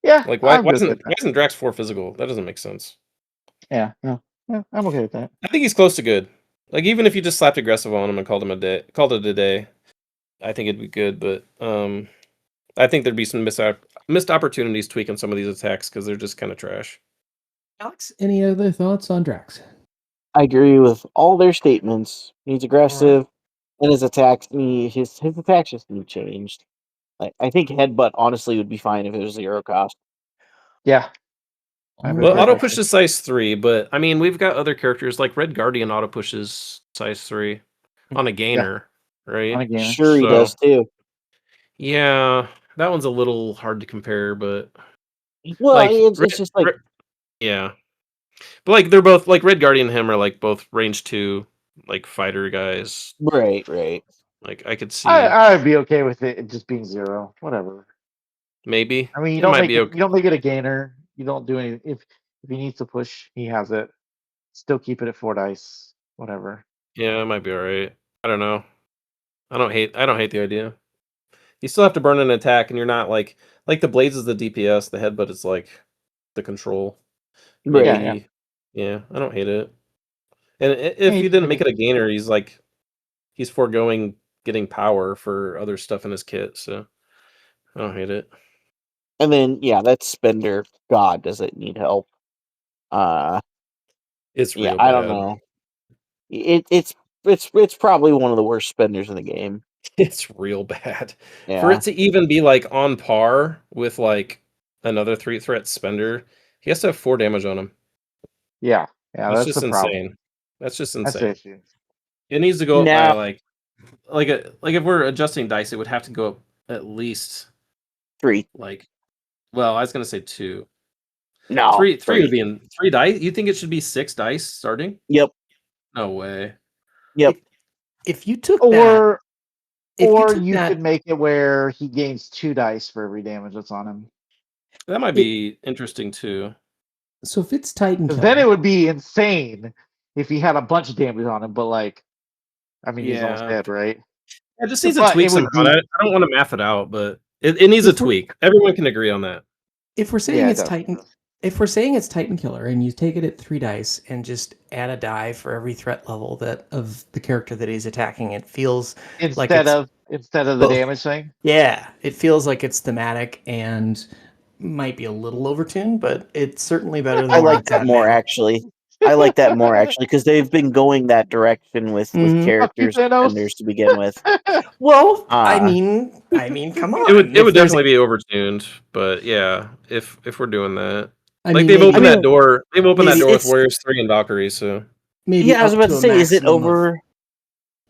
Yeah, Like I'm good with why that. isn't Drax 4 physical? That doesn't make sense. Yeah, no, yeah, I'm okay with that. I think he's close to good. Like even if you just slapped aggressive on him and called it a day, I think it'd be good. But I think there'd be some missed opportunities tweaking some of these attacks because they're just kind of trash. Alex, any other thoughts on Drax? I agree with all their statements. He's All right. aggressive, and his attacks his attacks just need changed. Like I think headbutt honestly would be fine if it was 0 cost. Yeah, All I'm Well, okay with right. auto that. pushes size 3, but I mean we've got other characters like Red Guardian auto pushes size 3 on a Yeah, gainer, on right? a gainer. Sure, he So does too. yeah, that one's a little hard to compare, but Well, like it's just like yeah. But like they're both like Red Guardian and him are like both range 2 like fighter guys. right. Like I could see I'd be okay with it just being 0. Whatever. maybe I mean, it might be you okay. don't make it a gainer. You don't do anything. If he needs to push, he has it. Still keep it at 4 dice. Whatever. Yeah, it might be all right. I don't know. I don't hate the idea. You still have to burn an attack and you're not like the blades is the DPS, the headbutt is like the control. Right. Yeah. Maybe yeah, I don't hate it. And Yeah, if you you just didn't make make it. it a gainer, he's foregoing getting power for other stuff in his kit, so I don't hate it. And then yeah, that spender. God, does it need help? Uh, It's yeah, real I don't bad. know. It's probably one of the worst spenders in the game. It's real bad. For Yeah. it to even be like on par with like another 3 threat spender, he has to have 4 damage on him. Yeah. That's That's the just problem. insane. That's just That's the insane. issue. It needs to go up by Now like if we're adjusting dice, it would have to go up at least 3. like well, I was gonna say 2. No, 3 would 3. be in 3 dice. You think it should be 6 dice starting? Yep. No way. Yep. If you took that, Or you could make it where he gains 2 dice for every damage that's on him. That might be interesting too. so if it's Titan Because Killer, then it would be insane if he had a bunch of damage on him. But like, I mean, he's almost Yeah. dead, right? It just needs to But tweak it would somehow. be- I don't want to math it out, but it needs a If we're- tweak. Everyone can agree on that. if we're saying Yeah, it it's does, it Titan, does. if we're saying it's Titan Killer, and you take it at 3 dice and just add a die for every threat level that of the character that he's attacking, it feels like Instead it's of the both. damage thing. Yeah, it feels like it's thematic and might be a little overtuned, but it's certainly better than I where like it's that at more now. actually. I like that more actually because they've been going that direction with Mhm. characters and Thanos. defenders to begin with. Well, I Ah. mean, come on. It would If there's- definitely be overtuned, but yeah, if we're doing that, I like mean, they've maybe- opened that door. They've opened that maybe door with it's- Warriors 3 and Valkyrie. So maybe Yeah, I was up about to a say, is it maximum of- over?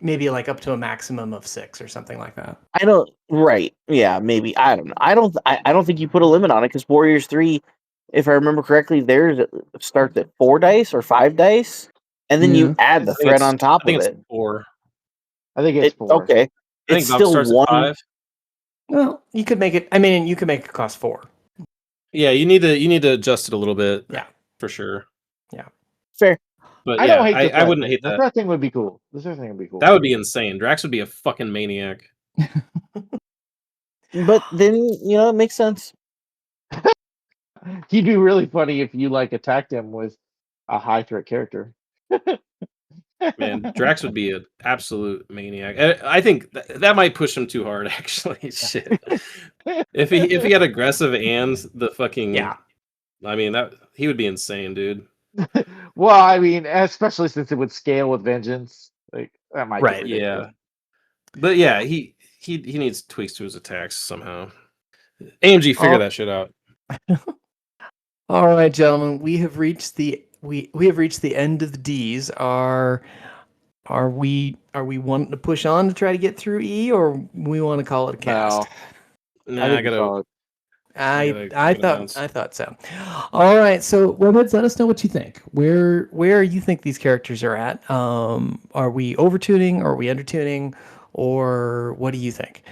maybe like up to a maximum of 6 or something like that. I don't. Right? Yeah, maybe. I don't know. I don't think you put a limit on it because Warriors 3, if I remember correctly, theirs starts at 4 dice or 5 dice, and then Yeah. you add the I think threat it's- on top I think of it's it. 4. I think it's 4. Okay. I think It's Valk still starts one. at 5. Well, you could make it. I mean, you could make it cost 4. Yeah, you need to adjust it a little bit. Yeah. For sure. Fair. But I yeah, don't hate the I threat wouldn't thing. hate The that. threat thing would be cool. The threat thing would be cool. That would be insane. Drax would be a fucking maniac. But then it makes sense. He'd be really funny if you like attacked him with a high threat character. Man, Drax would be an absolute maniac. I think that might push him too hard. Actually, shit. If he had aggressive and the fucking Yeah. I mean that he would be insane, dude. Well, I mean, especially since it would scale with vengeance, like that might Right, get ridiculous. Yeah, but yeah, he needs tweaks to his attacks somehow. AMG, figure that shit out. All right, gentlemen, we have reached the end of the D's. Are we wanting to push on to try to get through E, or we want to call it a cast? Nah, think I gotta. solid. I thought so. All right, so webheads, let us know what you think. Where you think these characters are at? Are we overtuning? Are we undertuning? Or what do you think?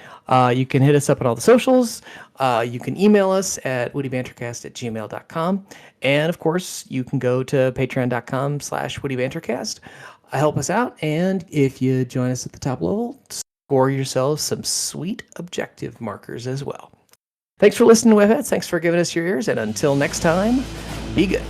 You can hit us up on all the socials. You can email us at wittybantercast@gmail.com. And of course, you can go to patreon.com/wittybantercast. Help us out. And if you join us at the top level, score yourselves some sweet objective markers as well. Thanks for listening, webheads. Thanks for giving us your ears. And until next time, be good.